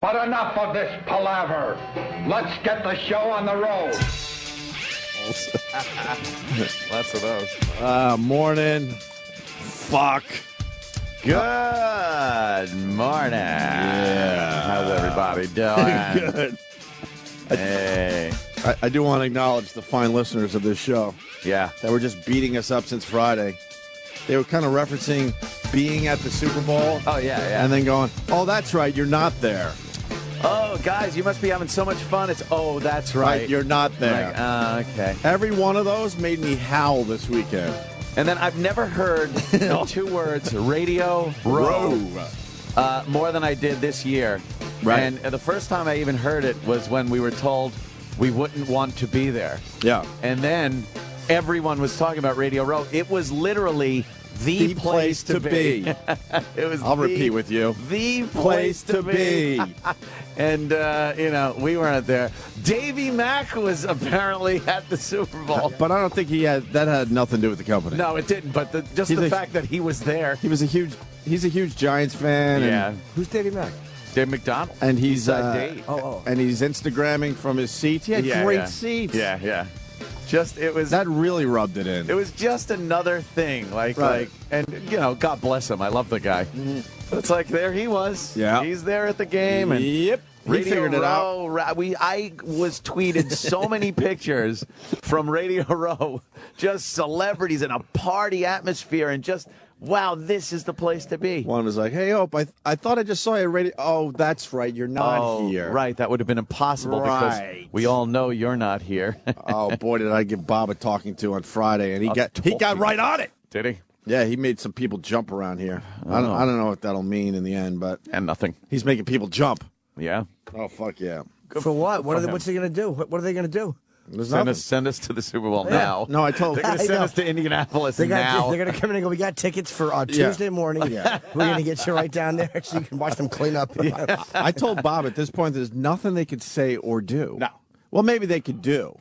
But enough of this palaver. Let's get the show on the road. Lots of those. Morning. Fuck. Good morning. Yeah. How's everybody doing? Good. Hey. I do want to acknowledge the fine listeners of this show Yeah. that were just beating us up since Friday. They were kind of referencing being at the Super Bowl. Oh, yeah. And then going, oh, that's right, you're not there. Oh, guys, you must be having so much fun. Oh, that's right. You're not there. Like, okay. Every one of those made me howl this weekend. And then I've never heard the two words, Radio Row, more than I did this year. Right. And the first time I even heard it was when we were told we wouldn't want to be there. Yeah. And then everyone was talking about Radio Row. It was literally the place to be. It was. I'll repeat with you. The place to be. And, we weren't there. Davey Mack was apparently at the Super Bowl. But I don't think that had nothing to do with the company. No, it didn't. But the fact that he was there. He's a huge Giants fan. Yeah. Who's Davey Mack? Dave McDonald. And he's Dave. And he's Instagramming from his seats. He had great seats. Yeah. That really rubbed it in. It was just another thing, and God bless him. I love the guy. Mm-hmm. It's like there he was. Yeah, he's there at the game, and yep, Radio figured it Row. I was tweeted so many pictures from Radio Row, just celebrities in a party atmosphere, and just. Wow, this is the place to be. One was like, hey, Hope, I thought I just saw you at radio. Oh, that's right. You're not here. Right. That would have been impossible because we all know you're not here. Oh, boy, did I give Bob a talking to on Friday, and he got right on it. Did he? Yeah, he made some people jump around here. I don't know what that'll mean in the end, but. And nothing. He's making people jump. Yeah. Oh, fuck yeah. For what? What's he going to do? What are they going to do? Send us to the Super Bowl now. No, I told they're going to send us to Indianapolis now. Now. They're going to come in and go, we got tickets for Tuesday morning. Yeah. We're going to get you right down there so you can watch them clean up. Yeah. I told Bob at this point there's nothing they could say or do. No. Well, maybe they could do.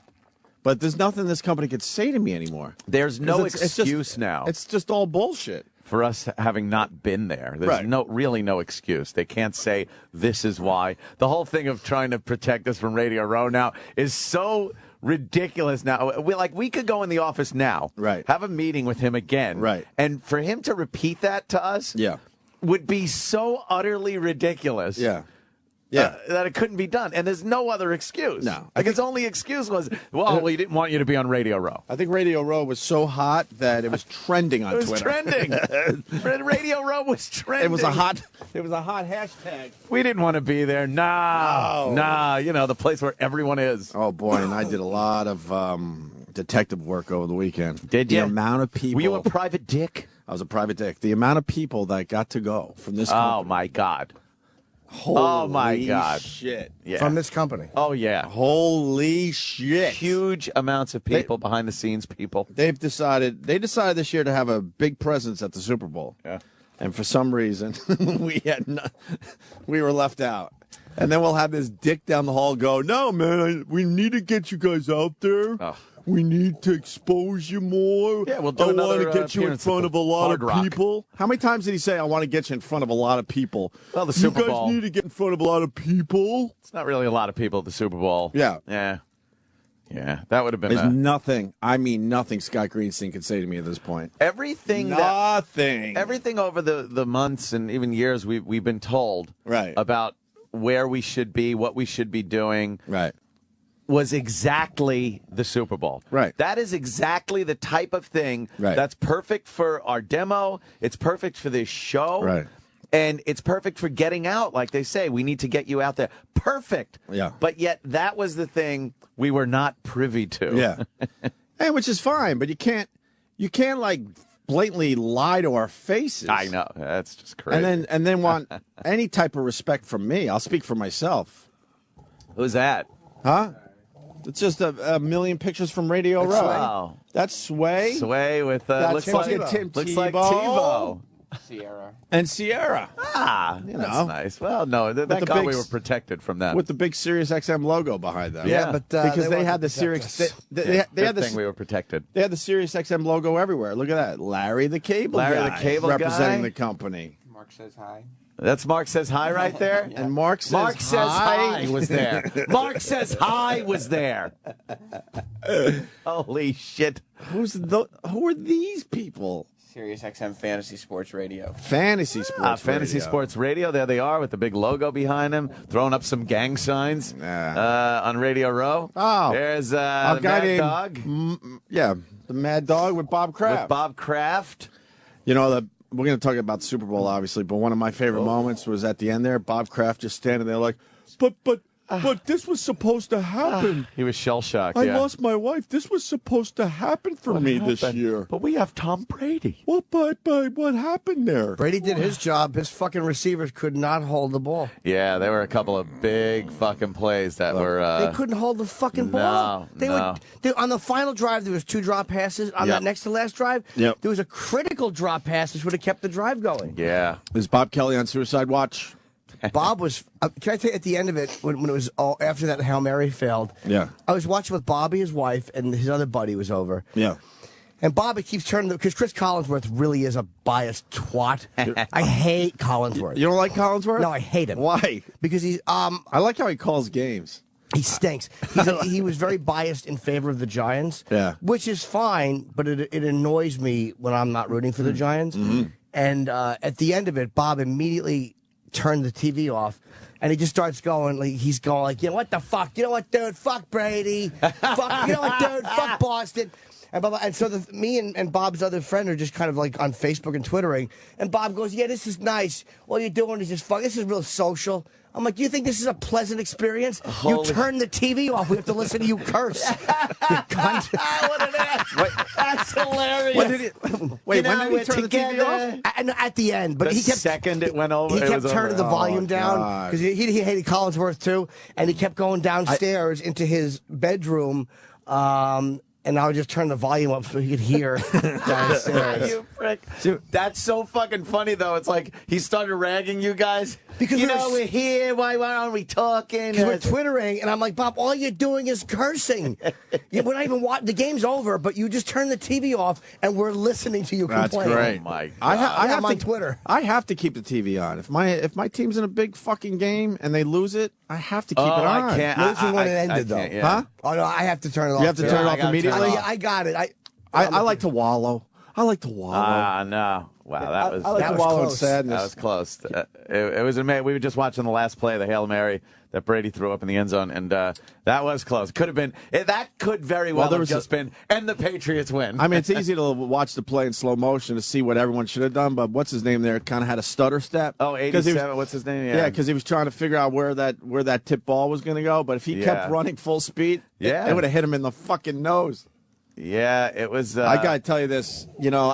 But there's nothing this company could say to me anymore. There's no excuse now. It's just all bullshit. For us having not been there. There's really no excuse. They can't say this is why. The whole thing of trying to protect us from Radio Row now is so ridiculous now. We could go in the office now, have a meeting with him again, and for him to repeat that to us would be so utterly ridiculous. That it couldn't be done. And there's no other excuse. No. His only excuse was, we didn't want you to be on Radio Row. I think Radio Row was so hot that it was trending on Twitter. It was trending. Radio Row was trending. It was a hot hashtag. We didn't want to be there. Nah, the place where everyone is. Oh, boy, and I did a lot of detective work over the weekend. Did you? The amount of people. Were you a private dick? I was a private dick. The amount of people that got to go from this company. Oh, my God. Holy my God. shit. Yeah. From this company. Oh, yeah. Holy shit. Huge amounts of people, behind the scenes people. They decided this year to have a big presence at the Super Bowl. Yeah. And for some reason, we were left out. And then we'll have this dick down the hall go, no, man, we need to get you guys out there. Oh. We need to expose you more. Yeah, we'll do another I want to get you in front of a lot of people. How many times did he say, I want to get you in front of a lot of people? Well, the Super Bowl. You guys need to get in front of a lot of people. It's not really a lot of people at the Super Bowl. Yeah. Yeah, that would have been There's nothing Scott Greenstein could say to me at this point. Everything over the months and even years we've been told about where we should be, what we should be doing. Right. Was exactly the Super Bowl. Right. That is exactly the type of thing that's perfect for our demo. It's perfect for this show. Right. And it's perfect for getting out. Like they say, we need to get you out there. Perfect. Yeah. But yet that was the thing we were not privy to. Yeah. And which is fine, but you can't like blatantly lie to our faces. I know. That's just crazy. And then want any type of respect from me. I'll speak for myself. Who's that? Huh? It's just a million pictures from Radio Row. Wow. That's Sway. Sway with looks Tim like TiVo. Sierra. That's nice. Well, no, thank God we were protected from that. With the big Sirius XM logo behind them. Yeah, but because they had the Sirius. They had the thing we were protected. They had the Sirius XM logo everywhere. Look at that, Larry the Cable guy the Cable representing guy. the company. Mark says hi. That's Mark Says Hi right there? And Mark Says Hi was there. Mark Says Hi was there. Holy shit. Who are these people? Sirius XM Fantasy Sports Radio. Fantasy Sports Fantasy Radio. Sports Radio. There they are with the big logo behind them, throwing up some gang signs on Radio Row. Oh. There's A the guy Mad named, Dog. The Mad Dog with Bob Kraft. With Bob Kraft. You know, we're going to talk about the Super Bowl, obviously, but one of my favorite moments was at the end there. Bob Kraft just standing there like, but this was supposed to happen. He was shell-shocked, I lost my wife. This was supposed to happen for me this year. But we have Tom Brady. Well, but what happened there? Brady did his job. His fucking receivers could not hold the ball. Yeah, there were a couple of big fucking plays that were... They couldn't hold the fucking ball. On the final drive, there was 2 drop passes. On that next to last drive, there was a critical drop pass which would have kept the drive going. Yeah. Is Bob Kelly on suicide watch? Bob was. Can I tell you at the end of it when it was all after that Hail Mary failed? Yeah. I was watching with Bobby, his wife, and his other buddy was over. Yeah. And Bobby keeps turning because Chris Collinsworth really is a biased twat. I hate Collinsworth. You don't like Collinsworth? No, I hate him. Why? Because he's I like how he calls games. He stinks. He was very biased in favor of the Giants. Yeah. Which is fine, but it annoys me when I'm not rooting for the Giants. Mm-hmm. And at the end of it, Bob immediately turned the TV off, and he just starts going like you know what the fuck, you know what, dude, fuck Brady, fuck, you know what, dude, fuck Boston, and blah, blah. And so me and Bob's other friend are just kind of like on Facebook and Twittering, and Bob goes, yeah, this is nice. All you're doing is just fuck. This is real social. I'm like, you think this is a pleasant experience? You turn the TV off. We have to listen to you curse. You cunt. What an ass. That's hilarious. When did he turn the TV off? And at the end, but The he kept second it went over, He it kept was turning over. the volume down because he hated Collinsworth too, and he kept going downstairs into his bedroom. And I would just turn the volume up so he could hear downstairs. You prick. That's so fucking funny, though. It's like he started ragging you guys. Because we're here. Why aren't we talking? Because we're Twittering, and I'm like, Bob, all you're doing is cursing. We're not even watching. The game's over, but you just turn the TV off, and we're listening to you complain. That's great. Oh, my God. I'm on Twitter. I have to keep the TV on. If my team's in a big fucking game and they lose it, I have to keep it on. I can't. This is when it ended, though. Yeah. Huh? Oh, no, I have to turn it off. You have to turn it off immediately? I got it. I like to wallow. I like to wallow. No. Wow, that was... I like that to was wallow in close. sadness. That was close. It was amazing. We were just watching the last play of the Hail Mary that Brady threw up in the end zone, and that was close. Could have been. That could very well have just been, and the Patriots win. I mean, it's easy to watch the play in slow motion to see what everyone should have done, but what's his name there kind of had a stutter step. Oh, 87. What's his name? Yeah, because he was trying to figure out where that tip ball was going to go, but if he kept running full speed, it would have hit him in the fucking nose. Yeah, it was. I got to tell you this. You know,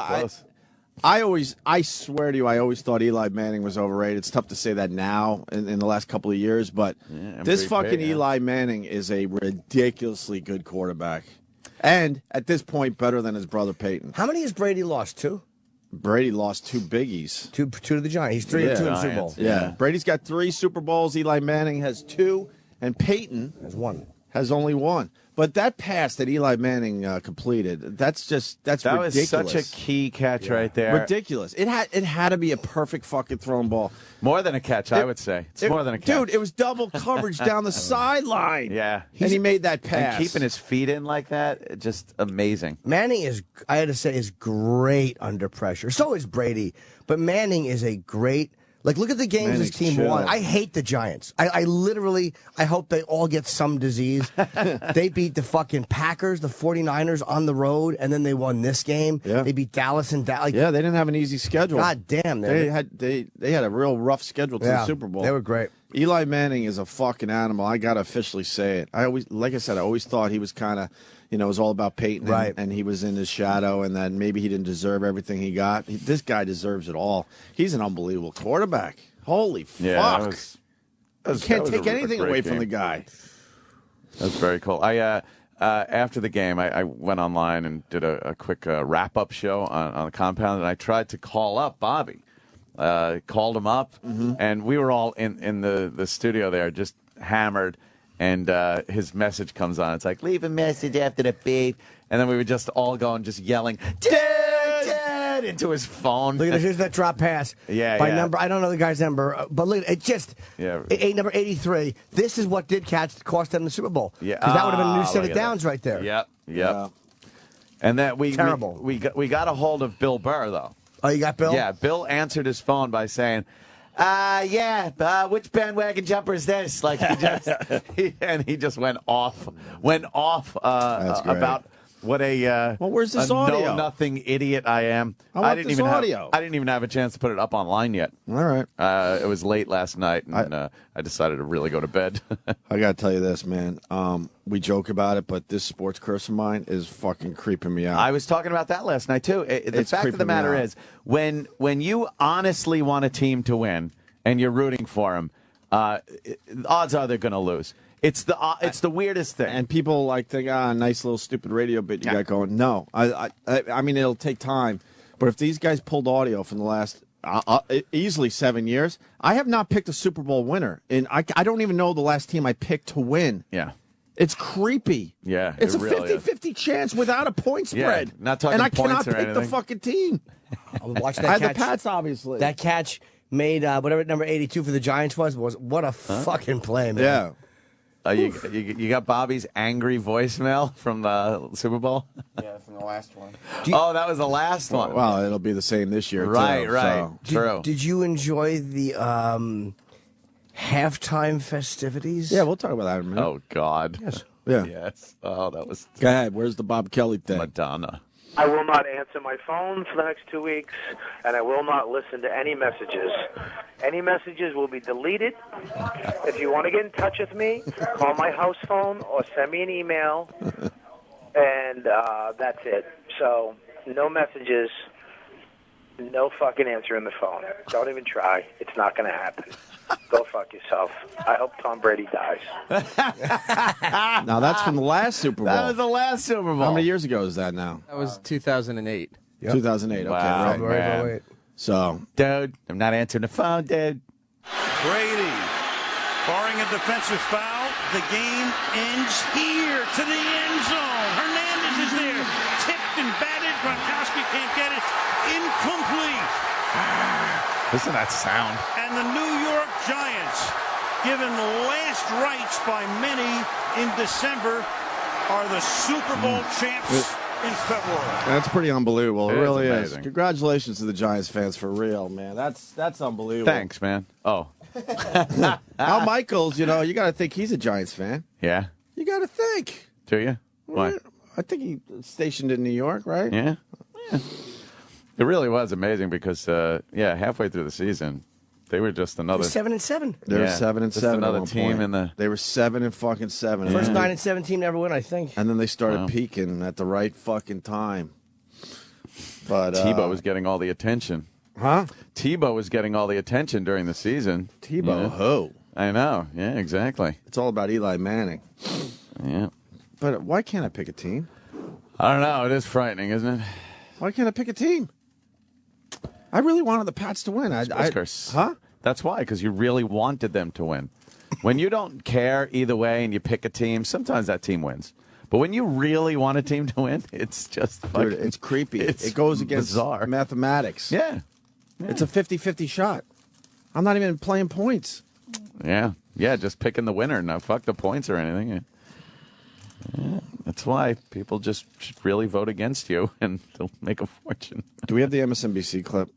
I swear to you, I always thought Eli Manning was overrated. It's tough to say that now in the last couple of years, but this fucking Eli Manning is a ridiculously good quarterback. And at this point, better than his brother Peyton. How many has Brady lost? 2? Brady lost 2 biggies. Two to the Giants. He's 3 and 2 in the Super Bowl. Yeah. Brady's got 3 Super Bowls. Eli Manning has 2, and Peyton There's 1. has only 1. But that pass that Eli Manning completed, that's ridiculous. That was such a key catch right there. Ridiculous. It had to be a perfect fucking thrown ball. More than a catch, I would say. It's more than a catch. Dude, it was double coverage down the sideline. Yeah. And he made that pass. And keeping his feet in like that, just amazing. Manning I had to say, is great under pressure. So is Brady. But Manning is a great... Like, look at the games Manning's this team chill. won. I hate the Giants. I literally, I hope they all get some disease. They beat the fucking Packers, the 49ers on the road, and then they won this game. Yeah. They beat Dallas and Dallas. Yeah, they didn't have an easy schedule. God damn. They had a real rough schedule to the Super Bowl. They were great. Eli Manning is a fucking animal. I got to officially say it. I always thought he was kind of, it was all about Peyton, right? And he was in his shadow, and then maybe he didn't deserve everything he got. This guy deserves it all. He's an unbelievable quarterback. Holy fuck! You can't take anything away from the guy. That's very cool. After the game, I went online and did a quick wrap-up show on the compound, and I tried to call up Bobby. Called him up, and we were all in the studio there, just hammered. And his message comes on. It's like, leave a message after the beep. And then we were just all going, just yelling, dude, dude. bed into his phone. Look at this. Here's that drop pass. By number. I don't know the guy's number, but look, it just number 83. This is what did cost them the Super Bowl. Yeah, because that would have been a new set of downs right there. Yep. Yeah. And that we got a hold of Bill Burr though. Oh, you got Bill? Yeah, Bill answered his phone by saying, which bandwagon jumper is this? Like he just went off about what a where's this audio? Know-nothing idiot I am. I didn't even have a chance to put it up online yet. All right. It was late last night, and I decided to really go to bed. I got to tell you this, man. We joke about it, but this sports curse of mine is fucking creeping me out. I was talking about that last night, too. The fact of the matter is, when you honestly want a team to win and you're rooting for them, odds are they're going to lose. It's the weirdest thing. And people like think, nice little stupid radio bit you got going. No, I mean, it'll take time. But if these guys pulled audio from the last easily 7 years, I have not picked a Super Bowl winner. And I don't even know the last team I picked to win. Yeah. It's creepy. Yeah, it's a 50-50 chance without a point spread. Yeah, not talking points or anything. And I cannot pick the fucking team. Watch that I had catch. the Pats, obviously. That catch made whatever number 82 for the Giants was what a fucking play, man. Yeah. You got Bobby's angry voicemail from the Super Bowl? Yeah, from the last one. That was the last one. Well, it'll be the same this year, right, too. Right, so. True. Did you enjoy the halftime festivities? Yeah, we'll talk about that in a minute. Oh, God. Yes. Yeah. Yes. Oh, that was... Go ahead. Where's the Bob Kelly thing? Madonna. I will not answer my phone for the next 2 weeks, and I will not listen to any messages. Any messages will be deleted. If you want to get in touch with me, call my house phone or send me an email, and that's it. So, no messages, no fucking answering the phone. Don't even try. It's not going to happen. Go fuck yourself. I hope Tom Brady dies. Now, that's from the last Super Bowl. That was the last Super Bowl. How many years ago is that now? That was 2008. Yep. 2008, wow, okay. Right. Wait. So, dude, I'm not answering the phone, dude. Brady, barring a defensive foul, the game ends here to the end zone. Hernandez is there, tipped and batted. Gronkowski can't get it. Incomplete. Listen to that sound. And the New York Giants, given last rites by many in December, are the Super Bowl champs in February. That's pretty unbelievable. It really amazing. is. Congratulations to the Giants fans for real, man. That's unbelievable. Thanks, man. Oh. Al Michaels, you got to think he's a Giants fan. Yeah. You got to think. Do you? Why? I think he's stationed in New York, right? Yeah. It really was amazing because, halfway through the season, they were just another 7-7. They were 7-7. Just another team in the. They were 7-7. First 9-7 team to ever win, I think. And then they started peaking at the right fucking time. But Tebow was getting all the attention. Huh? Tebow was getting all the attention during the season. Tebow, who? I know. Yeah, exactly. It's all about Eli Manning. Yeah. But why can't I pick a team? I don't know. It is frightening, isn't it? Why can't I pick a team? I really wanted the Pats to win. Huh? That's why, because you really wanted them to win. When you don't care either way and you pick a team, sometimes that team wins. But when you really want a team to win, it's just fucking... Dude, it's creepy. It's it goes against bizarre. Mathematics. Yeah. It's a 50-50 shot. I'm not even playing points. Yeah. Yeah, just picking the winner. No, fuck the points or anything. Yeah, that's why people just should really vote against you and they'll make a fortune. Do we have the MSNBC clip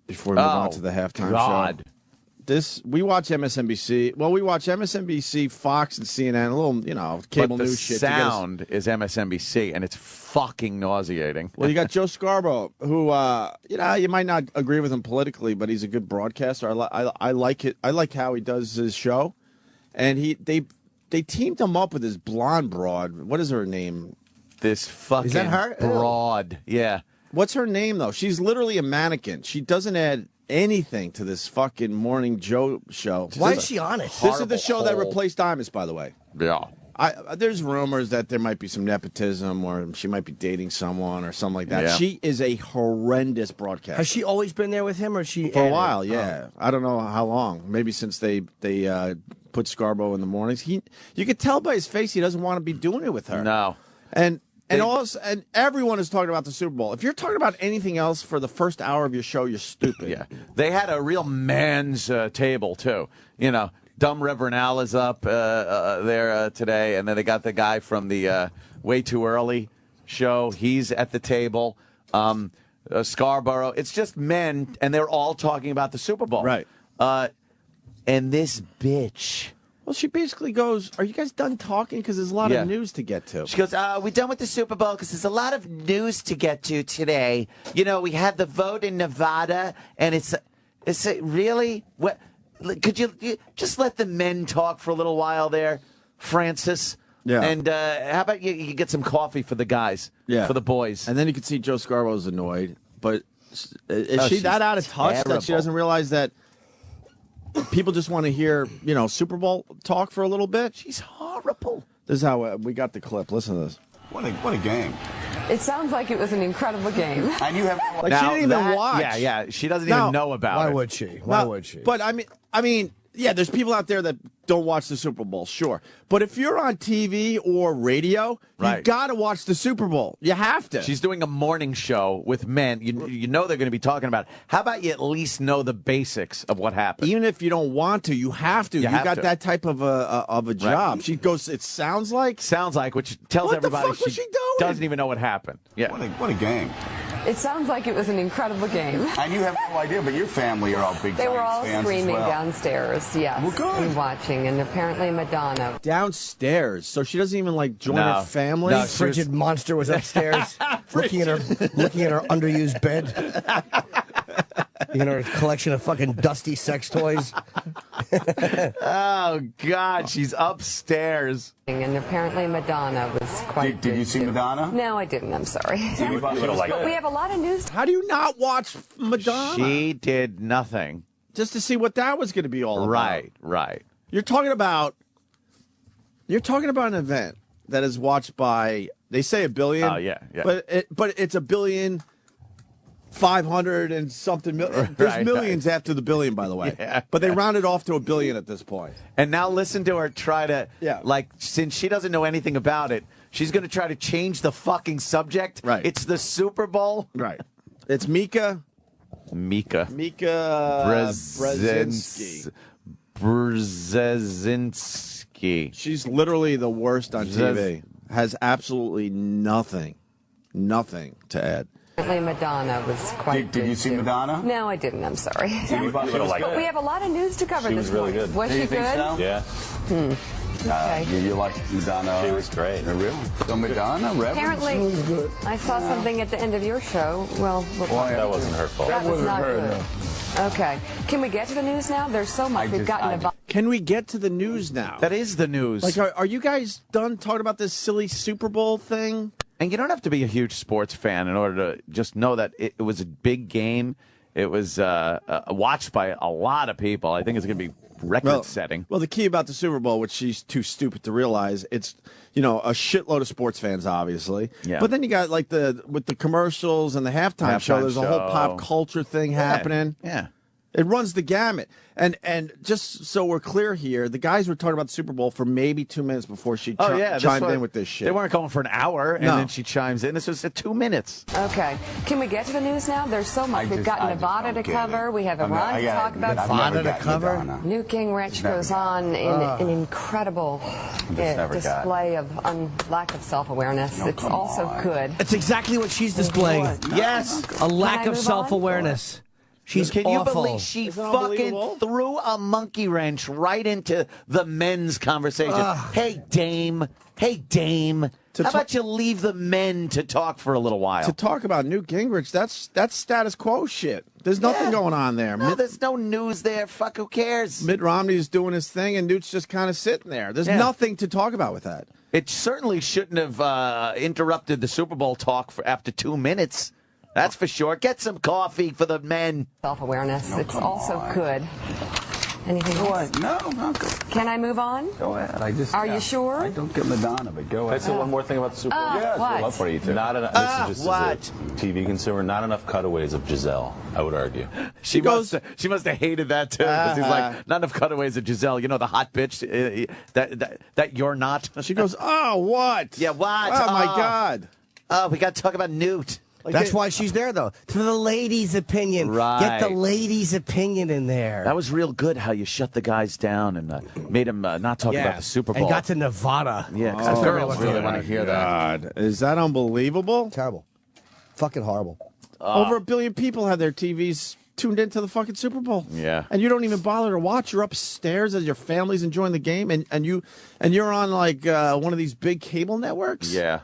before we move on to the halftime show? We watch MSNBC. Well, we watch MSNBC, Fox, and CNN. A little, cable news shit. The sound is MSNBC, and it's fucking nauseating. Well, you got Joe Scarborough, who, you might not agree with him politically, but he's a good broadcaster. I like it. I like how he does his show, and they teamed him up with this blonde broad. What is her name? This fucking is that her? broad. Yeah. What's her name, though? She's literally a mannequin. She doesn't add anything to this fucking Morning Joe show. Why is she on it? This is the show that replaced Imus, by the way. Yeah. There's rumors that there might be some nepotism or she might be dating someone or something like that. Yeah. She is a horrendous broadcaster. Has she always been there with him, or she for a while? Yeah, I don't know how long. Maybe since they put Scarborough in the mornings. You could tell by his face he doesn't want to be doing it with her. No. And And everyone is talking about the Super Bowl. If you're talking about anything else for the first hour of your show, you're stupid. Yeah. They had a real man's table, too. You know, Dumb Reverend Al is up there today, and then they got the guy from the Way Too Early show. He's at the table. Scarborough. It's just men, and they're all talking about the Super Bowl. Right. And this bitch... Well, she basically goes, are you guys done talking? Because there's a lot of news to get to. She goes, we done with the Super Bowl because there's a lot of news to get to today. You know, we had the vote in Nevada, and it's really? What? Could you just let the men talk for a little while there, Francis? Yeah. And how about you get some coffee for the guys, for the boys? And then you can see Joe Scarborough's annoyed. But is she that out of touch that she doesn't realize that people just want to hear, Super Bowl talk for a little bit? She's horrible. This is how we got the clip. Listen to this. What a game. It sounds like it was an incredible game. And you have she didn't even watch. Yeah. She doesn't even know about it. Why would she? Why would she? But I mean, yeah, there's people out there that don't watch the Super Bowl, sure. But if you're on TV or radio, you got to watch the Super Bowl. You have to. She's doing a morning show with men. You know they're going to be talking about it. How about you at least know the basics of what happened? Even if you don't want to, you have to. You got that type of a job. She goes, it sounds like, which tells what everybody the fuck was she doing? Doesn't even know what happened. Yeah. What a game. It sounds like it was an incredible game. And you have no idea, but your family are all big They were all fans screaming as well. downstairs, yes, Well, good. and watching, and apparently Madonna. Downstairs, so she doesn't even join her family. No, frigid monster was upstairs, looking at her underused bed, in her collection of fucking dusty sex toys. Oh God, she's upstairs. And apparently Madonna was quite. Did you see Madonna? No, I didn't. I'm sorry. But we have a lot of news. How do you not watch Madonna? She did nothing. Just to see what that was going to be all about. Right. You're talking about an event that is watched by, they say 1 billion. Oh yeah. But it's 1,500,000,000 and something million. There's millions after the billion, by the way. Yeah. But they rounded off to 1 billion at this point. And now listen to her try to, since she doesn't know anything about it, she's going to try to change the fucking subject. Right. It's the Super Bowl. Right. It's Mika Brzezinski. She's literally the worst on TV. Has absolutely nothing to add. Apparently Madonna was quite. Did you see Madonna? No, I didn't. I'm sorry. But we have a lot of news to cover this morning. Good. Was she good? So? Yeah. Okay. You liked Madonna? She was great. Really? So Madonna, Apparently, I saw something at the end of your show. Well, That wasn't her fault. that was not good. Okay. Can we get to the news now? There's so much. We've gotten involved. Can we get to the news now? That is the news. Are you guys done talking about this silly Super Bowl thing? And you don't have to be a huge sports fan in order to just know that it was a big game. It was watched by a lot of people. I think it's going to be record-setting. Well, the key about the Super Bowl, which she's too stupid to realize, it's a shitload of sports fans, obviously. Yeah. But then you got with the commercials and the halftime show. There's a whole pop culture thing happening. Yeah. It runs the gamut. And just so we're clear here, the guys were talking about the Super Bowl for maybe 2 minutes before she chimed in with this shit. They weren't going for an hour, and then she chimes in. This was at 2 minutes. Okay. Can we get to the news now? There's so much. We've got Nevada to cover. We have Iran to talk about. Nevada to cover. Newt Gingrich goes on in an incredible display of lack of self-awareness. It's also good. It's exactly what she's displaying. Yes. A lack of self-awareness. She's Can awful. you believe she fucking threw a monkey wrench right into the men's conversation? Hey, Dame. How about you leave the men to talk for a little while? To talk about Newt Gingrich, that's status quo shit. There's nothing going on there. No, there's no news there. Fuck, who cares? Mitt Romney's doing his thing, and Newt's just kind of sitting there. There's nothing to talk about with that. It certainly shouldn't have interrupted the Super Bowl talk after 2 minutes. That's for sure. Get some coffee for the men. Self-awareness. It's also good. Anything Go else? ahead. No, go. Can I move on? Go ahead. Are you sure? I don't get Madonna, but go ahead. Can I say one more thing about the Super Bowl? Yeah, what? I'd love for you to. Not enough. This is just as a TV consumer. Not enough cutaways of Giselle. I would argue. She must have hated that too. 'Cause he's like, not enough cutaways of Giselle. You know, the hot bitch that you're not. She goes, oh, what? Yeah, what? Oh, my God. Oh, we got to talk about Newt. That's why she's there, though. For the ladies' opinion. Right. Get the ladies' opinion in there. That was real good how you shut the guys down and made them not talk about the Super Bowl. And got to Nevada. Yeah, because girls really want to hear God. Is that unbelievable? Terrible. Fucking horrible. Over 1 billion people have their TVs tuned into the fucking Super Bowl. Yeah. And you don't even bother to watch. You're upstairs as your family's enjoying the game, and you're on like one of these big cable networks. Yeah.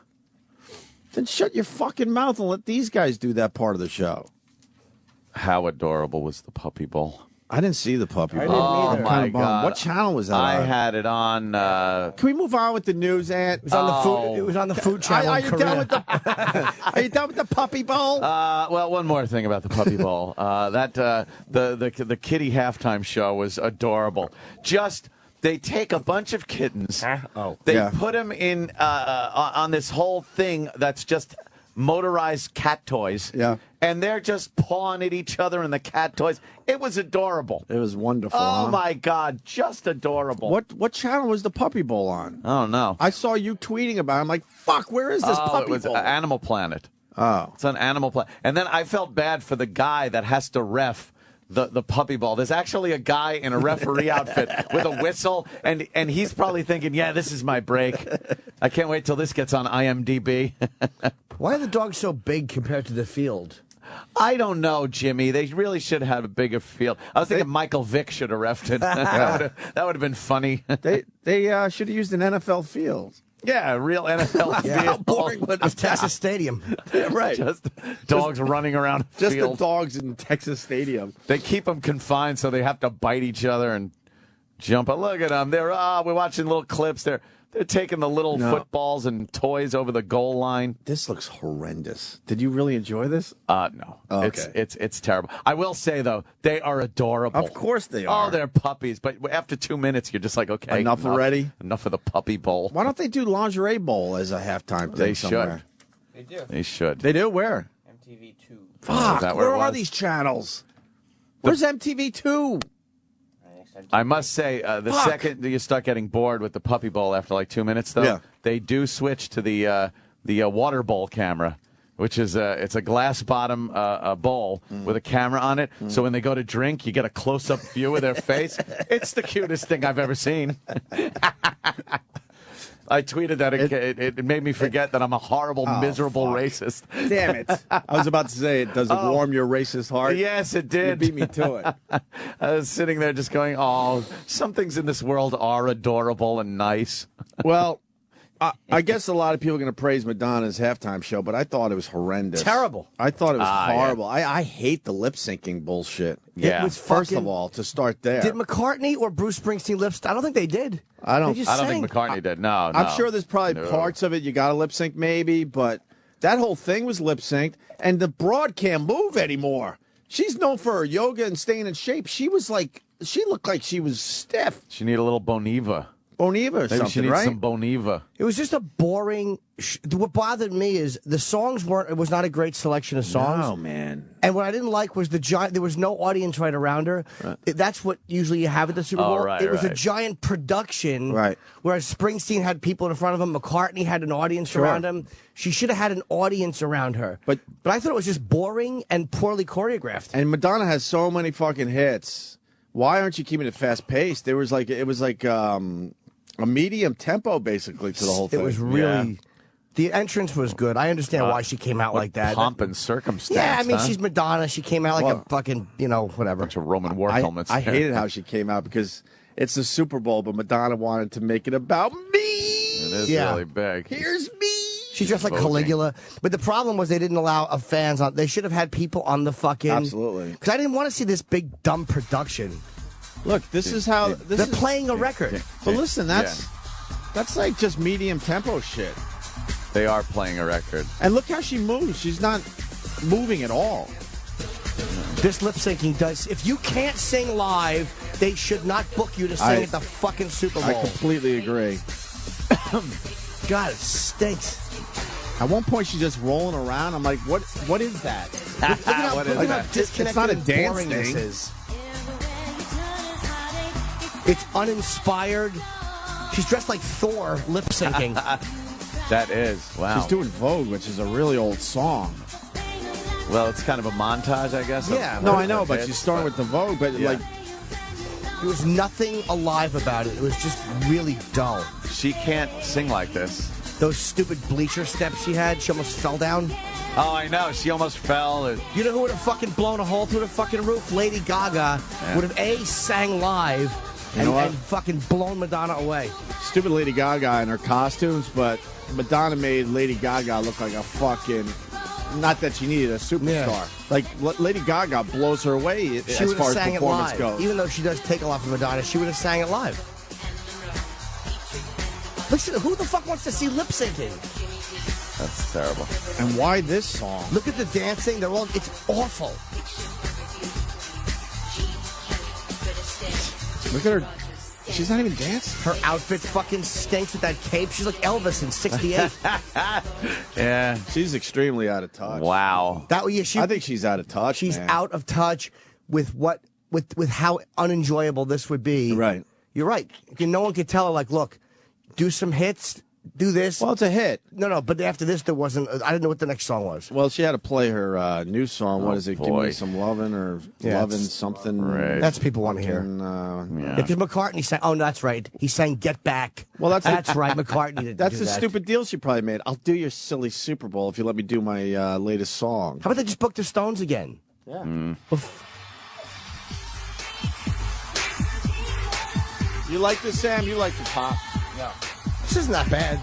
Then shut your fucking mouth and let these guys do that part of the show. How adorable was the Puppy Bowl? I didn't see the Puppy Bowl. Oh, my God. What channel was that I on? had it on. Can we move on with the news, Ant? It was on the food. It was on the Food Channel. Are you done with the? Are you done with the Puppy Bowl? Well, one more thing about the Puppy Bowl. The kitty halftime show was adorable. They take a bunch of kittens. They put them in on this whole thing that's just motorized cat toys. Yeah. And they're just pawing at each other in the cat toys. It was adorable. It was wonderful. Oh, huh? my God. Just adorable. What channel was the Puppy Bowl on? I don't know. I saw you tweeting about it. I'm like, fuck, where is this Puppy it was Bowl? Animal Planet. Oh. It's on Animal Planet. And then I felt bad for the guy that has to ref the Puppy Bowl. There's actually a guy in a referee outfit with a whistle, and he's probably thinking, yeah, this is my break. I can't wait till this gets on IMDb. Why are the dogs so big compared to the field? I don't know, Jimmy. They really should have a bigger field. I was thinking Michael Vick should have refed it. That would have been funny. They should have used an NFL field. Yeah, a real NFL field. How boring would Of Texas Stadium. Yeah, right. Just dogs running around the Just field. the dogs in Texas Stadium. They keep them confined so they have to bite each other and jump. Look at them. We're watching little clips. They're taking the little footballs and toys over the goal line. This looks horrendous. Did you really enjoy this? No. Oh, okay. It's terrible. I will say, though, they are adorable. Of course they are. Oh, they're puppies. But after 2 minutes, you're just like, okay. Enough already? Enough of the Puppy Bowl. Why don't they do Lingerie Bowl as a halftime thing They somewhere? They do. They should. They do? Where? MTV2. Fuck, Is that where where it are was? these channels? Where's MTV2? I must say, the second you start getting bored with the Puppy Bowl after like 2 minutes, though, they do switch to the water bowl camera, which is it's a glass bottom bowl with a camera on it. So when they go to drink, you get a close up view of their face. It's the cutest thing I've ever seen. I tweeted that it made me forget that I'm a horrible, miserable racist. Damn it. I was about to say, does it warm your racist heart? Yes, it did. You beat me to it. I was sitting there just going, oh, some things in this world are adorable and nice. Well, I guess a lot of people are going to praise Madonna's halftime show, but I thought it was horrendous. Terrible. I thought it was horrible. Yeah. I hate the lip syncing bullshit. Yeah. It was First of all, to start there. Did McCartney or Bruce Springsteen lip sync? I don't think they did. I don't think McCartney did. No. I'm sure there's probably parts of it you got to lip sync maybe, but that whole thing was lip synced, and the broad can't move anymore. She's known for her yoga and staying in shape. She looked like she was stiff. She need a little Boniva. Boniva or Maybe something, she needs right? some Boniva. It was just a boring. What bothered me is the songs weren't. It was not a great selection of songs. Oh man! And what I didn't like was the giant. There was no audience right around her. Right. That's what usually you have at the Super Bowl. It was a giant production. Right. Whereas Springsteen had people in front of him. McCartney had an audience around him. She should have had an audience around her. But I thought it was just boring and poorly choreographed. And Madonna has so many fucking hits. Why aren't you keeping it fast paced? It was like a medium tempo, basically, to the whole thing. It was really... The entrance was good. I understand why she came out like that. Pomp and circumstance. Yeah, I mean, she's Madonna. She came out like a fucking, whatever. Bunch of Roman war helmets. I hated how she came out because it's the Super Bowl, but Madonna wanted to make it about me. It is really big. Here's me. She dressed like Caligula. But the problem was they didn't allow fans on. They should have had people on the fucking... Absolutely. Because I didn't want to see this big, dumb production. Look, this is how... They're playing a record. But listen, that's like just medium tempo shit. They are playing a record. And look how she moves. She's not moving at all. This lip syncing does. If you can't sing live, They should not book you to sing at the fucking Super Bowl. I completely agree. God, it stinks. At one point, she's just rolling around. I'm like, what is that? Look at how disconnected it's not a and dance boring thing. this is. It's uninspired. She's dressed like Thor, lip syncing. That is, wow. She's doing Vogue, which is a really old song. Well, it's kind of a montage, I guess. Yeah. No, I know, but she's starting with the Vogue, but like... There was nothing alive about it. It was just really dull. She can't sing like this. Those stupid bleacher steps she had, she almost fell down. Oh, I know. She almost fell. You know who would have fucking blown a hole through the fucking roof? Lady Gaga would have, A, sang live and fucking blown Madonna away. Stupid Lady Gaga in her costumes, but Madonna made Lady Gaga look like a fucking... Not that she needed a superstar. Yeah. Like, Lady Gaga blows her away as far as performance goes. Even though she does take a lot from Madonna, she would have sang it live. Listen, who the fuck wants to see lip syncing? That's terrible. And why this song? Look at the dancing. It's awful. Look at her. She's not even dancing. Her outfit fucking stinks with that cape. She's like Elvis in '68. Yeah. She's extremely out of touch. Wow. I think she's out of touch. She's out of touch with how unenjoyable this would be. Right. You're right. No one could tell her, like, look, do some hits, do this. Well, it's a hit. No, but after this, there wasn't. I didn't know what the next song was. Well, she had to play her new song. What is it? Boy. Give Me Some Lovin' or Lovin' something. Right. That's people want to hear. Because McCartney sang. Oh, no, that's right. He sang "Get Back." Well, that's right. McCartney did. That's do a that. stupid deal she probably made. I'll do your silly Super Bowl if you let me do my latest song. How about they just book the Stones again? Yeah. You like this, Sam? You like the pop? No. This isn't that bad.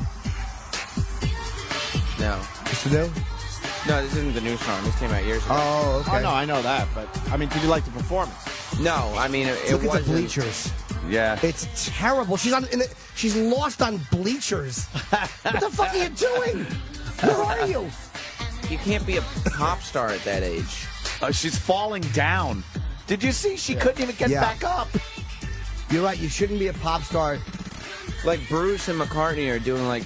No. What's the new? No, this isn't the new song. This came out years ago. Oh, okay. Oh, no, I know that, but I mean, did you like the performance? No, I mean, it Look at wasn't. the bleachers. Yeah. It's terrible. She's lost on bleachers. What the fuck are you doing? Where are you? You can't be a pop star at that age. She's falling down. Did you see? She couldn't even get back up. You're right. You shouldn't be a pop star. Like Bruce and McCartney are doing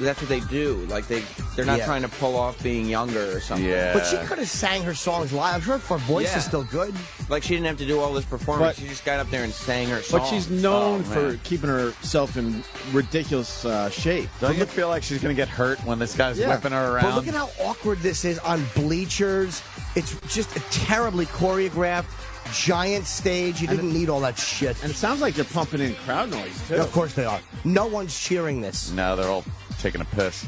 that's what they do. Like they're not trying to pull off being younger or something. Yeah. But she could have sang her songs live. I'm sure her voice is still good. Like she didn't have to do all this performance. She just got up there and sang her song. But she's known for keeping herself in ridiculous shape. Don't you feel like she's going to get hurt when this guy's whipping her around? But look at how awkward this is on bleachers. It's just a terribly choreographed, giant stage. You didn't need all that shit. And it sounds like they're pumping in crowd noise, too. Yeah, of course they are. No one's cheering this. No, they're all taking a piss.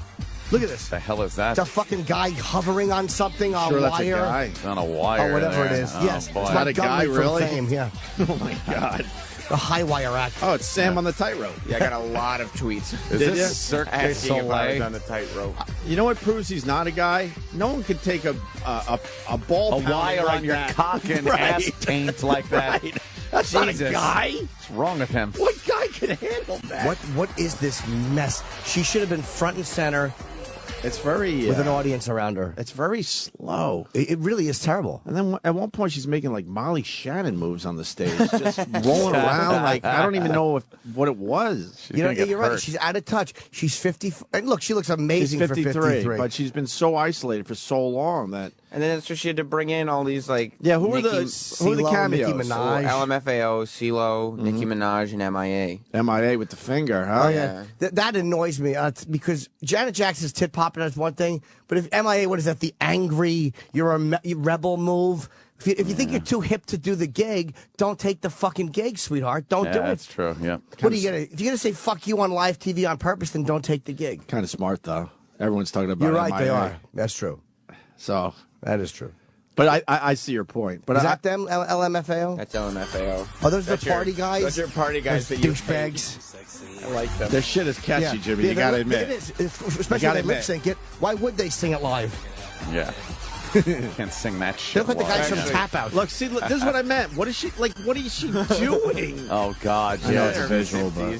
Look at this. The hell is that? It's a fucking guy hovering on something on Sure, wire. that's a guy. It's on a wire. Oh, whatever there. it is. Oh, Yes. boy. It's Not a guy, from really? Fame, yeah. Oh, my God. The high wire act. Oh, it's Sam on the tightrope. Yeah, I got a lot of tweets. Is Did this ya? Cirque du Asking if I was Soleil? on the tightrope. You know what proves he's not a guy? No one could take a ball A wire like on your that. cock and Right. ass taint like that. Right. That's not a Jesus. guy. What's wrong with him? What guy can handle that? What is this mess? She should have been front and center It's very with an audience around her. It's very slow. It really is terrible. And then at one point, she's making like Molly Shannon moves on the stage, just rolling around like I don't even know what it was. You're right. She's out of touch. She's 50. And look, she looks amazing She's for 53, but she's been so isolated for so long that. And then that's where she had to bring in all these like who are the CeeLo, cameos? Nicki Minaj. LMFAO, CeeLo, Nicki Minaj, and MIA. MIA with the finger, huh? Oh, yeah. That annoys me because Janet Jackson's tit popping is one thing, but if MIA, what is that, the angry, you're a rebel move? If you think you're too hip to do the gig, don't take the fucking gig, sweetheart. Don't do it. That's true, yeah. What are you going to, if you're going to say fuck you on live TV on purpose, then don't take the gig. Kind of smart, though. Everyone's talking about You're right, MIA. they are. That's true. So. That is true. But I see your point. But is that them, LMFAO? That's LMFAO. Oh, those are the party guys? Those are party guys Those that you douchebags. I like them. Their shit is catchy, Jimmy. You got to admit. It is. Especially if they lip sync it. Why would they sing it live? Yeah. Can't sing that They shit. look like the guys live. from Tap Out. Look, see, this is what I meant. What is she like? What is she doing? Oh God, I know yeah. it's a visual, but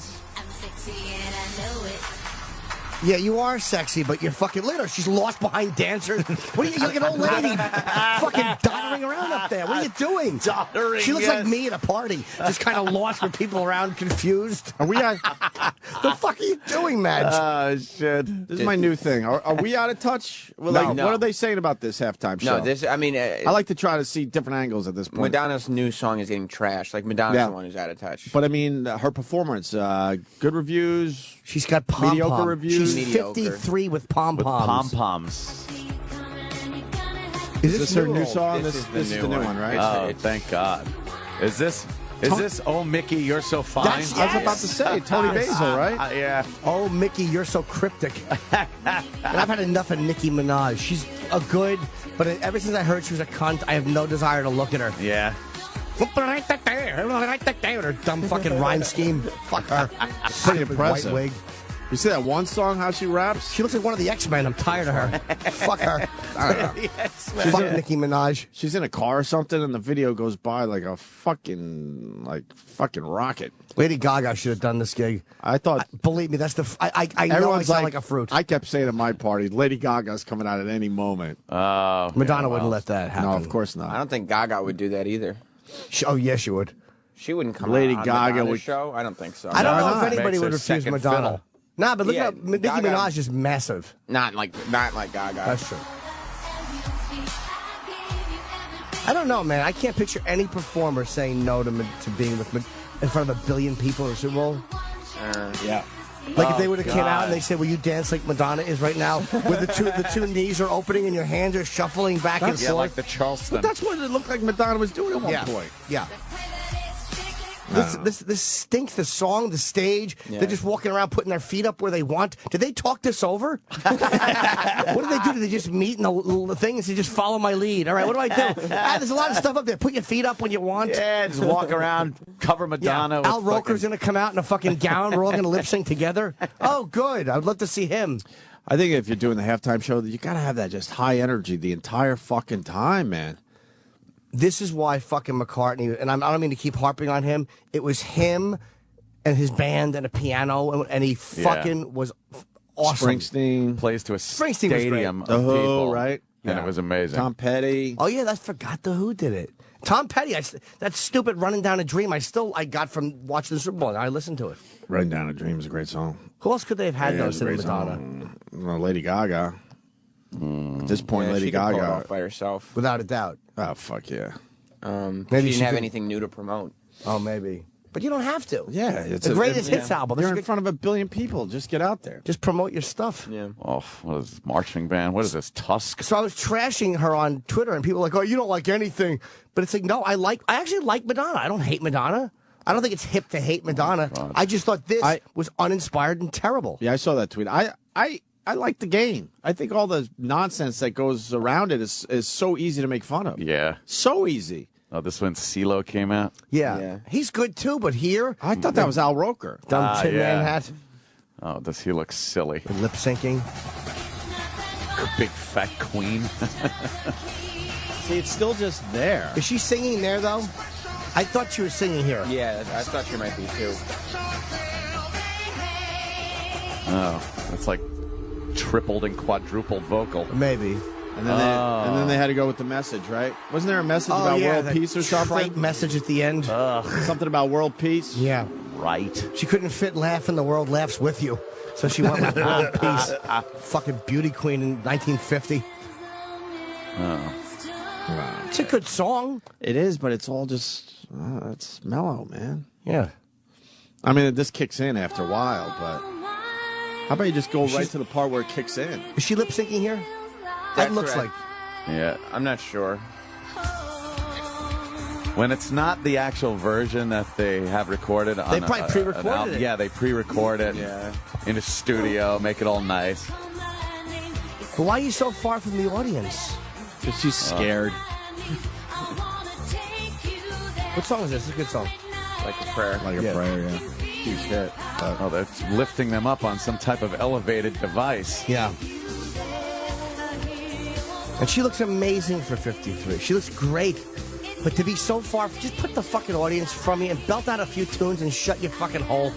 Yeah, you are sexy, but you're fucking lit. She's lost behind dancers. What are you like an old lady fucking doddering around up there? What are you doing? Doddering, She looks like me at a party, just kind of lost with people around, confused. Are we out? The fuck are you doing, Madge? Oh, shit. This is my new thing. Are we out of touch? Well, like, No. What are they saying about this halftime show? No, this. I mean, I like to try to see different angles at this point. Madonna's new song is getting trashed. Like Madonna's Yeah. the one who's out of touch. But I mean, her performance, good reviews. She's got pom-pom. Mediocre reviews. She's Mediocre. 53 with pom-poms. Pom-poms. Is this her new song? This is the new one, right? Oh, thank God. Is this Oh Mickey, You're So Fine? I was about to say Tony Basil, right? Yeah. Oh, Mickey, you're so cryptic. And I've had enough of Nicki Minaj. She's a good, but ever since I heard she was a cunt, I have no desire to look at her. Yeah. With her dumb fucking rhyme scheme. Fuck her. Pretty impressive. White wig. You see that one song, how she raps? She looks like one of the X-Men. I'm tired of her. Fuck her. Fuck Nicki Minaj. She's in a car or something, and the video goes by like a fucking rocket. Lady Gaga should have done this gig. I thought. Believe me, that's the. I know I Everyone's sound like a fruit. I kept saying at my party, Lady Gaga's coming out at any moment. Madonna wouldn't let that happen. No, of course not. I don't think Gaga would do that either. Oh, yes, you would. She wouldn't come Lady on Gaga Madonna's would- show. I don't think so. I don't know not? if anybody Makes would her refuse second Madonna. fiddle. Nah, but look Yeah, at Nicki Gaga- Minaj is massive. Not like Gaga. That's true. I don't know, man. I can't picture any performer saying no to being with in front of 1 billion people in a Super Bowl. Yeah. Like if they would have came out and they said, "Will you dance like Madonna is right now?" With the two knees are opening and your hands are shuffling back and Yeah, forth. like the Charleston. But that's what it looked like Madonna was doing at one point. Yeah. This stinks. The song, the stage. Yeah. They're just walking around putting their feet up where they want. Did they talk this over? What do they do? Do they just meet in the thing and say, "Just follow my lead"? All right, what do I do? There's a lot of stuff up there. Put your feet up when you want. Yeah, just walk around, cover Madonna. Yeah. Al with Roker's fucking- going to come out in a fucking gown. We're all going to lip sync together. Oh, good. I'd love to see him. I think if you're doing the halftime show, you got to have that just high energy the entire fucking time, man. This is why fucking McCartney, and I don't mean to keep harping on him, it was him and his band and a piano, and he fucking was awesome. Springsteen. plays to a Springsteen was stadium great. of The Who, people, right? And it was amazing. Tom Petty. Oh, yeah, I forgot the Who did it. Tom Petty, that stupid Running Down a Dream, I got from watching the Super Bowl, and I listened to it. Running Down a Dream is a great song. Who else could they have had, though, it's a instead of great Madonna? song. Well, Lady Gaga. At this point, Yeah, Lady she could pull it Gaga. off by herself. Without a doubt. Oh, fuck yeah. Maybe Maybe she she didn't have could- anything new to promote. Oh, maybe. But you don't have to. Yeah. It's The greatest hits album. You're That's in front of 1 billion people. Just get out there. Just promote your stuff. Yeah. Oh, what is this marching band? What is this, Tusk? So I was trashing her on Twitter, and people were like, "Oh, you don't like anything." But it's like, no, I actually like Madonna. I don't hate Madonna. I don't think it's hip to hate Madonna. I just thought this was uninspired and terrible. Yeah, I saw that tweet. I like the game. I think all the nonsense that goes around it is so easy to make fun of. Yeah. So easy. Oh, this when CeeLo came out? Yeah. He's good too, but here, I thought that was Al Roker. dumb Tin yeah. Man hat, Oh, does he look silly? lip syncing. Big fat queen. See, it's still just there. Is she singing there though? I thought she was singing here. Yeah, I thought she might be too. Oh, that's like tripled and quadrupled vocal. Maybe. And then they had to go with the message, right? Wasn't there a message about world that peace or trite something? message at the end. Something about world peace? Yeah. Right. She couldn't fit "Laugh and the World Laughs with You," so she went with "World Peace." Fucking beauty queen in 1950. It's a good song. It is, but it's all just, it's mellow, man. Yeah. I mean, this kicks in after a while, but how about you just go right to the part where it kicks in? Is she lip syncing here? That's That looks right. like. Yeah. I'm not sure. When it's not the actual version that they have recorded on They probably pre-recorded an album. it. Yeah, they pre-record it in a studio, make it all nice. But why are you so far from the audience? Because she's scared. What song is this? It's a good song. Like a prayer. Like a prayer, yeah. Huge hit. Oh, that's lifting them up on some type of elevated device. Yeah. And she looks amazing for 53. She looks great. But to be so far, just put the fucking audience from you and belt out a few tunes and shut your fucking hole.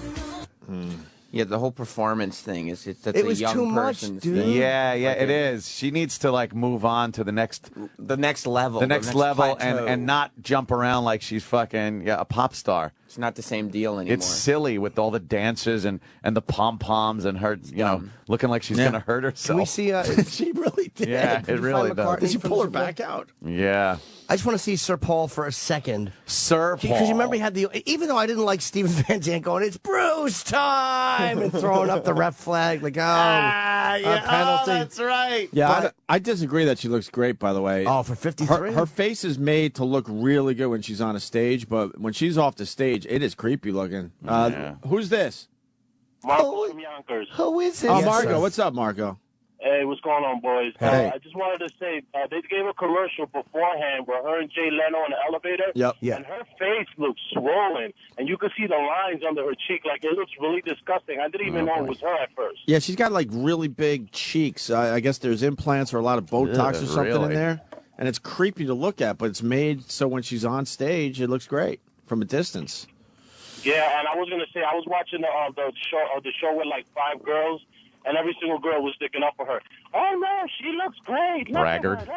Yeah, the whole performance thing is that's It a was young too much, person's dude. thing. Yeah, it is. She needs to like move on to the next level. The next level plateau. and not jump around like she's fucking a pop star. It's not the same deal anymore. It's silly with all the dances and the pom-poms and her, looking like she's going to hurt herself. Can we see? She really did. Yeah, it really does. Did she pull her back out? Yeah. I just want to see Sir Paul for a second. Sir Paul. Because you remember he had even though I didn't like Steven Van Zandt going, it's Bruce time, and throwing up the ref flag, like, penalty. That's right. Yeah, I disagree that she looks great, by the way. Oh, for 53? Her face is made to look really good when she's on a stage, but when she's off the stage, it is creepy looking. Who's this? Marco from Yonkers. Who is it? Oh, Marco. What's up, Marco? Hey, what's going on, boys? Hey. I just wanted to say, they gave a commercial beforehand where her and Jay Leno in the elevator. Yep. Yeah. And her face looks swollen, and you could see the lines under her cheek. Like, it looks really disgusting. I didn't even know it was her at first. Yeah, she's got like really big cheeks. I guess there's implants or a lot of Botox or something in there. And it's creepy to look at, but it's made so when she's on stage, it looks great from a distance. Yeah, and I was going to say, I was watching the show with like 5 girls, and every single girl was sticking up for her. Oh, no, she looks great. Braggart.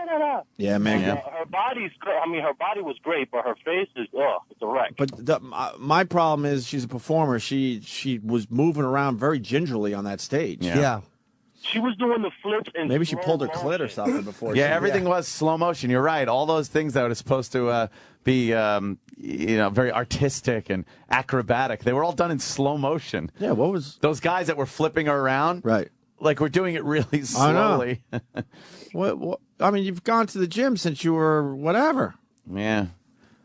Yeah, man. Her body's great. I mean, her body was great, but her face is, it's a wreck. But my problem is she's a performer. She was moving around very gingerly on that stage. Yeah. She was doing the flips and maybe she pulled her clit or something before. Yeah, everything was slow motion. You're right. All those things that were supposed to be, very artistic and acrobatic, they were all done in slow motion. Yeah, what was those guys that were flipping her around? Right. Like we're doing it really slowly. I know. What? I mean, you've gone to the gym since you were whatever. Yeah.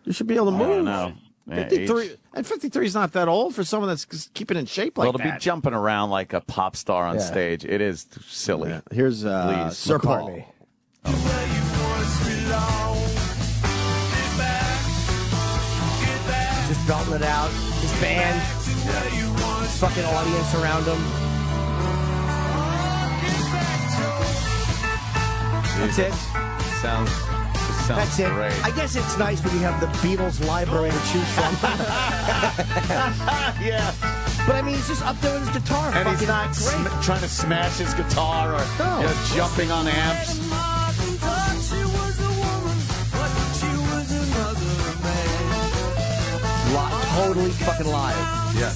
You should be able to move. I don't know. 53 and 53 is not that old for someone that's keeping in shape like that. Well, to be jumping around like a pop star on stage, it is silly. Yeah. Here's Sir Paul. Just belting it out. His band. His fucking audience around him. That's it. Sounds That's it. great. I guess it's nice when you have the Beatles library to choose from. Yeah. But I mean, he's just up there with his guitar. And he's not great. trying to smash his guitar or jumping on amps. Totally fucking live. Yeah.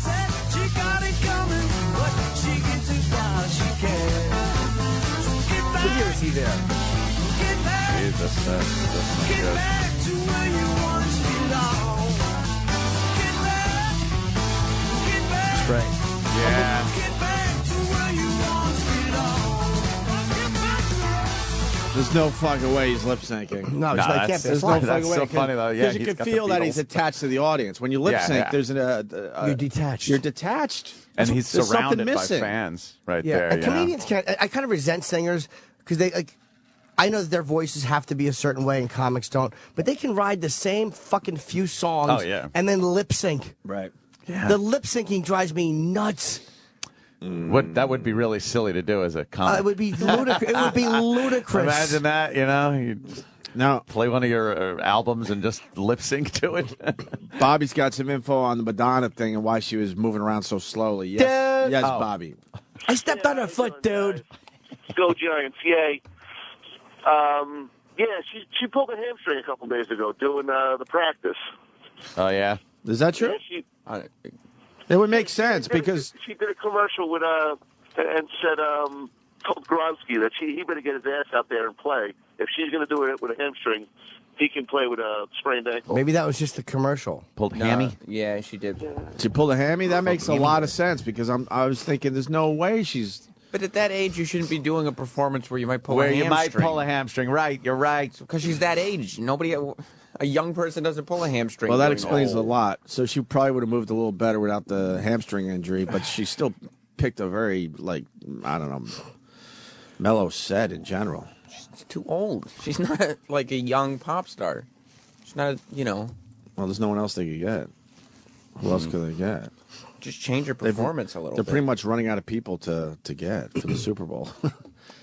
What year is he there? Jesus, that's not good. That's great. Yeah. There's no fucking way he's lip syncing. No, No, I can't. There's no That's fucking way. so funny, though. Yeah, Because you he's can got the feel that Beatles. he's attached to the audience. When you lip sync, yeah. there's You're detached. You're detached. And he's There's something surrounded by missing. fans right Yeah, there. and comedians can't. I kind of resent singers because they like. I know that their voices have to be a certain way and comics don't, but they can ride the same fucking few songs and then lip sync. Right. Yeah. The lip syncing drives me nuts. That would be really silly to do as a comic. It would be ludicrous. It would be ludicrous. Imagine that, you Now play one of your albums and just lip sync to it. Bobby's got some info on the Madonna thing and why she was moving around so slowly. Yes, Dude. yes, Bobby. I stepped on her foot, dude. Go Giants, yay. She pulled a hamstring a couple days ago doing the practice. Oh yeah, is that true? Yeah, It would make sense because she did a commercial with and said told Gronsky that he better get his ass out there and play. If she's going to do it with a hamstring, he can play with a sprained ankle. Maybe that was just the commercial. Pulled hammy. Yeah, she did. She pulled a hammy. That makes a lot of sense because I was thinking there's no way she's. But at that age, you shouldn't be doing a performance where you might pull Where a you hamstring. might pull a hamstring. Right, you're right. Because she's that age. A young person doesn't pull a hamstring. Well, that going explains a old. lot. So she probably would have moved a little better without the hamstring injury, but she still picked a very, mellow set in general. She's too old. She's not like a young pop star. She's not, Well, there's no one else they could get. Who else could they get? Just change her performance a little They're bit. pretty much running out of people to get for the Super Bowl.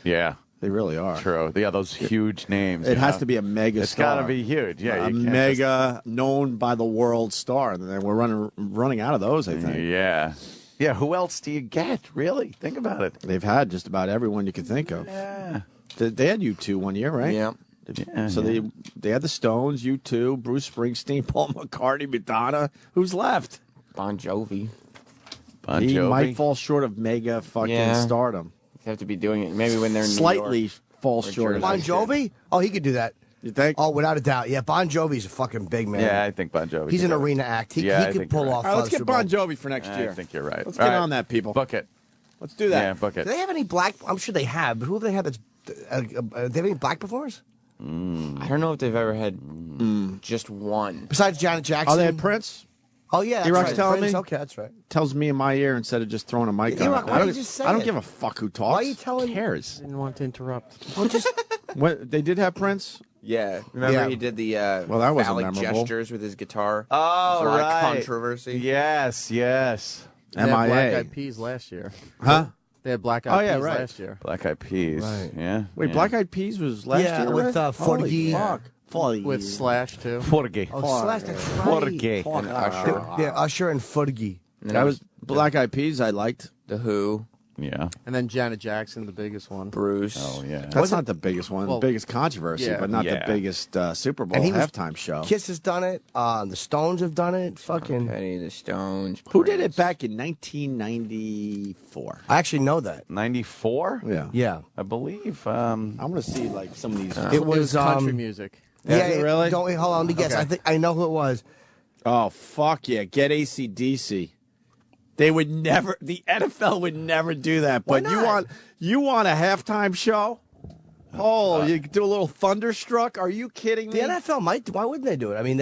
Yeah. They really are. True. Yeah, those huge names. It has to be a mega It's star. got to be huge. Yeah, a you can't mega known by the world star. And then we're running out of those, I think. Yeah. Yeah, who else do you get? Really? Think about it. They've had just about everyone you could think of. Yeah. They had U2 one year, right? Yeah. So they had the Stones, U2, Bruce Springsteen, Paul McCartney, Madonna. Who's left? Bon Jovi. He might fall short of mega fucking stardom. They have to be doing it maybe when they're in Slightly New York falls short. Bon Jovi? Oh, he could do that. You think? Oh, without a doubt. Yeah, Bon Jovi's a fucking big man. Yeah, I think Bon Jovi. He's an arena act. He could pull off. All right, let's get Bon Jovi for next year. I think you're right. Let's get on that, people. Book it. Let's do that. Yeah, book it. Do they have any black? I'm sure they have, but who do they have that's. Do they have any black performers? I don't know if they've ever had just one. Besides Janet Jackson? Oh, they had Prince? Oh, yeah. That's E-Rock's right. telling Prince? me? Okay, that's right. Tells me in my ear instead of just throwing a mic on. E-Rock, why don't you just say I don't it? give a fuck who talks. Why are you telling? Who cares? Didn't want to interrupt. Well, just. What, they did have Prince? Yeah. Remember he did the well, that wasn't phallic memorable. gestures with his guitar? Oh, There's a lot of right. controversy. Yes. They had MIA. Black Eyed Peas last year. Huh? They had Black Eyed Peas right. last year. Black Eyed Peas. Right. Yeah. Wait, yeah. Black Eyed Peas was last year? with Holy Forgy. fuck. With Slash, too. Forgy. Oh, Slash, that's Forgy. right. And Usher. Yeah, Usher and Fergie. And That was Black Eyed Peas I liked. The Who. Yeah. And then Janet Jackson, the biggest one. Bruce. Oh, yeah. That's not the biggest one. Well, biggest controversy, yeah. but not Yeah. the biggest Super Bowl And he was- halftime show. Kiss has done it. The Stones have done it. Fucking. Petty, the Stones. Who did Prince. it back in 1994? I actually know that. 94? Yeah. Yeah. I believe. I want to see like some of these. It was country music. Yeah, Is it really? Don't wait, hold on. Let me guess. Okay. I think I know who it was. Oh fuck yeah! Get AC/DC. They would never. The NFL would never do that. Why But not? you want a halftime show? Oh, you could do a little Thunderstruck? Are you kidding The me? NFL might. Why wouldn't they do it? I mean,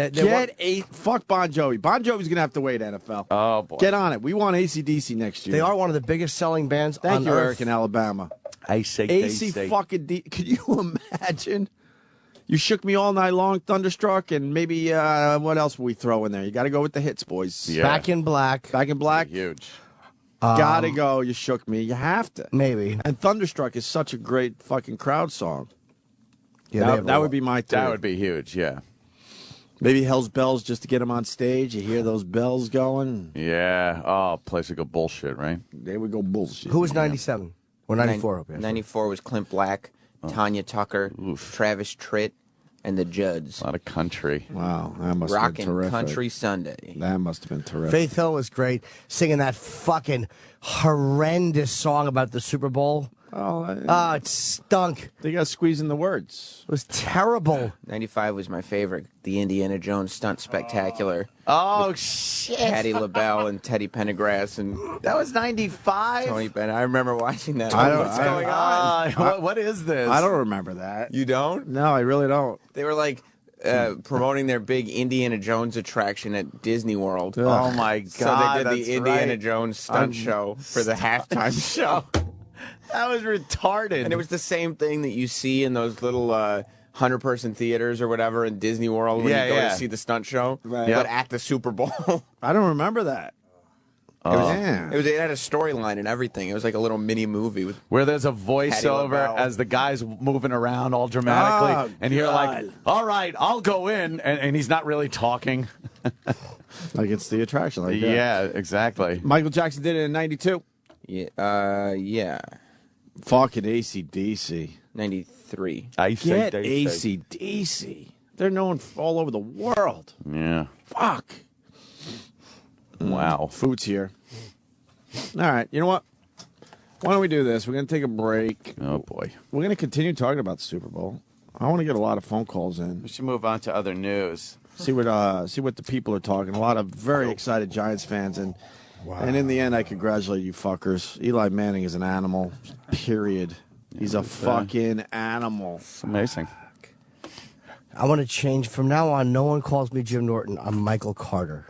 Fuck Bon Jovi. Bon Jovi's gonna have to wait. NFL. Oh, boy. Get on it. We want AC/DC next year. they are one of the biggest selling bands Thank on you, earth. Eric in Alabama. AC fucking D. Could you imagine? You shook me all night long, Thunderstruck, and maybe what else will we throw in there? You got to go with the hits, boys. Yeah. Back in Black. Back in Black. Huge. Gotta go. You shook me. You have to. Maybe. And Thunderstruck is such a great fucking crowd song. Yeah, that would be my three. That would be huge, yeah. Maybe Hell's Bells just to get them on stage. You hear those bells going. Yeah. Oh, place would go bullshit, right? They would go bullshit. Who was 97 or 94? Okay. 94 was Clint Black, Tanya Tucker, Travis Tritt, and the Judds. A lot of country. Wow, that must have been Rockin' terrific. Country Sunday. That must have been terrific. Faith Hill was great, singing that fucking horrendous song about the Super Bowl. Oh, it stunk. They got squeezing the words. It was terrible. 95 was my favorite, the Indiana Jones Stunt Spectacular. Oh, shit. Patti LaBelle and Teddy Pendergrass and That was 95? Tony Bennett. I remember watching that. What's going on? What is this? I don't remember that. You don't? No, I really don't. They were like promoting their big Indiana Jones attraction at Disney World. Oh, my God. So they did that's the Indiana right. Jones stunt show for the halftime show. That was retarded. And it was the same thing that you see in those little 100-person theaters or whatever in Disney World when Yeah, you go yeah. to see the stunt show. Right. But at the Super Bowl. I don't remember that. It had a storyline and everything. It was like a little mini movie with where there's a Patti voiceover LaBelle. as the guy's moving around all dramatically, Oh, and you're like, God. all right, I'll go in, and he's not really talking. Like it's the attraction. Like that. Yeah, exactly. Michael Jackson did it in 92. yeah. Fucking AC/DC. 93. Get AC/DC. They're known all over the world. Yeah. Fuck. Wow. Food's here. All right. You know what? Why don't we do this? We're going to take a break. Oh, boy. We're going to continue talking about the Super Bowl. I want to get a lot of phone calls in. We should move on to other news. See what the people are talking. A lot of very excited Giants fans, and in the end, I congratulate you fuckers. Eli Manning is an animal. Period. He's a fucking animal. It's amazing. I want to change from now on. No one calls me Jim Norton. I'm Michael Carter.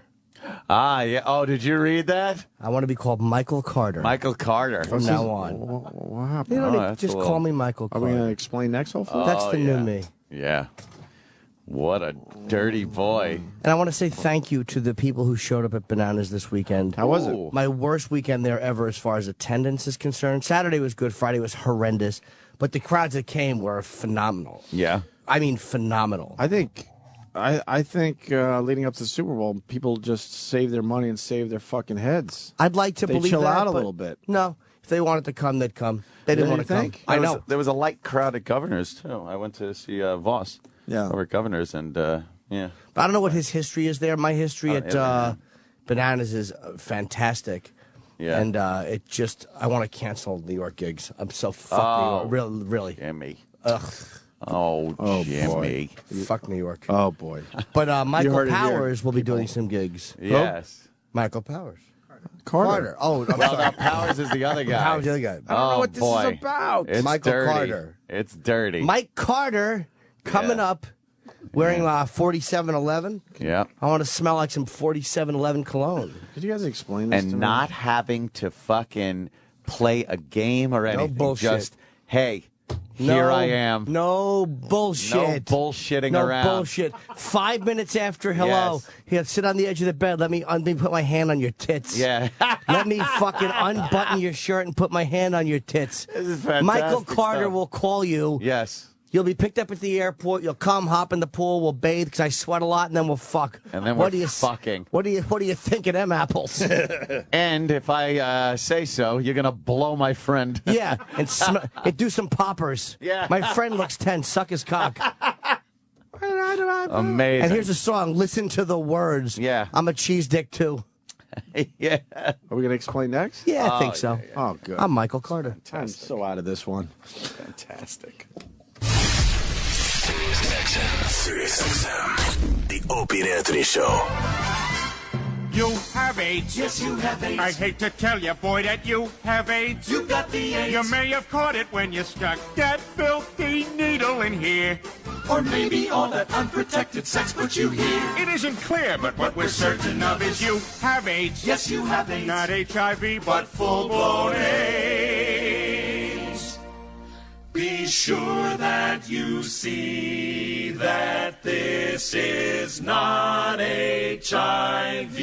Ah, yeah. Oh, did you read that? I want to be called Michael Carter Michael Carter. from now on. What happened? You don't need- that's just a call little- me Michael Are Carter. we going to explain next, hopefully? That's the new yeah. me. Yeah. What a dirty boy. And I want to say thank you to the people who showed up at Bananas this weekend. How was it? Ooh. My worst weekend there ever as far as attendance is concerned. Saturday was good. Friday was horrendous. But the crowds that came were phenomenal. Yeah. I mean, phenomenal. I think I think leading up to the Super Bowl, people just save their money and save their fucking heads. I'd like to They believe chill that, out a but little bit. No, if they wanted to come, they'd come. They didn't What want do to you come. think? I know. There was a light crowd at Governors, too. I went to see Voss over at Governors, and, yeah. But I don't know what his history is there. My history at Bananas is fantastic. Yeah. And it just, I want to cancel New York gigs. I'm so fucked New York. Really. Jimmy. Ugh. Oh, Jimmy. Fuck New York. Oh, boy. But Michael heard it here, Powers will be doing some gigs. Yes. Michael Powers. Carter. Oh, I'm Well, sorry. now Powers is the other guy. Powers is the other guy. I don't know what this is about. It's Michael dirty. Carter. It's dirty. Mike Carter coming up wearing 4711. Yeah. I want to smell like some 4711 cologne. Did you guys explain this to And me? not having to fucking play a game or anything. bullshit. Just, hey, here I am. No bullshit. No bullshitting No around. bullshit. 5 minutes after hello, Yes. he'll sit on the edge of the bed. Let me put my hand on your tits. Yeah. Let me fucking unbutton your shirt and put my hand on your tits. This is fantastic Michael Carter stuff. will call you. Yes. You'll be picked up at the airport. You'll come, hop in the pool. We'll bathe because I sweat a lot, and then we'll fuck. And then what we're do you, fucking. What do you think of them apples? And if I say so, you're going to blow my friend. Yeah, and do some poppers. Yeah. My friend looks tense. Suck his cock. Amazing. And here's a song. Listen to the words. Yeah. I'm a cheese dick too. Yeah. Are we going to explain next? Yeah, I think so. Oh, good. I'm Michael Carter. I'm so out of this one. Fantastic. SiriusXM, the Opie and Anthony Show. You have AIDS. Yes, you have AIDS. I hate to tell you, boy, that you have AIDS. You got the AIDS. You may have caught it when you stuck that filthy needle in here. Or maybe all that unprotected sex put you here. It isn't clear, but what we're certain of is you have AIDS. Yes, you have AIDS. Not HIV, but full-blown AIDS. Be sure that you see that this is not HIV.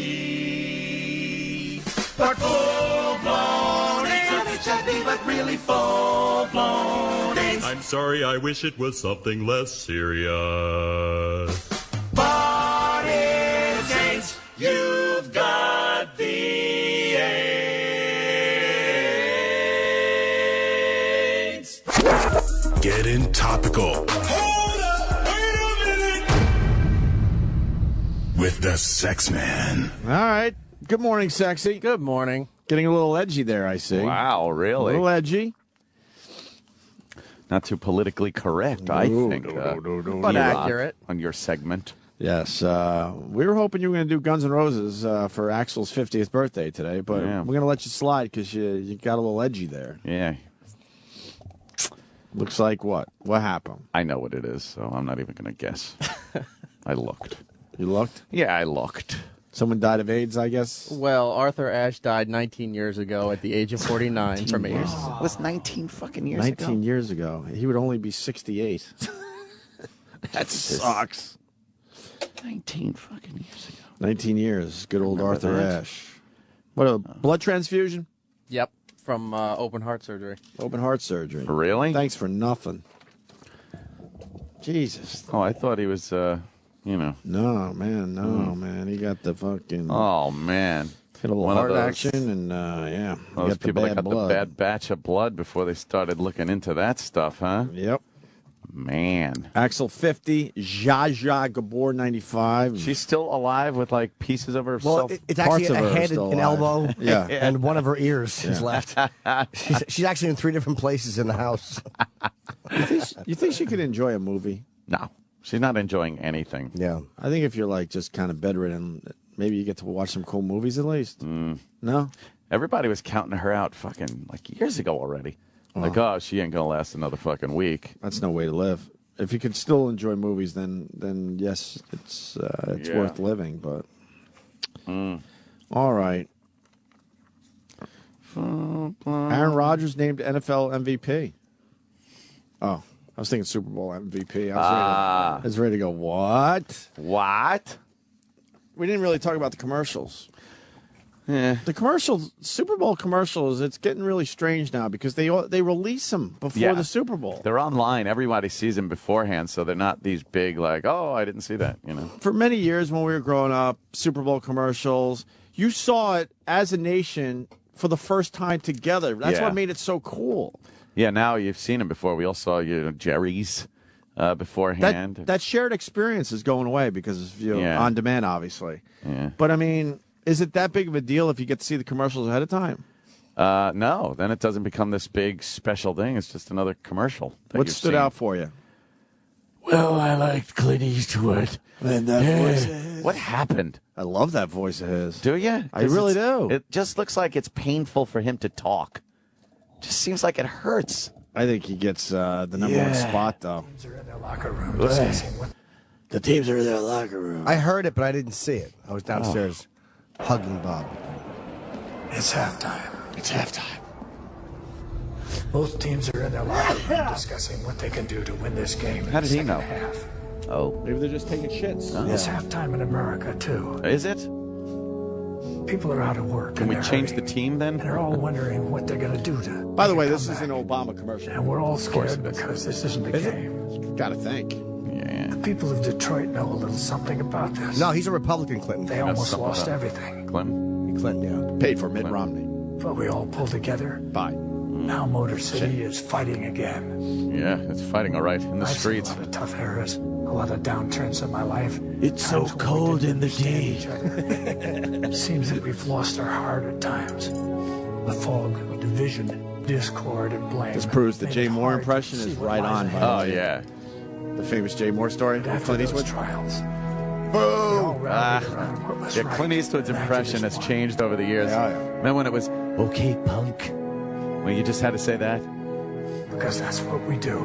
But full-blown AIDS. Not HIV, but really full-blown AIDS. I'm sorry, I wish it was something less serious. But it's AIDS. You've got the AIDS. Getting topical. Hold up, wait a minute. With the Sex Man. All right. Good morning, sexy. Good morning. Getting a little edgy there, I see. Wow, A really? little edgy. Not too politically correct, I think. But Eli, accurate. on your segment. Yes. We were hoping you were going to do Guns N' Roses for Axl's 50th birthday today, but Yeah. we're going to let you slide because you got a little edgy there. Yeah. Looks like what? What happened? I know what it is, so I'm not even going to guess. I looked. You looked? Yeah, I looked. Someone died of AIDS, I guess? Well, Arthur Ashe died 19 years ago at the age of 49 from AIDS. It was 19 fucking years 19 ago. years ago. He would only be 68. That sucks. 19 fucking years ago. 19 years. Good old Remember Arthur that? Ashe. What, a blood transfusion? Yep, from open heart surgery. Open heart surgery. Really? Thanks for nothing. Jesus. Oh, I thought he was, No, man. No, man. He got the fucking... Oh, man. Hit a little One of heart those- action, and, yeah. he Those got the people that bad got blood. the bad batch of blood before they started looking into that stuff, huh? Yep. Man. Axel 50, Zsa Zsa Gabor 95. She's still alive with, like, pieces of Well, herself? it's actually Parts of a her are head, still an alive. elbow, Yeah. and one of her ears is Yeah. left. She's actually in 3 different places in the house. You think she could enjoy a movie? No. She's not enjoying anything. Yeah. I think if you're, like, just kind of bedridden, maybe you get to watch some cool movies at least. No? Everybody was counting her out fucking, like, years ago already. Like, oh, she ain't going to last another fucking week. That's no way to live. If you could still enjoy movies, then yes, it's Yeah. worth living. But all right, Aaron Rodgers named NFL MVP. Oh, I was thinking Super Bowl MVP. I was ready to go. What? What? We didn't really talk about the commercials. The commercials, Super Bowl commercials, it's getting really strange now because they release them before the Super Bowl. They're online. Everybody sees them beforehand, so they're not these big, like, oh, I didn't see that, you know. For many years when we were growing up, Super Bowl commercials, you saw it as a nation for the first time together. That's what made it so cool. Yeah, now you've seen them before. We all saw Jerry's beforehand. That shared experience is going away because of on demand, obviously. Yeah. But, I mean, is it that big of a deal if you get to see the commercials ahead of time? No, then it doesn't become this big special thing. It's just another commercial. What stood out for you? Well, I liked Clint Eastwood. And that voice of his. What happened? I love that voice of his. Do you? I really do. It just looks like it's painful for him to talk. Just seems like it hurts. I think he gets the number one spot, though. The teams are in their locker room. I heard it, but I didn't see it. I was downstairs hugging Bob. It's halftime. It's halftime. Both teams are in their locker room discussing what they can do to win this game. How did he know? Half. Oh. Maybe they're just taking shits. Oh. It's halftime in America, too. Is it? People are out of work. Can we change the team then? They're all wondering what they're going to do to. By the way, this is an Obama commercial. And we're all scared because this isn't the game. Gotta think. Yeah. The people of Detroit know a little something about this. No, he's a Republican, Clinton. They almost lost everything. Clinton? Clinton, yeah. Paid for Mitt Romney. But we all pulled together. Bye. Now Motor City is fighting again. Yeah, it's fighting all right in the streets. I've seen a lot of tough eras, a lot of downturns in my life. It's so cold in the day. It seems that we've lost our heart at times. The fog of division, discord, and blame. This proves the Jay Moore impression is right on. Oh, yeah. The famous Jay Moore story. Clint Eastwood. Trials. Boom! Clint Eastwood's impression has changed over the years. Remember when it was, okay, punk? When you just had to say that? Because that's what we do.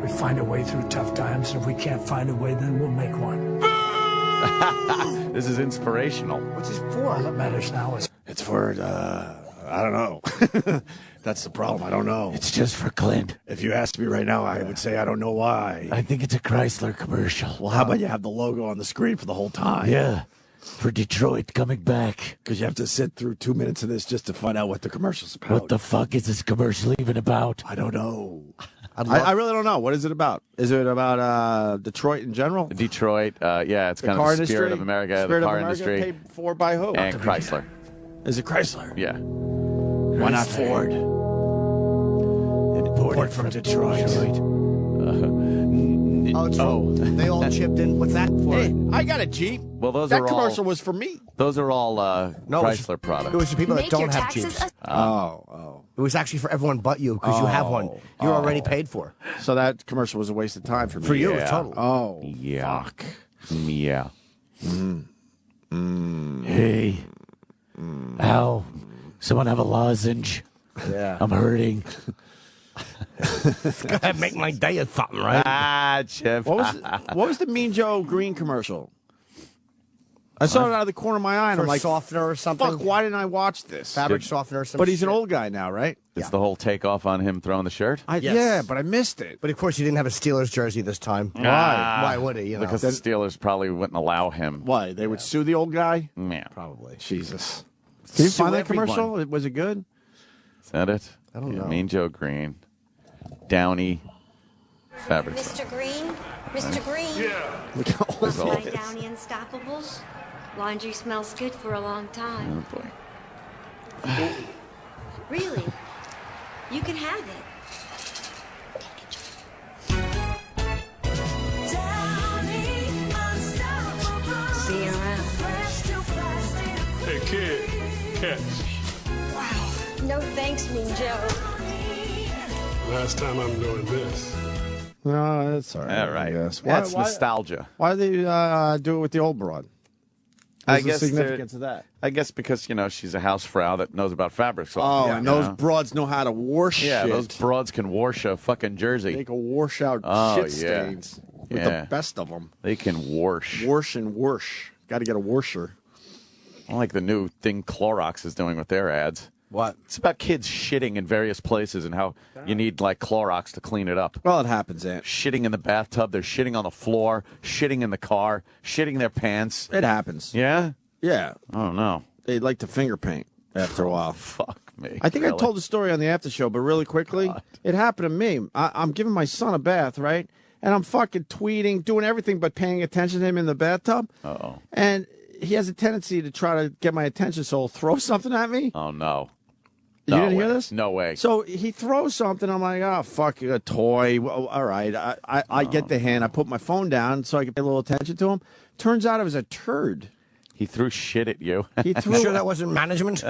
We find a way through tough times, and if we can't find a way, then we'll make one. This is inspirational. What's this for? All that matters now is... It's for, I don't know. That's the problem. I don't know. It's just for Clint. If you asked me right now, I would say I don't know why. I think it's a Chrysler commercial. Well, how about you have the logo on the screen for the whole time? Yeah. For Detroit coming back. Because you have to sit through 2 minutes of this just to find out what the commercial's about. What the fuck is this commercial even about? I don't know. I really don't know. What is it about? Is it about Detroit in general? Detroit, yeah, it's kind of the spirit of America, the car industry. Paid for by who? And Chrysler. Is it Chrysler? Yeah. Why not Ford? Imported from Detroit. They all chipped in. What's that for? Hey, I got a Jeep. Well, that commercial was for me. Those are all Chrysler products. It was for people that don't have Jeeps. It was actually for everyone but you because you have one. You're already paid for. So that commercial was a waste of time for me. For you, it was total. Oh, yeah. Fuck. Yeah. Hey. Ow. Someone have a lozenge. Yeah. I'm hurting. It's gonna make my day or something, right? Ah, Chip. What was the Mean Joe Green commercial? I saw it out of the corner of my eye, and For I'm like, softener or something? fuck, why didn't I watch this? Fabric softener or something. But he's an old guy now, right? It's the whole takeoff on him throwing the shirt? Yes. Yeah, but I missed it. But of course, he didn't have a Steelers jersey this time. Why? Why would he? You know? Because the Steelers probably wouldn't allow him. Why? They would sue the old guy? Yeah. Probably. Jesus. Can you Sue find that everyone. commercial? Was it good? Is that it? I don't know. Mean Joe Green. Downy. Fabric. Mr. Green? Mr. Green? Look how old That's all. My Downy Unstoppables? Laundry smells good for a long time. Oh, boy. Really? You can have it. See you around. Hey, kid. Catch. Wow. No thanks, Mean Joe. Last time I'm doing this. No, that's all right. All right. Yes. That's nostalgia. Why do they do it with the old broad? What's the significance of that? I guess because, she's a housefrau that knows about fabrics. And those broads know how to wash shit. Yeah, those broads can wash a fucking jersey. They can wash out shit stains with the best of them. They can wash. Wash and wash. Got to get a washer. I like the new thing Clorox is doing with their ads. What? It's about kids shitting in various places and how you need, Clorox to clean it up. Well, it happens, Aunt. Shitting in the bathtub. They're shitting on the floor. Shitting in the car. Shitting their pants. It happens. Yeah? Yeah. I don't know. they like to finger paint after a while. Fuck me. I think I told the story on the after show, but really quickly, it happened to me. I'm giving my son a bath, right? And I'm fucking tweeting, doing everything but paying attention to him in the bathtub. Uh-oh. And he has a tendency to try to get my attention, so he'll throw something at me. Oh, no. You didn't hear this? No way. So he throws something. I'm like, oh, fuck, a toy. Well, all right. I get the hand. I put my phone down so I can pay a little attention to him. Turns out it was a turd. He threw shit at you. He threw. Sure that wasn't management?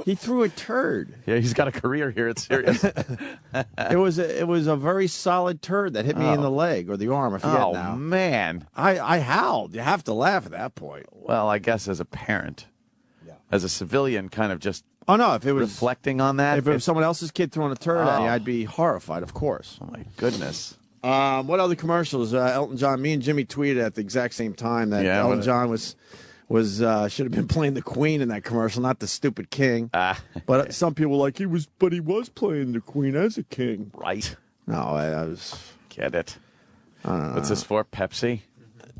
He threw a turd. Yeah, he's got a career here at Sirius. It was a very solid turd that hit me in the leg or the arm. I forget now. Oh, man. I howled. You have to laugh at that point. Well, I guess as a parent, as a civilian, kind of just Oh, no, if it was reflecting on that. If it was someone else's kid throwing a turd at me, I'd be horrified, of course. Oh, my goodness. What other commercials? Elton John. Me and Jimmy tweeted at the exact same time that Elton John was should have been playing the Queen in that commercial, not the stupid king. But some people were like he was playing the Queen as a king. Right. No, I was. Get it. What's this for? Pepsi?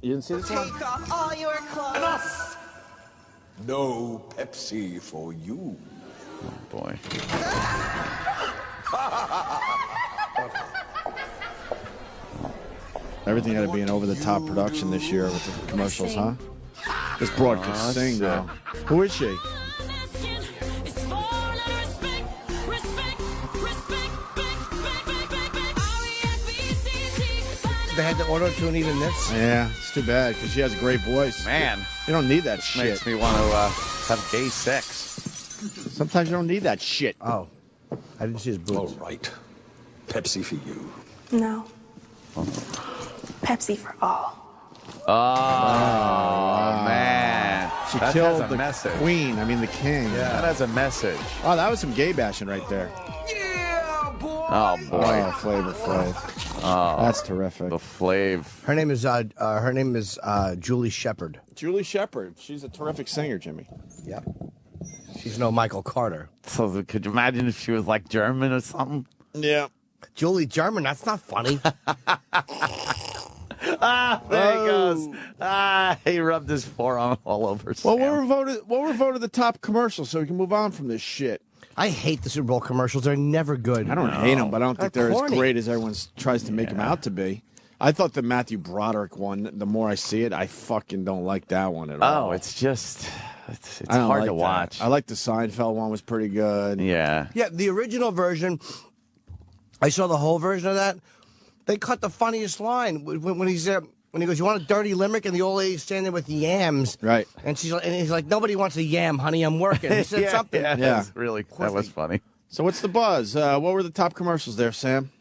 You didn't see this one? Take off all your clothes. Enough! No Pepsi for you. Oh, boy. Everything had to be an over-the-top production this year with the commercials, huh? This broad could sing, though. Who is she? They had the auto-tune even this? Yeah, it's too bad, because she has a great voice. Man. You don't need that shit. Makes me want to have gay sex. Sometimes you don't need that shit. Oh. I didn't see his boobs. All right. Pepsi for you. No. Pepsi for all. Oh, man. She that killed has a the message. queen, I mean the king. Yeah. That has a message. Oh, that was some gay bashing right there. Oh, boy. Oh, Flavor Flav. Oh, that's terrific. The Flav. Her name is Julie Shepard. Julie Shepard. She's a terrific singer, Jimmy. Yeah. She's no Michael Carter. So could you imagine if she was like German or something? Yeah. Julie German, that's not funny. There he goes. He rubbed his forearm all over Sam. Well, what were voted the top commercials so we can move on from this shit? I hate the Super Bowl commercials. They're never good. I don't hate them, but I don't think they're corny. as great as everyone tries to make them out to be. I thought the Matthew Broderick one, the more I see it, I fucking don't like that one at all. Oh, it's just... It's I don't hard like to that. watch. I like the Seinfeld one was pretty good. Yeah. Yeah, the original version, I saw the whole version of that. They cut the funniest line when he's when he goes, "You want a dirty limerick?" and the old lady's standing there with yams. Right. And he's like, "Nobody wants a yam, honey. I'm working." He said something. Yeah, Yeah. that was funny. So what's the buzz? What were the top commercials there, Sam?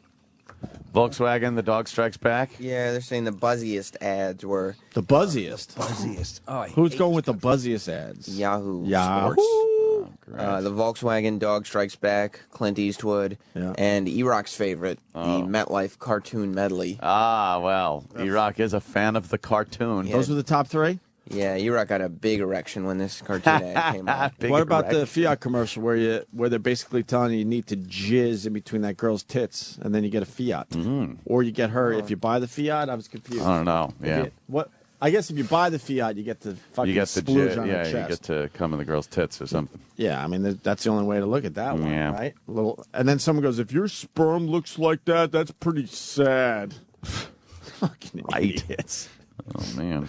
Volkswagen, the dog strikes back. Yeah, they're saying the buzziest ads were The buzziest. Buzziest. Oh, Who's going with the buzziest ads? Yahoo Yahoo. Sports. The Volkswagen Dog Strikes Back, Clint Eastwood, and E-Rock's favorite, the MetLife cartoon medley. Ah, well, E-Rock is a fan of the cartoon. Those were the top three? Yeah, E-Rock got a big erection when this cartoon ad came out. What about the Fiat commercial where they're basically telling you need to jizz in between that girl's tits and then you get a Fiat? Or you get her if you buy the Fiat? I was confused. I don't know. Yeah. I guess if you buy the Fiat, you get the fucking You get the splooge on her you chest. get to come in the girl's tits or something. Yeah, I mean, that's the only way to look at that one, Yeah. right? And then someone goes, if your sperm looks like that, that's pretty sad. Fucking idiots. Oh, man.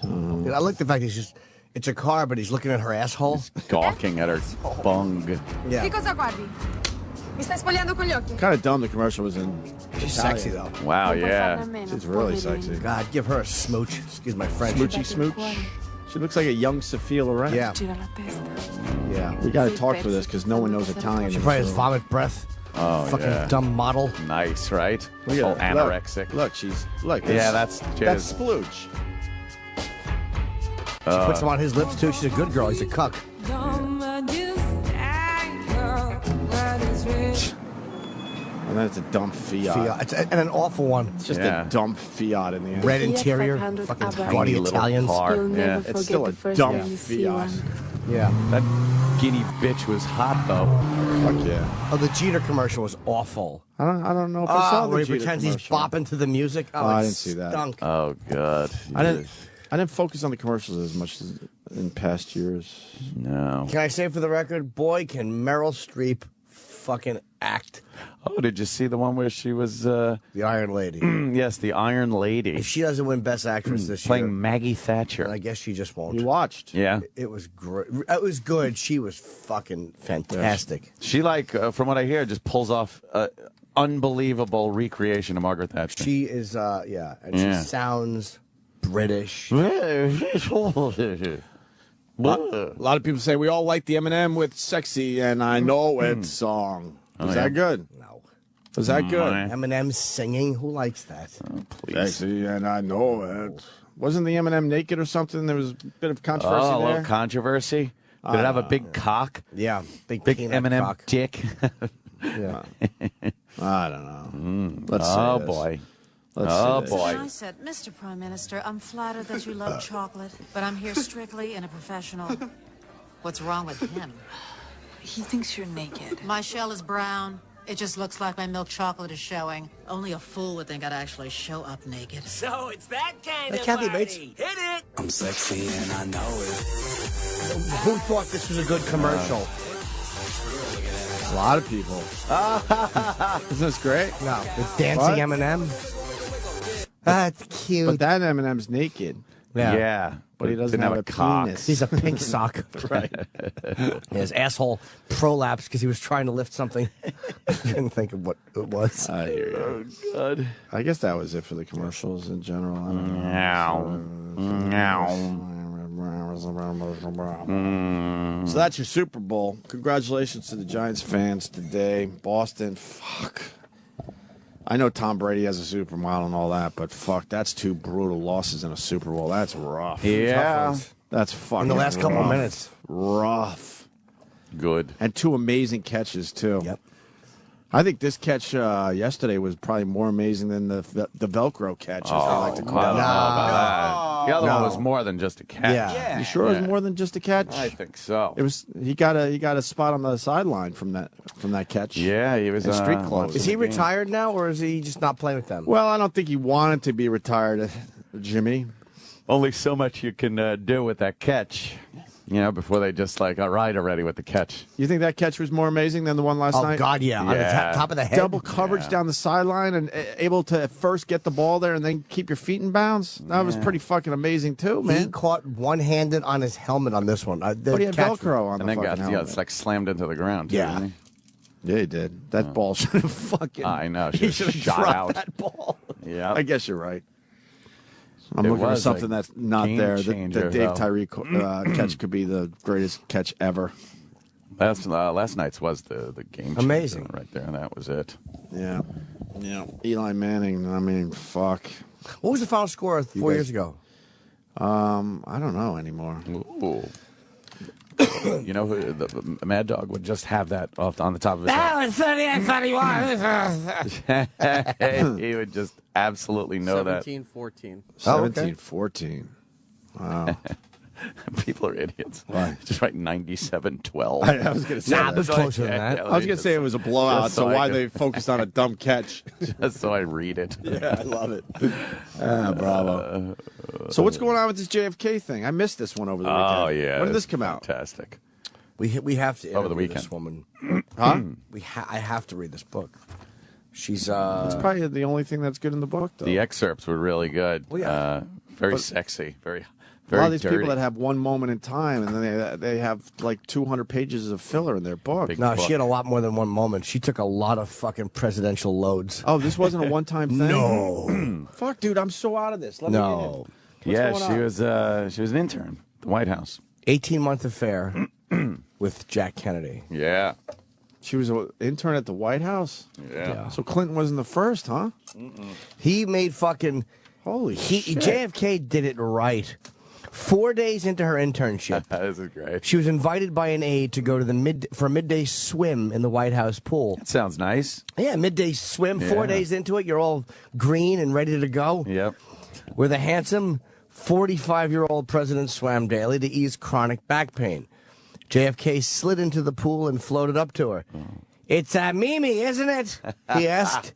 I like the fact it's a car, but he's looking at her asshole. Gawking at her bung. Yeah. Che cosa guardi? Mi stai spogliando con gli occhi? Kind of dumb the commercial was in. She's Italian. sexy, though. Wow, yeah. She's really sexy. God, give her a smooch. Excuse my French. Smoochy smooch. She looks like a young Sophia Loren. Yeah. Yeah. We got to talk for this because no one knows Italian. She probably has vomit breath. Oh, Fucking yeah. dumb model. Nice, right? Look at Oh, her. anorexic. Look, she's look. Yeah, that's splooge. She puts them on his lips too. She's a good girl. He's a cuck. And then it's a dumb Fiat. And an awful one. It's just a dumb Fiat in the end. Red interior. Fucking gaudy Italians. Yeah. It's still a dumb Fiat. Yeah. That giddy bitch was hot, though. Fuck yeah. Oh, the Jeter commercial was awful. I don't know if I saw the where he Jeter pretends he's commercial. bopping to the music. Oh, I it didn't see that. stunk. Oh, God. I I didn't focus on the commercials as much as in past years. No. Can I say for the record, boy, can Meryl Streep fucking act. Oh, did you see the one where she was... the Iron Lady. Yes, the Iron Lady. If she doesn't win Best Actress this playing year... Maggie Thatcher. I guess she just won't. You watched. Yeah. It was great. It was good. She was fucking fantastic. She, from what I hear, just pulls off unbelievable recreation of Margaret Thatcher. She is, and she sounds British. A lot of people say we all like the Eminem with "Sexy" and "I Know It" song. Was that good? No. Was that good? Eminem singing? Who likes that? Please. Sexy and I know it. Wasn't the Eminem naked or something? There was a bit of controversy a there. little controversy. Did it have a big cock? Yeah, big Eminem cock. dick. Yeah. I don't know. Let's see this. Boy. Let's see boy. I said, Mr. Prime Minister, I'm flattered that you love chocolate, but I'm here strictly in a professional. What's wrong with him? He thinks you're naked. My shell is brown. It just looks like my milk chocolate is showing. Only a fool would think I'd actually show up naked. So it's that kind of Kathy party. Bates. Hit it! I'm sexy and I know it. Who thought this was a good commercial? A lot of people. Isn't this great? No. The dancing Eminem. That's cute. But that Eminem's naked. Yeah. But he doesn't have a cock. penis. He's a pink sock. Right. His asshole prolapsed because he was trying to lift something. I couldn't think of what it was. I hear you. Oh, God. I guess that was it for the commercials in general. I don't know. So that's your Super Bowl. Congratulations to the Giants fans today. Boston, fuck. I know Tom Brady has a supermodel and all that, but fuck, that's two brutal losses in a Super Bowl. That's rough. Yeah. That's fucking In the last couple of minutes. Rough. Good. And two amazing catches, too. Yep. I think this catch yesterday was probably more amazing than the Velcro catch, as they like to call it. The other one was more than just a catch. Yeah. You sure it was more than just a catch? I think so. It was. He got a spot on the sideline from that catch. Yeah, he was in street clothes. Is he retired now, or is he just not playing with them? Well, I don't think he wanted to be retired, Jimmy. Only so much you can do with that catch. Before they just all right already with the catch. You think that catch was more amazing than the one last night? Oh, God, yeah. On the top of the head. Double coverage down the sideline and able to first get the ball there and then keep your feet in bounds. That was pretty fucking amazing, too, man. He caught one-handed on his helmet on this one. But he had Velcro on and the then fucking helmet. it's like slammed into the ground, too, Yeah. didn't he? Yeah, he did. That ball should have fucking... I know. He should have shot dropped out. that ball. Yeah. I guess you're right. I'm It looking for was something a that's not game there. changer, The Dave though. Tyree catch could be the greatest catch ever. Last night's was the game changer Amazing. right there. That was it. Yeah. Eli Manning, I mean, fuck. What was the final score 4 years ago? I don't know anymore. Ooh. The Mad Dog would just have that on the top of his That was 38-41. He would just absolutely know 17-14. 17-14. Wow. People are idiots. Why? Just write 97-12. I was going to say it was closer than that. I was going to say it was a blowout, Just so so why I could- they focused on a dumb catch. Just so I read it. Yeah, I love it. Bravo. So what's going on with this JFK thing? I missed this one over the weekend. Oh, yeah. When did this it's come out? Fantastic. We have to Over the interview this weekend. woman. Huh? I have to read this book. She's That's probably the only thing that's good in the book, though. The excerpts were really good. Oh, yeah. Very But- sexy. Very a very lot of these dirty. people that have one moment in time, and then they have like 200 pages of filler in their book. Big No, book. she had a lot more than one moment. She took a lot of fucking presidential loads. Oh, this wasn't a one-time thing? No. Fuck, dude, I'm so out of this. Let me get in. No. Yeah, going she was an intern at the White House. 18-month affair with Jack Kennedy. Yeah. She was an intern at the White House? Yeah. So Clinton wasn't the first, huh? He made fucking... Holy shit. JFK did it right. 4 days into her internship, This is great. she was invited by an aide to go to for a midday swim in the White House pool. That sounds nice. Yeah, midday swim. Yeah. 4 days into it, you're all green and ready to go. Yep. Where the handsome 45-year-old president swam daily to ease chronic back pain. JFK slid into the pool and floated up to her. It's Mimi, isn't it? He asked.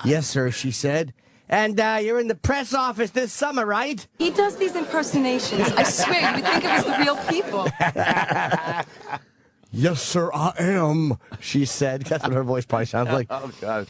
Yes, sir, she said. And you're in the press office this summer, right? He does these impersonations. I swear, you would think it was the real people. Yes, sir, I am, she said. That's what her voice probably sounds like. Oh, God.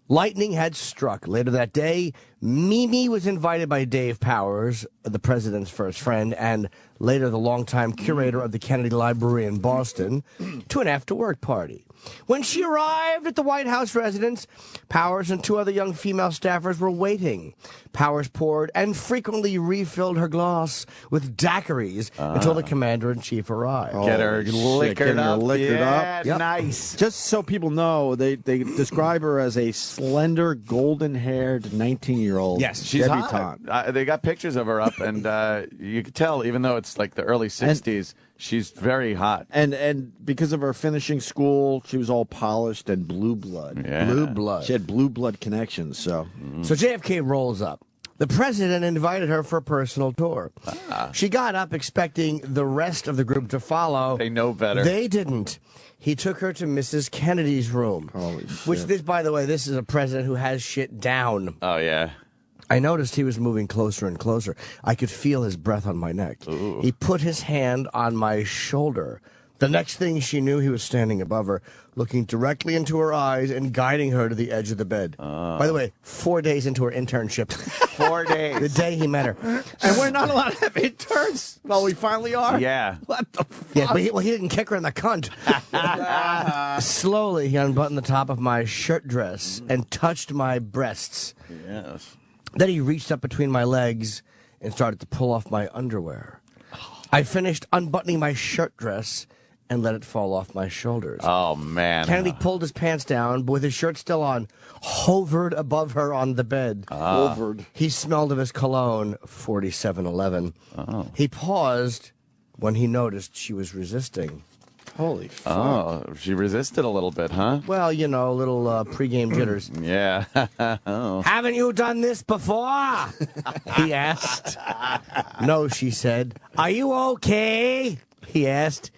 Lightning had struck. Later that day, Mimi was invited by Dave Powers, the president's first friend, and later the longtime curator of the Kennedy Library in Boston, to an after-work party. When she arrived at the White House residence, Powers and 2 other young female staffers were waiting. Powers poured and frequently refilled her glass with daiquiris until the commander-in-chief arrived. Get her liquored up. Yeah, Yep. Nice. Just so people know, they describe her as a slender, golden-haired 19-year-old. Yes, she's debutante. hot. They got pictures of her up, and you could tell, even though it's like the early 60s, she's very hot. And because of her finishing school, she was all polished and blue blood. Yeah. Blue blood. She had blue blood connections, so. So JFK rolls up. The president invited her for a personal tour. She got up expecting the rest of the group to follow. They know better. They didn't. He took her to Mrs. Kennedy's room. Holy shit. Which, this, by the way, this is a president who has shit down. Oh, yeah. I noticed he was moving closer and closer. I could feel his breath on my neck. Ooh. He put his hand on my shoulder. The next thing she knew, he was standing above her, looking directly into her eyes and guiding her to the edge of the bed. By the way, 4 days into her internship. 4 days. The day he met her. And we're not allowed to have interns. Well, we finally are. Yeah. What the fuck? Yeah, but he didn't kick her in the cunt. Slowly, he unbuttoned the top of my shirt dress and touched my breasts. Yes. Then he reached up between my legs and started to pull off my underwear. I finished unbuttoning my shirt dress and let it fall off my shoulders. Oh, man. Kennedy pulled his pants down, but with his shirt still on, hovered above her on the bed. Hovered. He smelled of his cologne, 4711. Oh. He paused when he noticed she was resisting. Holy fuck. Oh, she resisted a little bit, huh? Well, you know, little pregame jitters. Yeah. Oh. Haven't you done this before? He asked. No, she said. Are you okay? He asked.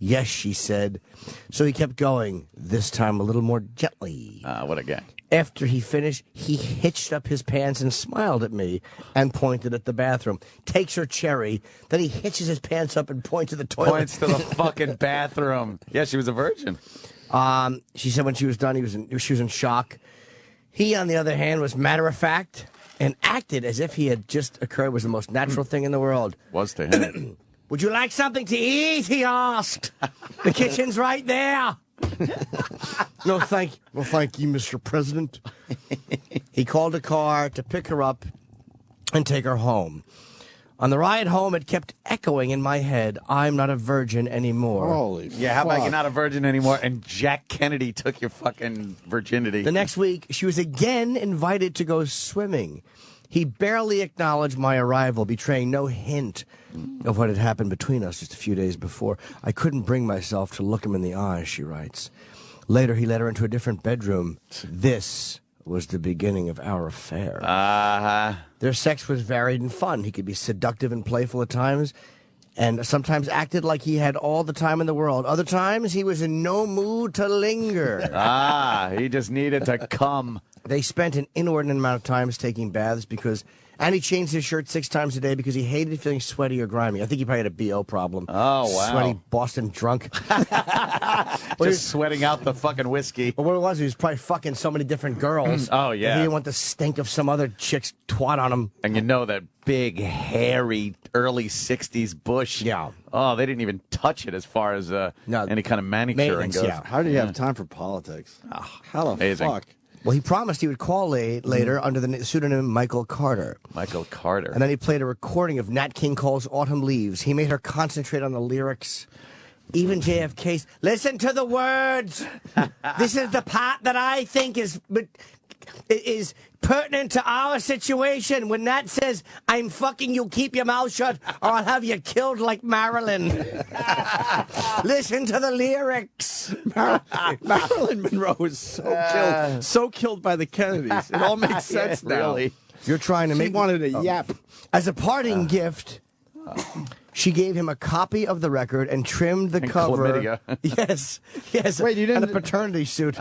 Yes, she said. So he kept going, this time a little more gently. What a guy. After he finished, he hitched up his pants and smiled at me and pointed at the bathroom. Takes her cherry, then he hitches his pants up and points to the toilet. Points to the fucking bathroom. Yeah, she was a virgin. She said when she was done, she was in shock. He, on the other hand, was matter of fact and acted as if he had just occurred was the most natural thing in the world. Was to him. Would you like something to eat? He asked. The kitchen's right there. No, thank you. Well, thank you, Mr. President. He called a car to pick her up and take her home. On the ride home, it kept echoing in my head, I'm not a virgin anymore. Holy Yeah, how about you're not a virgin anymore and Jack Kennedy took your fucking virginity? The next week, she was again invited to go swimming. He barely acknowledged my arrival, betraying no hint of what had happened between us just a few days before. I couldn't bring myself to look him in the eyes, she writes. Later, he led her into a different bedroom. This was the beginning of our affair. Their sex was varied and fun. He could be seductive and playful at times, and sometimes acted like he had all the time in the world. Other times, he was in no mood to linger. He just needed to come. They spent an inordinate amount of time taking baths and he changed his shirt 6 times a day because he hated feeling sweaty or grimy. I think he probably had a BO problem. Oh, wow. Sweaty Boston drunk. Just sweating out the fucking whiskey. Well, what it was, he was probably fucking so many different girls. Oh, yeah. He didn't want the stink of some other chick's twat on him. And you know that big, hairy, early 60s bush. Yeah. Oh, they didn't even touch it as far as any kind of manicuring goes. Yeah. How do you have time for politics? How the amazing. fuck? Well, he promised he would call later under the pseudonym Michael Carter. Michael Carter. And then he played a recording of Nat King Cole's Autumn Leaves. He made her concentrate on the lyrics. Even JFK's, listen to the words. This is the part that I think is pertinent to our situation. When Nat says, I'm fucking you, keep your mouth shut, or I'll have you killed like Marilyn. Listen to the lyrics. Marilyn Monroe was so killed by the Kennedys. It all makes sense now. Really. You're trying to She make... wanted a yap. As a parting gift, She gave him a copy of the record and trimmed the cover. Chlamydia. Yes. Wait, you didn't? And a paternity suit.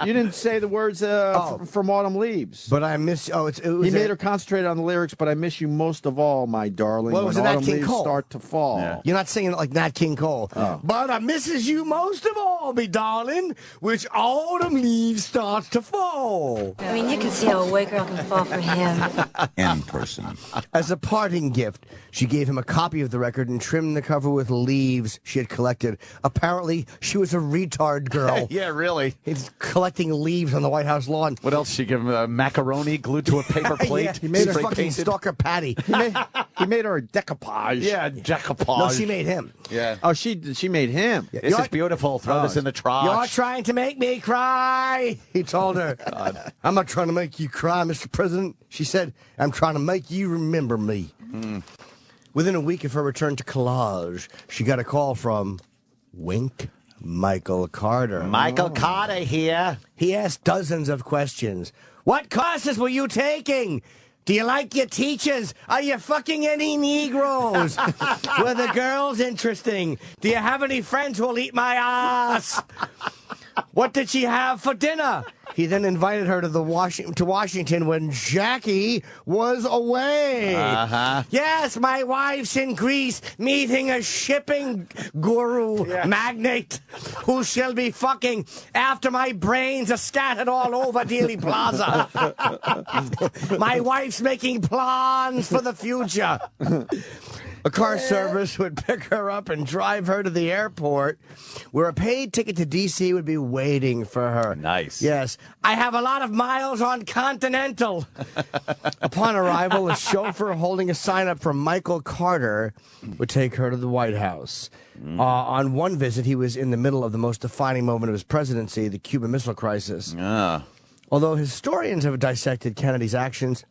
You didn't say the words from Autumn Leaves. But I miss. He made her concentrate on the lyrics. But I miss you most of all, my darling. Well, it was when Nat autumn King leaves Cole. start to fall. Yeah. You're not singing it like Nat King Cole. Oh. But I misses you most of all, me darling, which autumn leaves start to fall. I mean, you can see how a white girl can fall for him. In person. As a parting gift, she gave him a copy of the record and trimmed the cover with leaves she had collected. Apparently, she was a retard girl. Yeah, really. He's collecting leaves on the White House lawn. What else? She gave him macaroni glued to a paper plate. Yeah, he made her fucking stalker Patty. He made her a decoupage. Yeah, decoupage. No, she made him. Yeah. Oh, she made him. This is beautiful. Throw this in the trash. You're trying to make me cry, he told her. God. I'm not trying to make you cry, Mr. President. She said, I'm trying to make you remember me. Within a week of her return to Collage, she got a call from Wink Michael Carter. Michael Carter here. He asked dozens of questions. What courses were you taking? Do you like your teachers? Are you fucking any Negroes? Were the girls interesting? Do you have any friends who'll eat my ass? What did she have for dinner? He then invited her to Washington when Jackie was away. Yes, my wife's in Greece meeting a shipping guru magnate who she'll be fucking after my brains are scattered all over Dealey Plaza. My wife's making plans for the future. A car service would pick her up and drive her to the airport, where a paid ticket to D.C. would be waiting for her. Nice. Yes. I have a lot of miles on Continental. Upon arrival, a chauffeur holding a sign up for Michael Carter would take her to the White House. On one visit, he was in the middle of the most defining moment of his presidency, the Cuban Missile Crisis. Although historians have dissected Kennedy's actions,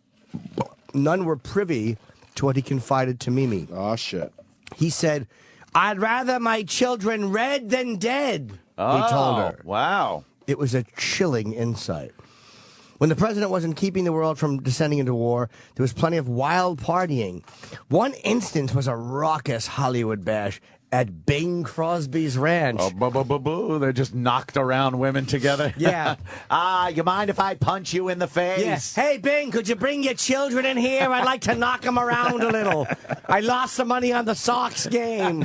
none were privy to what he confided to Mimi. Oh, shit. He said, I'd rather my children red than dead, he told her. Wow. It was a chilling insight. When the president wasn't keeping the world from descending into war, there was plenty of wild partying. One instance was a raucous Hollywood bash at Bing Crosby's ranch. Oh, they just knocked around women together. Yeah. You mind if I punch you in the face? Yes. Hey, Bing, could you bring your children in here? I'd like to knock them around a little. I lost some money on the Sox game.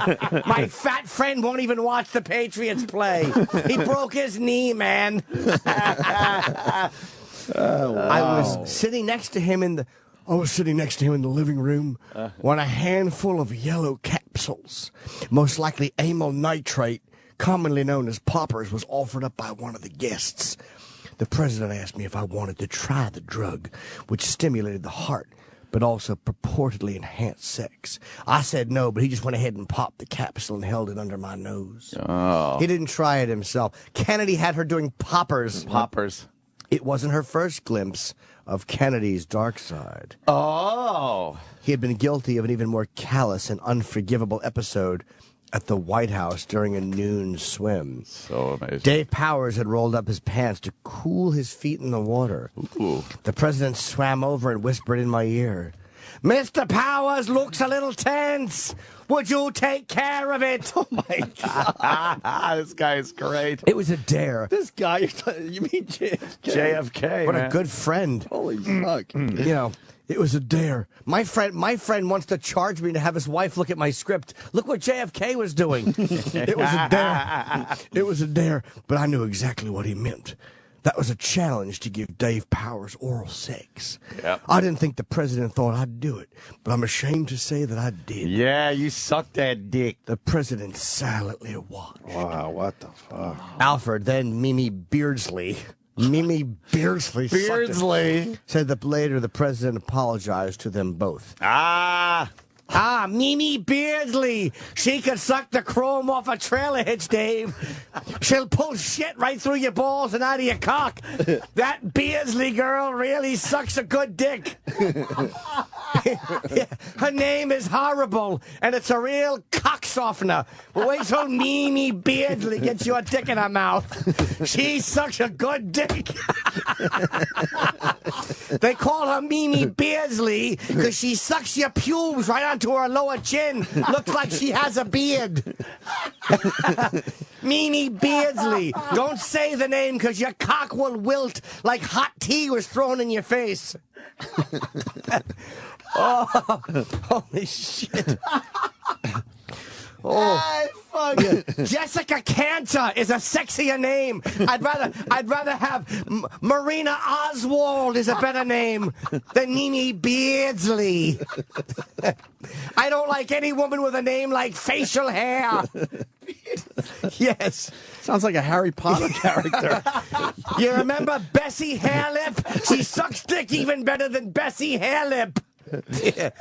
My fat friend won't even watch the Patriots play. He broke his knee, man. I was sitting next to him in the living room when a handful of yellow capsules, most likely amyl nitrate, commonly known as poppers, was offered up by one of the guests. The president asked me if I wanted to try the drug, which stimulated the heart, but also purportedly enhanced sex. I said no, but he just went ahead and popped the capsule and held it under my nose. Oh. He didn't try it himself. Kennedy had her doing poppers. It wasn't her first glimpse of Kennedy's dark side. Oh. He had been guilty of an even more callous and unforgivable episode at the White House during a noon swim. So amazing. Dave Powers had rolled up his pants to cool his feet in the water. Ooh. The president swam over and whispered in my ear, Mr. Powers looks a little tense. Would you take care of it? Oh, my God. This guy is great. It was a dare. This guy, you mean JFK? JFK, What man. a good friend. Holy fuck. You know, it was a dare. My friend wants to charge me to have his wife look at my script. Look what JFK was doing. It was a dare. It was a dare, but I knew exactly what he meant. That was a challenge to give Dave Powers oral sex. Yep. I didn't think the president thought I'd do it, but I'm ashamed to say that I did. Yeah, you sucked that dick. The president silently watched. Wow, what the fuck? Alfred, then Mimi Beardsley. Mimi Beardsley. Said that later the president apologized to them both. Mimi Beardsley. She could suck the chrome off a trailer hitch, Dave. She'll pull shit right through your balls and out of your cock. That Beardsley girl really sucks a good dick. Her name is Horrible, and it's a real cocksucker. softener. But wait till Mimi Beardsley gets your dick in her mouth. She's such a good dick. They call her Mimi Beardsley because she sucks your pubes right onto her lower chin. Looks like she has a beard. Mimi Beardsley. Don't say the name because your cock will wilt like hot tea was thrown in your face. Oh, holy shit. Oh, fuck. Jessica Cantor is a sexier name. I'd rather have Marina Oswald is a better name than Mimi Beardsley. I don't like any woman with a name like facial hair. Yes. Sounds like a Harry Potter character. You remember Bessie Hairlip? She sucks dick even better than Bessie Hairlip. Yeah.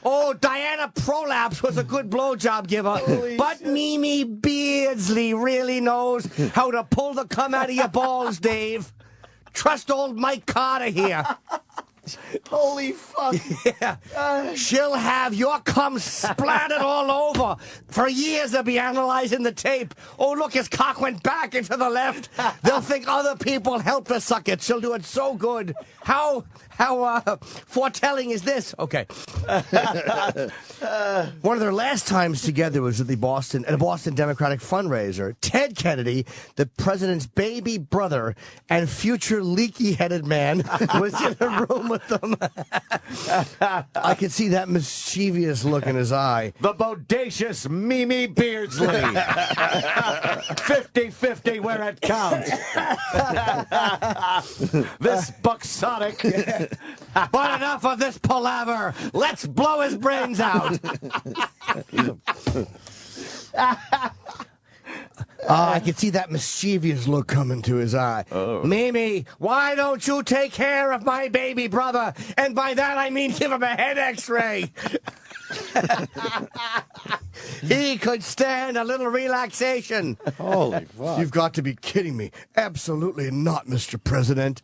Oh, Diana Prolapse was a good blowjob giver. But Mimi Beardsley really knows how to pull the cum out of your balls, Dave. Trust old Mike Carter here. Holy fuck. Yeah. She'll have your cum splattered all over. For years they'll be analyzing the tape. Oh, look, his cock went back into the left. They'll think other people helped her suck it. She'll do it so good. How foretelling is this? Okay. One of their last times together was at a Boston Democratic fundraiser. Ted Kennedy, the president's baby brother and future leaky-headed man, was in a room with them. I could see that mischievous look in his eye. The bodacious Mimi Beardsley. 50-50 where it counts. This bucksonic. But enough of this palaver. Let's blow his brains out. I could see that mischievous look coming to his eye. Oh. Mimi, why don't you take care of my baby brother? And by that I mean give him a head x-ray. He could stand a little relaxation. Holy fuck. You've got to be kidding me. Absolutely not, Mr. President.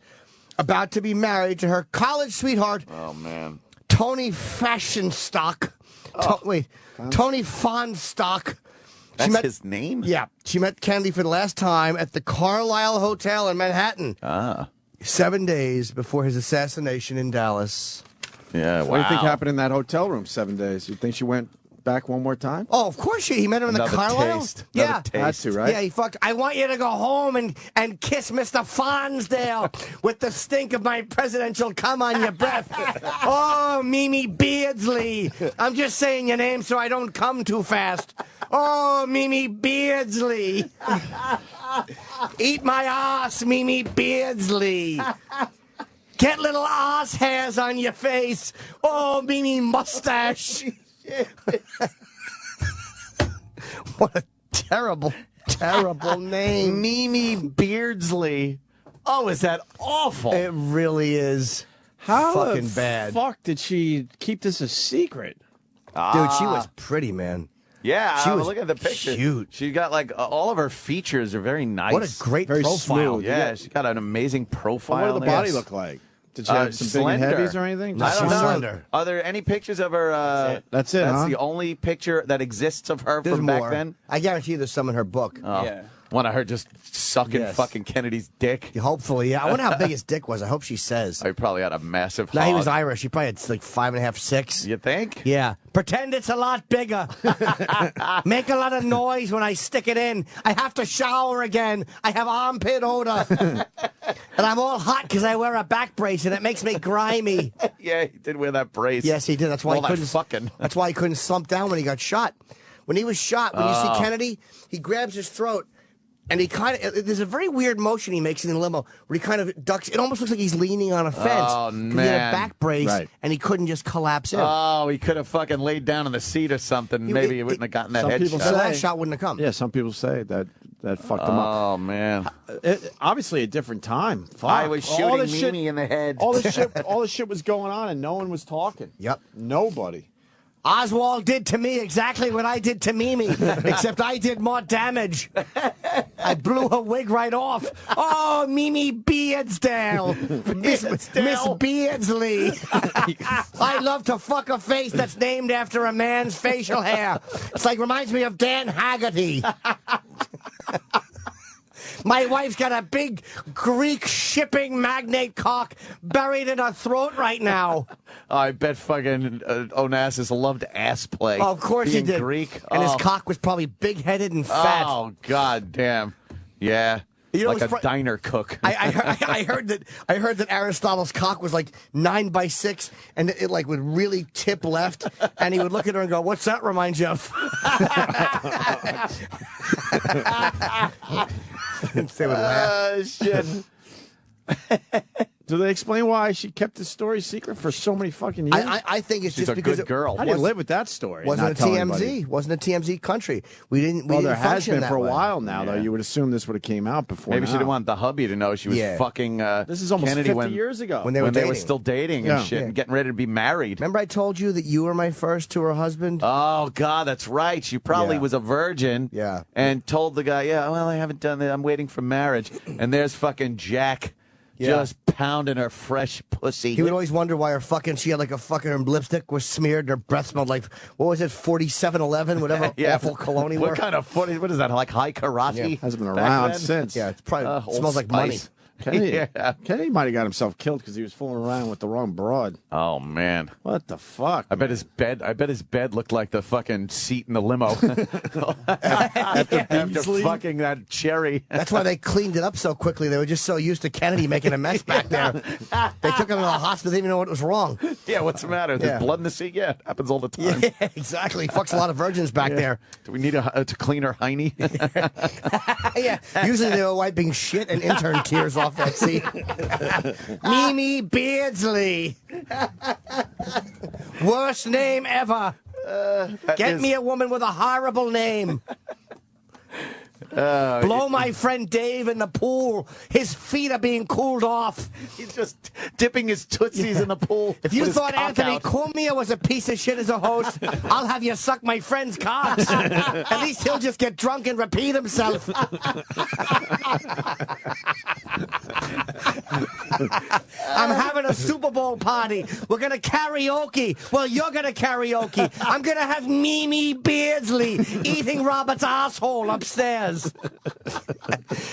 About to be married to her college sweetheart. Oh, man. Tony Fashionstock. Tony Fonstock. That's his name? Yeah. She met Kennedy for the last time at the Carlisle Hotel in Manhattan. 7 days before his assassination in Dallas. Yeah, wow. What do you think happened in that hotel room 7 days? You think she went back one more time? Oh, of course he met him in the Carlisle. Yeah, had to, right? Yeah, he fucked. I want you to go home and kiss Mr. Fonsdale with the stink of my presidential cum on your breath. Oh, Mimi Beardsley. I'm just saying your name so I don't come too fast. Oh, Mimi Beardsley. Eat my ass, Mimi Beardsley. Get little ass hairs on your face. Oh, Mimi mustache. What a terrible, terrible name. Mimi Beardsley. Oh, is that awful? It really is. How fucking the bad. fuck did she keep this a secret? Dude, she was pretty, man. Yeah, she was look at the picture. Cute. She got like all of her features are very nice. What a great Very profile. smooth. Yeah, she got an amazing profile. What did the body look like? Did she have some slender. big and heavies or anything? I don't She's know. slender. Are there any pictures of her? That's it, That's huh? the only picture that exists of her There's from more. back then? I guarantee you there's some in her book. Oh. Yeah. One of her just sucking Yes. fucking Kennedy's dick. Hopefully, yeah. I wonder how big his dick was. I hope she says. He probably had a massive No, he was hog. Irish. He probably had like 5.5, 6. You think? Yeah. Pretend it's a lot bigger. Make a lot of noise when I stick it in. I have to shower again. I have armpit odor. And I'm all hot because I wear a back brace and it makes me grimy. Yeah, he did wear that brace. Yes, he did. That's why All he that couldn't. fucking. That's why he couldn't slump down when he got shot. When he was shot, when you see Kennedy, he grabs his throat. And he kind of, there's a very weird motion he makes in the limo where he kind of ducks. It almost looks like he's leaning on a fence. Oh, 'Cause he had a man. back brace, Right. and he couldn't just collapse in. Oh, he could have fucking laid down in the seat or something. Maybe he wouldn't have gotten that some people headshot. the say- last shot wouldn't have come. Yeah, some people say that fucked him up. Oh, man. Obviously, a different time. Fuck. I was All shooting this shit- Mimi in the head. All this shit was going on, and no one was talking. Yep. Nobody. Oswald did to me exactly what I did to Mimi, except I did more damage. I blew her wig right off. Oh, Mimi Beardsdale. Miss Beardsley. I love to fuck a face that's named after a man's facial hair. It's like, reminds me of Dan Haggerty. My wife's got a big Greek shipping magnate cock buried in her throat right now. I bet fucking Onassis loved ass play. Oh, of course he did. Greek. And his cock was probably big-headed and fat. Oh, god damn. Yeah. You know, like a diner cook. I heard that Aristotle's cock was like 9x6, and it like would really tip left, and he would look at her and go, "What's that remind you of?" They would laugh. Shit. Do they explain why she kept the story secret for so many fucking years? I think it's She's just a because good girl. How do you live with that story? Wasn't a TMZ. Wasn't a TMZ country. We didn't. Well, there didn't has function been that for a way. while now, though. You would assume this would have came out before. Maybe she now. didn't want the hubby to know she was fucking. This is almost Kennedy 50 years ago when they were still dating and shit, and getting ready to be married. Remember, I told you that you were my first to her husband. Oh God, that's right. She probably was a virgin. Yeah, and told the guy, "Yeah, well, I haven't done that. I'm waiting for marriage." And there's fucking Jack. Just pounding her fresh pussy. He would always wonder why she had like a fucking, her lipstick was smeared and her breath smelled like, what was it, 4711, whatever awful cologne he wore. What kind of what is that, like high karate? Yeah, hasn't been around since. Yeah, it's probably smells like money. Kennedy might have got himself killed because he was fooling around with the wrong broad. Oh man, what the fuck? I bet his bed looked like the fucking seat in the limo after fucking that cherry. That's why they cleaned it up so quickly. They were just so used to Kennedy making a mess back there. They took him to the hospital. They didn't even know what was wrong. Yeah, what's the matter? There's blood in the seat. Yeah, it happens all the time. Yeah, exactly. Fucks a lot of virgins back there. Do we need to clean her hiney? Yeah, usually they were wiping shit and intern tears off that seat. Mimi Beardsley. Worst name ever. Get me a woman with a horrible name. Blow my friend Dave in the pool. His feet are being cooled off. He's just dipping his tootsies in the pool. If you thought Anthony Cumia was a piece of shit as a host, I'll have you suck my friend's cocks. At least he'll just get drunk and repeat himself. I'm having a Super Bowl party. We're going to karaoke. Well, you're going to karaoke. I'm going to have Mimi Beardsley eating Robert's asshole upstairs.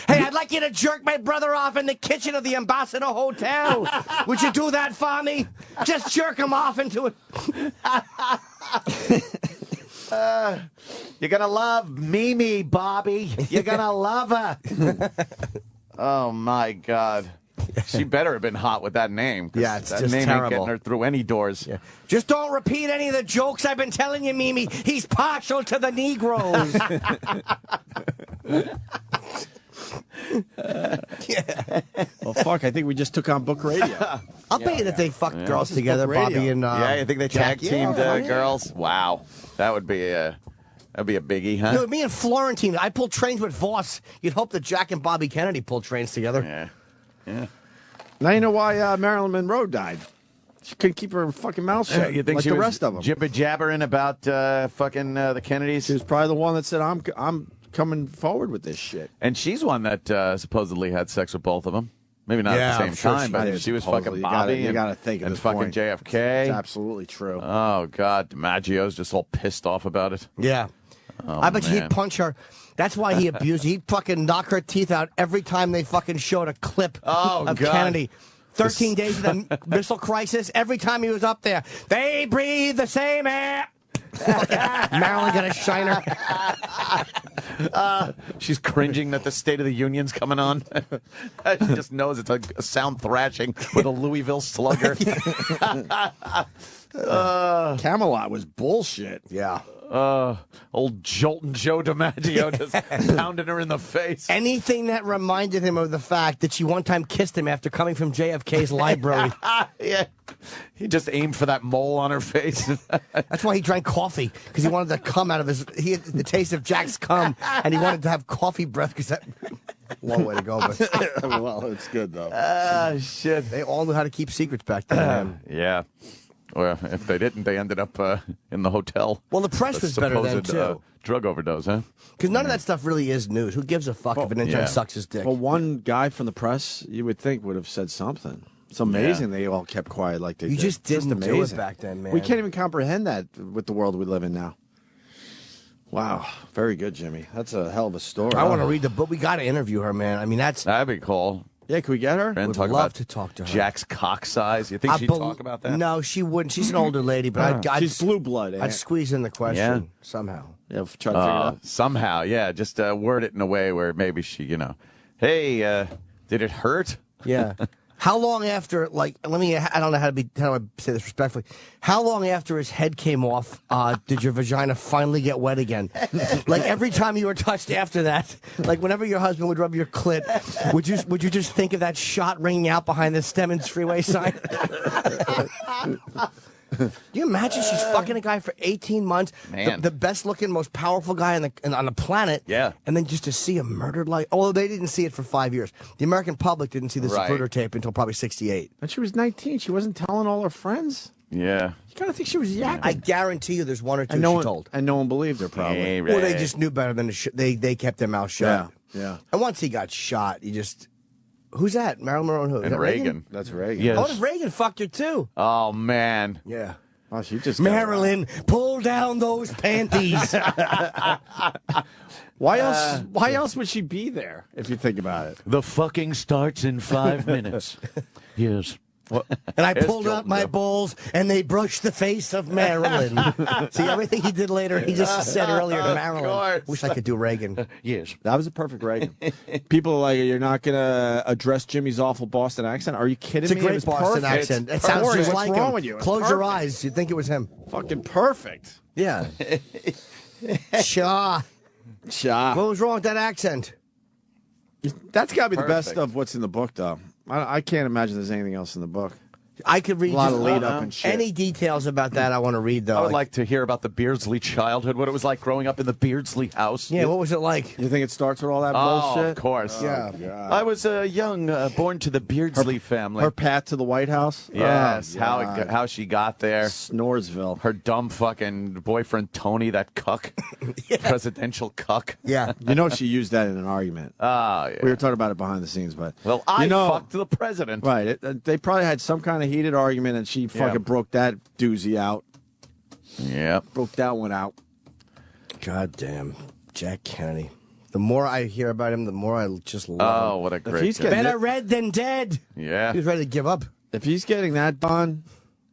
Hey, I'd like you to jerk my brother off in the kitchen of the Ambassador Hotel. Would you do that for me? Just jerk him off into it. You're going to love Mimi, Bobby. You're going to love her. Oh, my God. She better have been hot with that name. Yeah, it's that just name terrible. Ain't getting her through any doors. Yeah. Just don't repeat any of the jokes I've been telling you, Mimi. He's partial to the Negroes. Well, fuck, I think we just took on Book Radio. I'll bet you that they fucked girls together, Bobby and yeah, you think they tag teamed girls? Wow. That would be a biggie, huh? You know, me and Florentine, I pulled trains with Voss. You'd hope that Jack and Bobby Kennedy pulled trains together. Yeah. Now you know why Marilyn Monroe died. She couldn't keep her fucking mouth shut. You think like she the was rest of them? Jibber jabbering about fucking the Kennedys? She was probably the one that said, "I'm coming forward with this shit." And she's one that supposedly had sex with both of them. Maybe not Yeah, at the I'm same sure time, but she was fucking Bobby. You gotta think of and this fucking point. JFK. It's absolutely true. Oh God, DiMaggio's just all pissed off about it. Yeah. Oh, I bet man. he'd punch her. That's why he abused. He'd fucking knock her teeth out every time they fucking showed a clip of God. Kennedy. 13 days of the missile crisis. Every time he was up there, they breathe the same air. Marilyn got a shiner. She's cringing that the State of the Union's coming on. She just knows it's a sound thrashing with a Louisville Slugger. Camelot was bullshit. Yeah. Old Joltin' Joe DiMaggio just pounding her in the face. Anything that reminded him of the fact that she one time kissed him after coming from JFK's library. Yeah. He just aimed for that mole on her face. That's why he drank coffee, because he wanted to come out of he had the taste of Jack's cum, and he wanted to have coffee breath, because that long way to go, but well, it's good though. Shit. They all knew how to keep secrets back then, man. Yeah. Or if they didn't, they ended up in the hotel. Well, the press was better then, too. Drug overdose, huh? Because none of that stuff really is news. Who gives a fuck if an intern sucks his dick? Well, one guy from the press, you would think, would have said something. It's amazing they all kept quiet like they did. You just didn't amazing. do it back then, man. We can't even comprehend that with the world we live in now. Wow. Very good, Jimmy. That's a hell of a story. I want to read the book. We got to interview her, man. I mean, that'd be cool. Yeah, can we get her? And Would talk love about to talk to her. Jack's cock size. You think she'd talk about that? No, she wouldn't. She's an older lady, but I'd She's blue blood. I'd squeeze in the question somehow. Yeah, try to figure it out. Somehow, yeah. Just word it in a way where maybe she, hey, did it hurt? Yeah. How long after, I don't know how do I say this respectfully. How long after his head came off did your vagina finally get wet again? Like every time you were touched after that, like whenever your husband would rub your clit, would you just think of that shot ringing out behind the Stemmons freeway sign? Can you imagine she's fucking a guy for 18 months, Man. the best looking, most powerful guy on the planet, and then just to see him murdered like, although they didn't see it for 5 years. The American public didn't see the Zapruder tape until probably 68. And she was 19. She wasn't telling all her friends. Yeah. You gotta think she was yakking. I guarantee you there's one or two and no she one, told. And no one believed her, probably. Hey, Well, they just knew better than they kept their mouth shut. Yeah. And once he got shot, you just... Who's that? Marilyn Monroe? Who? Is And that Reagan. That's Reagan. Yes. Oh, and Reagan fucked her too. Oh, man. Yeah. Oh, she just Marilyn, pull down those panties. Why else? Why else would she be there? If you think about it, The fucking starts in 5 minutes. Yes. And I pulled out my balls, and they brushed the face of Marilyn. See, everything he did later, he just said earlier to Marilyn. Wish I could do Reagan. Yes. that was a perfect Reagan. People are like, you're not gonna address Jimmy's awful Boston accent. Are you kidding It's a me? great was Boston perfect. accent. It It's sounds perfect. just What's like wrong him. with you? It's Close your perfect. eyes. You'd think it was him. Fucking perfect. Yeah. Shaw. Shaw. What was wrong with that accent? That's got to be the best Perfect. of what's in the book, though. I can't imagine there's anything else in the book. I could read A lot just of lead up and shit. any details about that I want to read, though. I would like to hear about the Beardsley childhood, what it was like growing up in the Beardsley house. Yeah, what was it like? You think it starts with all that Oh, bullshit? of course. Yeah. God. I was young, born to the Beardsley family. Her path to the White House? Yes, Oh, God. how she got there. Snoresville. Her dumb fucking boyfriend Tony, that cuck, presidential cuck. Yeah. You know she used that in an argument. Oh, yeah. We were talking about it behind the scenes, but Well, I you know, fucked the president. right. They probably had some kind of heated argument, and she fucking broke that doozy out. Yeah. Broke that one out. God damn. Jack Kennedy. The more I hear about him, the more I just love Oh, him. what a If great he's guy. getting Better red than dead. Yeah. He was ready to give up. If he's getting that done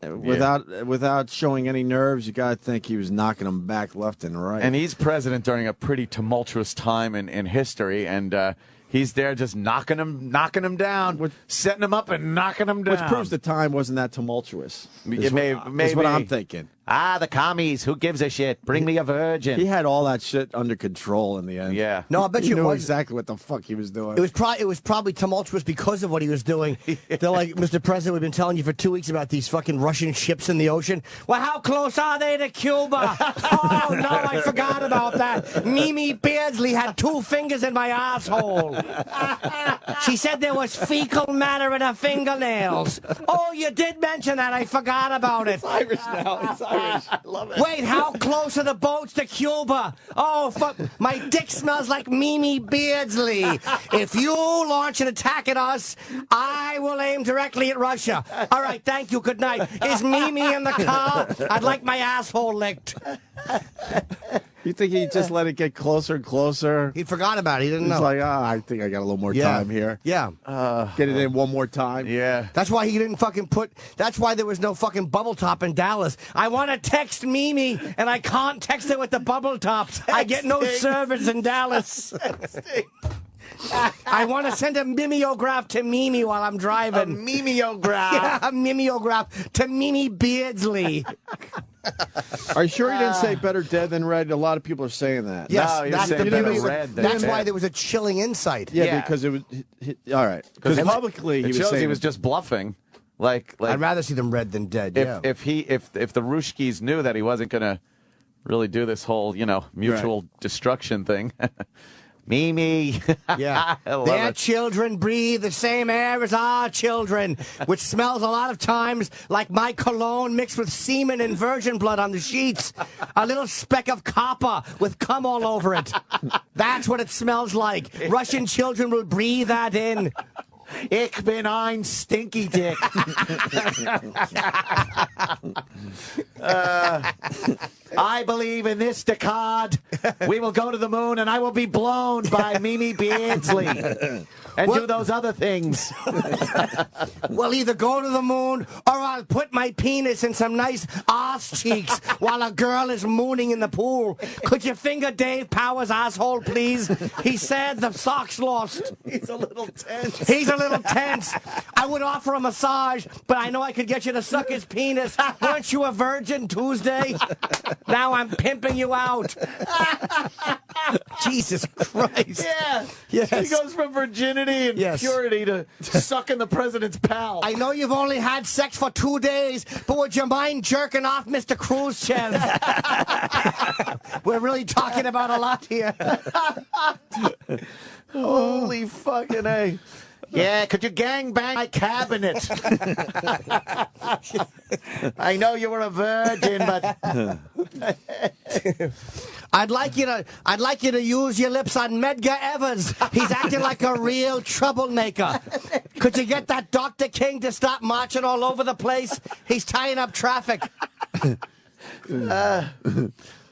without showing any nerves, you got to think he was knocking them back left and right. And he's president during a pretty tumultuous time in history, and he's there just knocking him down, setting him up and knocking him down. which proves the time wasn't that tumultuous. It Is may- what maybe. I'm thinking. The commies, who gives a shit? Bring me a virgin. He had all that shit under control in the end. Yeah. No, I bet He you knew it was. exactly what the fuck he was doing. It was probably tumultuous because of what he was doing. They're like, Mr. President, we've been telling you for 2 weeks about these fucking Russian ships in the ocean. Well, how close are they to Cuba? Oh, no, I forgot about that. Mimi Beardsley had 2 fingers in my asshole. She said there was fecal matter in her fingernails. Oh, you did mention that. I forgot about it. Irish now. He's Irish. I love it. Wait, how close are the boats to Cuba? Oh, fuck. My dick smells like Mimi Beardsley. If you launch an attack at us, I will aim directly at Russia. All right, thank you. Good night. Is Mimi in the car? I'd like my asshole licked. You think he just let it get closer and closer? He forgot about it. He didn't He's know. like, I think I got a little more time here. Yeah. Get it in one more time. Yeah. That's why he didn't fucking that's why there was no fucking bubble top in Dallas. I want to text Mimi, and I can't text her with the bubble top. I get no service in Dallas. I want to send a mimeograph to Mimi while I'm driving. A mimeograph? Yeah, a mimeograph to Mimi Beardsley. Are you sure he didn't say better dead than red? A lot of people are saying that. Yes, No, you're that's, saying the better reason- red than that's dead. why there was a chilling insight. Yeah, because it was all right. Because publicly it he was shows saying he was just bluffing. Like I'd rather see them red than dead. if Yeah. if the Rushkis knew that he wasn't going to really do this whole mutual destruction thing, Mimi. Yeah. Their children breathe the same air as our children, which smells a lot of times like my cologne mixed with semen and virgin blood on the sheets. A little speck of copper with cum all over it. That's what it smells like. Russian children will breathe that in. Ich bin ein stinky dick. I believe in this decade we will go to the moon and I will be blown by Mimi Beardsley and do those other things. We'll either go to the moon or I'll put my penis in some nice ass cheeks while a girl is mooning in the pool. Could you finger Dave Powers' asshole, please? He said the socks lost. He's a little tense. He's a little tense. I would offer a massage, but I know I could get you to suck his penis. Weren't you a virgin Tuesday? Now I'm pimping you out. Jesus Christ. Yeah. Yes. He goes from virginity and purity to sucking the president's pal. I know you've only had sex for 2 days, but would you mind jerking off Mr. Khrushchev? We're really talking about a lot here. Holy fucking A. Yeah, could you gangbang my cabinet? I know you were a virgin, but I'd like you to use your lips on Medgar Evers. He's acting like a real troublemaker. Could you get that Dr. King to stop marching all over the place? He's tying up traffic.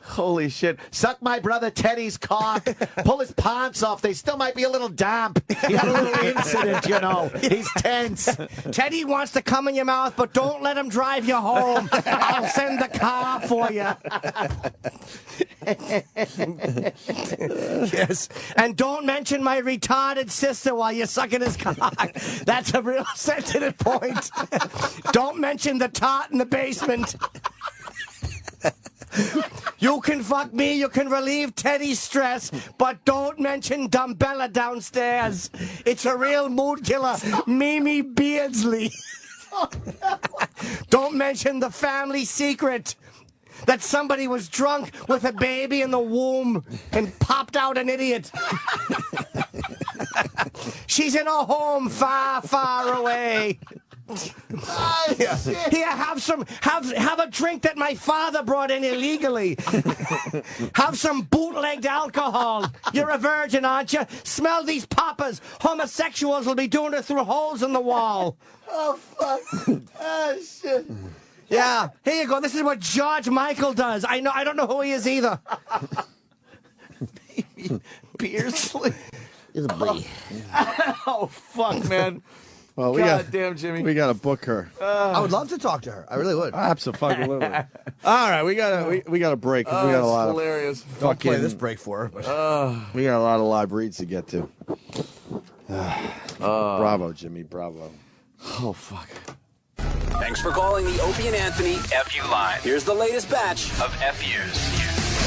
Holy shit. Suck my brother Teddy's cock. Pull his pants off. They still might be a little damp. He had a little incident, you know. He's tense. Teddy wants to come in your mouth, but don't let him drive you home. I'll send the car for you. Yes. And don't mention my retarded sister while you're sucking his cock. That's a real sensitive point. Don't mention the tot in the basement. You can fuck me, you can relieve Teddy's stress, but don't mention Dumbella downstairs. It's a real mood killer. Mimi Beardsley. Don't mention the family secret. That somebody was drunk with a baby in the womb and popped out an idiot. She's in a home far, far away. Here, have a drink that my father brought in illegally. Have some bootlegged alcohol. You're a virgin, aren't you? Smell these poppers. Homosexuals will be doing it through holes in the wall. Oh, fuck. Oh, shit. Yeah, here you go. This is what George Michael does. I don't know who he is either. Beardsley. Oh, fuck, man. Well, damn, Jimmy. We got to book her. I would love to talk to her. I really would. Absolutely. All right, we got a break. We got a lot of hilarious. Don't play this break for her. But. We got a lot of live reads to get to. Bravo, Jimmy. Bravo. Oh, fuck. Thanks for calling the Opie and Anthony FU line. Here's the latest batch of FUs.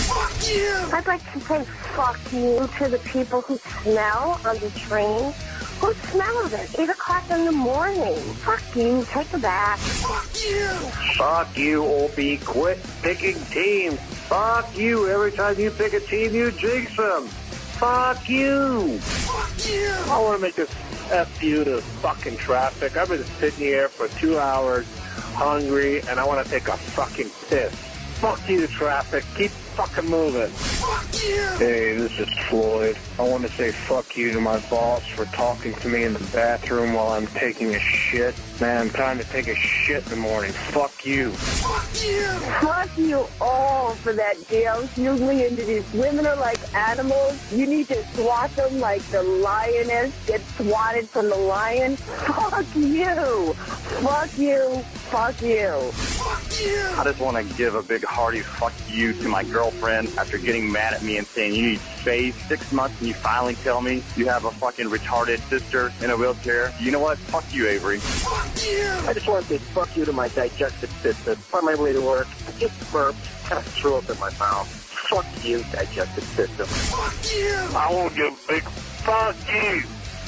Fuck you! I'd like to say fuck you to the people who smell on the train. Who smells it? 8 o'clock in the morning. Fuck you. Take a bath. Fuck you. Fuck you, Opie. Quit picking teams. Fuck you. Every time you pick a team, you jinx them. Fuck you. Fuck you. I want to make this F you to fucking traffic. I've been sitting here for 2 hours, hungry, and I want to take a fucking piss. Fuck you to traffic. Keep fucking moving. Fuck you. Hey, this is Floyd. I want to say fuck you to my boss for talking to me in the bathroom while I'm taking a shit. Man, time to take a shit in the morning. Fuck you. Fuck you. Fuck you all for that damn hugely into these women are like animals. You need to swat them like the lioness gets swatted from the lion. Fuck you. Fuck you. Fuck you. Fuck you. I just want to give a big hearty fuck you to my girlfriend after getting mad at me and saying you need space 6 months and you finally tell me you have a fucking retarded sister in a wheelchair. You know what? Fuck you, Avery. Fuck you. I just want to say fuck you to my digestive system. On my way to work, I just burped, kind of threw up in my mouth. Fuck you, digestive system. Fuck you. I want to give a big fuck you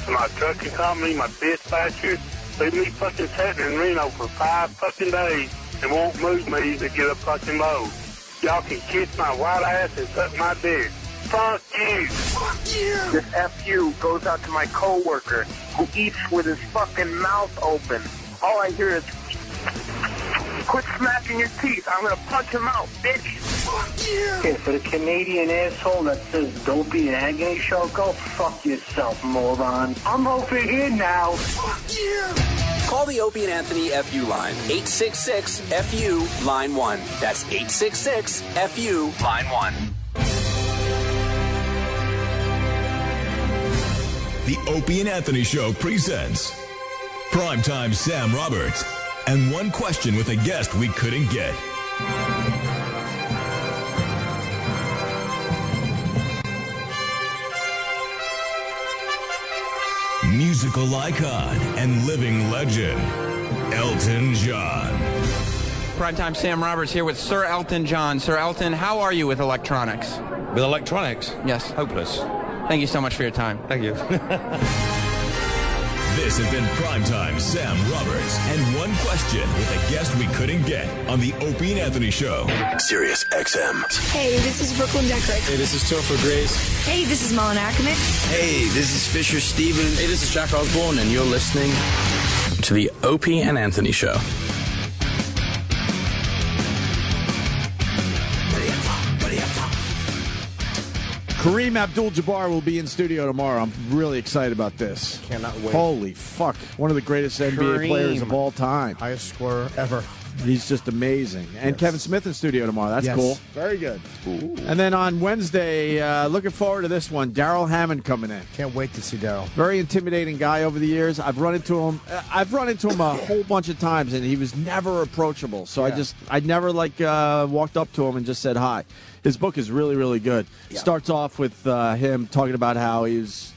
to my trucking company, my dispatchers. They've been fucking sitting in Reno for 5 fucking days and won't move me to get a fucking load. Y'all can kiss my white ass and suck my dick. Fuck you. Fuck you! This FU goes out to my coworker who eats with his fucking mouth open. All I hear is, quit smacking your teeth. I'm gonna punch him out, bitch. Fuck you! Okay, for the Canadian asshole that says don't be an agony show, go fuck yourself, moron. I'm over here now. Fuck you! Call the Opie and Anthony FU line. 866-FU, line 1. That's 866-FU, line 1. The Opie and Anthony Show presents Primetime Sam Roberts and One Question with a Guest We Couldn't Get. Musical icon and living legend, Elton John. Primetime Sam Roberts here with Sir Elton John. Sir Elton, how are you with electronics? With electronics? Yes. Hopeless. Thank you so much for your time. Thank you. This has been Primetime Sam Roberts and One Question with a Guest We Couldn't Get on the Opie and Anthony Show. Sirius XM. Hey, this is Brooklyn Deckard. Hey, this is Topher Grace. Hey, this is Malin Ackerman. Hey, this is Fisher Stevens. Hey, this is Jack Osborne, and you're listening to the Opie and Anthony Show. Kareem Abdul-Jabbar will be in studio tomorrow. I'm really excited about this. Cannot wait. Holy fuck. One of the greatest NBA players of all time. Highest scorer ever. He's just amazing. And Kevin Smith in studio tomorrow. That's cool. Very good. Ooh. And then on Wednesday, looking forward to this one, Darrell Hammond coming in. Can't wait to see Darrell. Very intimidating guy over the years. I've run into him a whole bunch of times, and he was never approachable. So I never walked up to him and just said hi. His book is really, really good. Yeah. Starts off with him talking about how he was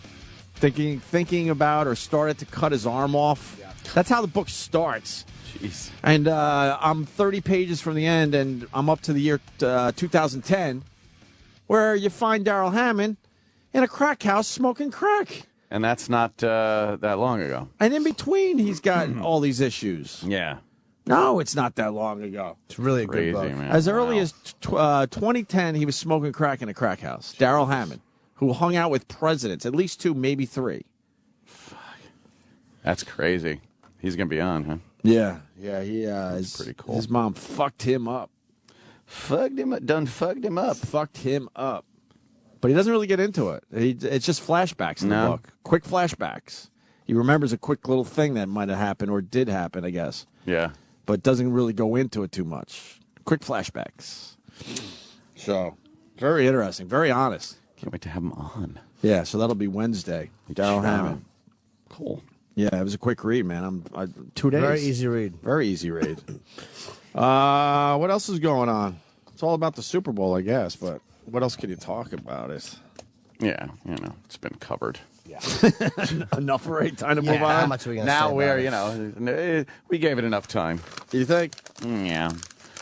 thinking about or started to cut his arm off. Yeah. That's how the book starts. Jeez. And I'm 30 pages from the end, and I'm up to the year 2010, where you find Darrell Hammond in a crack house smoking crack. And that's not that long ago. And in between, he's got all these issues. Yeah. No, it's not that long ago. It's really a Crazy, good book. Man. As early as 2010, he was smoking crack in a crack house. Darrell Hammond, who hung out with presidents, at least 2, maybe 3. Fuck. That's crazy. He's going to be on, huh? Yeah. He is pretty cool. His mom fucked him up. Fucked him up. But he doesn't really get into it. It's just flashbacks in the book. Quick flashbacks. He remembers a quick little thing that might have happened or did happen, I guess. Yeah. But doesn't really go into it too much. Quick flashbacks. So, very interesting. Very honest. Can't wait to have him on. Yeah, so that'll be Wednesday. Darrell Hammond. Cool. Yeah, it was a quick read, man. 2 days. Very easy read. Very easy read. What else is going on? It's all about the Super Bowl, I guess, but what else can you talk about it? Yeah, it's been covered. Yeah. Enough for a time to move on? How much are we going to say Now about we're, we gave it enough time. You think? Yeah.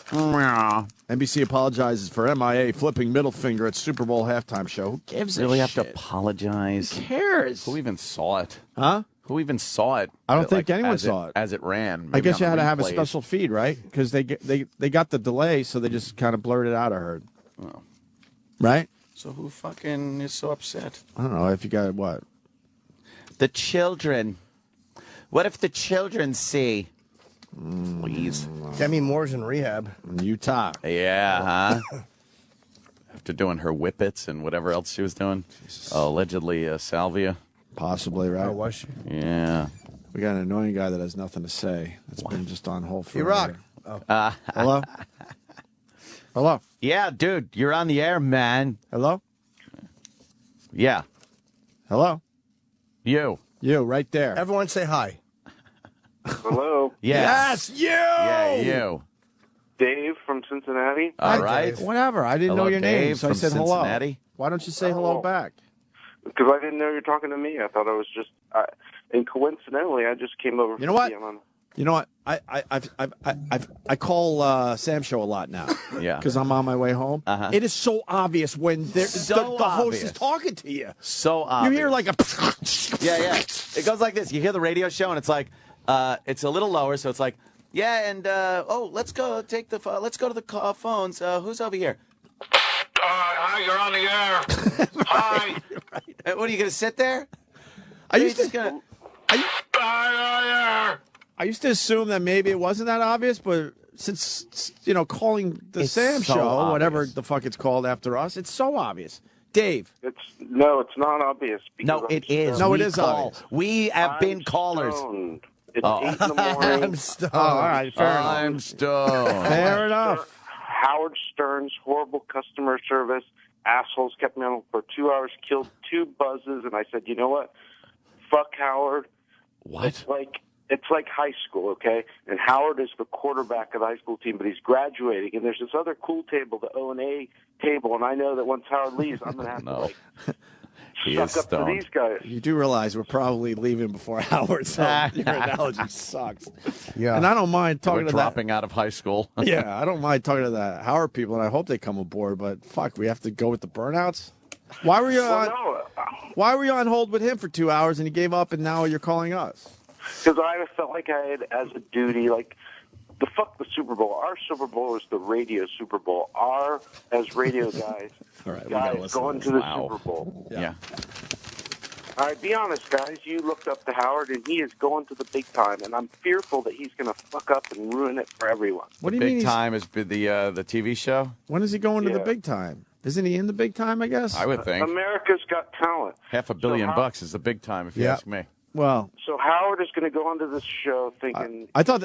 NBC apologizes for MIA flipping middle finger at Super Bowl halftime show. Who gives a Really shit? have to apologize? Who cares? Who even saw it? Huh? Who even saw it? I don't think anyone saw it. As it ran. I guess Maybe you had to have a replays. special feed, right? Because they got the delay, so they just kind of blurred it out, I heard. Oh. Right? So who fucking is so upset? I don't know. If you got what? The children. What if the children see? Please. Demi Moore's in rehab. In Utah. Yeah, huh? After doing her whippets and whatever else she was doing. Allegedly salvia. Possibly, right? Oh, was she? Yeah. We got an annoying guy that has nothing to say. That's been just on hold for Iraq. Oh. Hello? Hello? Yeah, dude, you're on the air, man. Hello? Yeah. Hello? You, right there. Everyone say hi. Hello. Yes. You! Yeah, you. Dave from Cincinnati. All right. Dave. Whatever. I didn't Hello, know your name, Dave so I from said Cincinnati. hello. Why don't you say hello back? Because I didn't know you were talking to me. I thought I was just, and coincidentally, I just came over. You know what? You know what? I call Sam Show a lot now. Yeah. Because I'm on my way home. Uh-huh. It is so obvious when the host is talking to you. So obvious. You hear like a. Yeah. It goes like this. You hear the radio show, and it's like, it's a little lower, so it's like, yeah, and let's go to the phones. Who's over here? Hi, you're on the air. Hi. What are you going to sit there? I used to assume that maybe it wasn't that obvious, but since calling the Sam so show, obvious. whatever the fuck it's called after us, it's so obvious. Dave. It's not obvious. No, it is. No, we it is call. obvious. We have been callers. Stoned. It's 8 in the morning. I'm stoned. Oh, all right, fair enough. I'm stoned. Fair enough. Howard Stern's horrible customer service. Assholes kept me on for 2 hours, killed 2 buzzes, and I said, you know what? Fuck Howard. What? It's like high school, okay? And Howard is the quarterback of the high school team, but he's graduating. And there's this other cool table, the O&A table, and I know that once Howard leaves, I'm going to have to suck up to these guys. You do realize we're probably leaving before Howard, so your analogy sucks. Yeah. And I don't mind talking We're to dropping out of high school. Yeah, I don't mind talking to the Howard people, and I hope they come aboard. But fuck, we have to go with the burnouts. Why were you on? Why were you on hold with him for 2 hours, and he gave up, and now you're calling us? Because I felt like I had, as a duty, the fuck the Super Bowl. Our Super Bowl is the radio Super Bowl. As radio guys, All right, guys going to the Super Bowl. Yeah. All right, be honest, guys. You looked up to Howard, and he is going to the big time, and I'm fearful that he's going to fuck up and ruin it for everyone. What do you Big mean? Time is the TV show? When is he going to the Yeah. big time? Isn't he in the big time? I guess. I would think. America's Got Talent. $500 million bucks is the big time, if you ask me. Well, So Howard is going to go onto this show thinking. I thought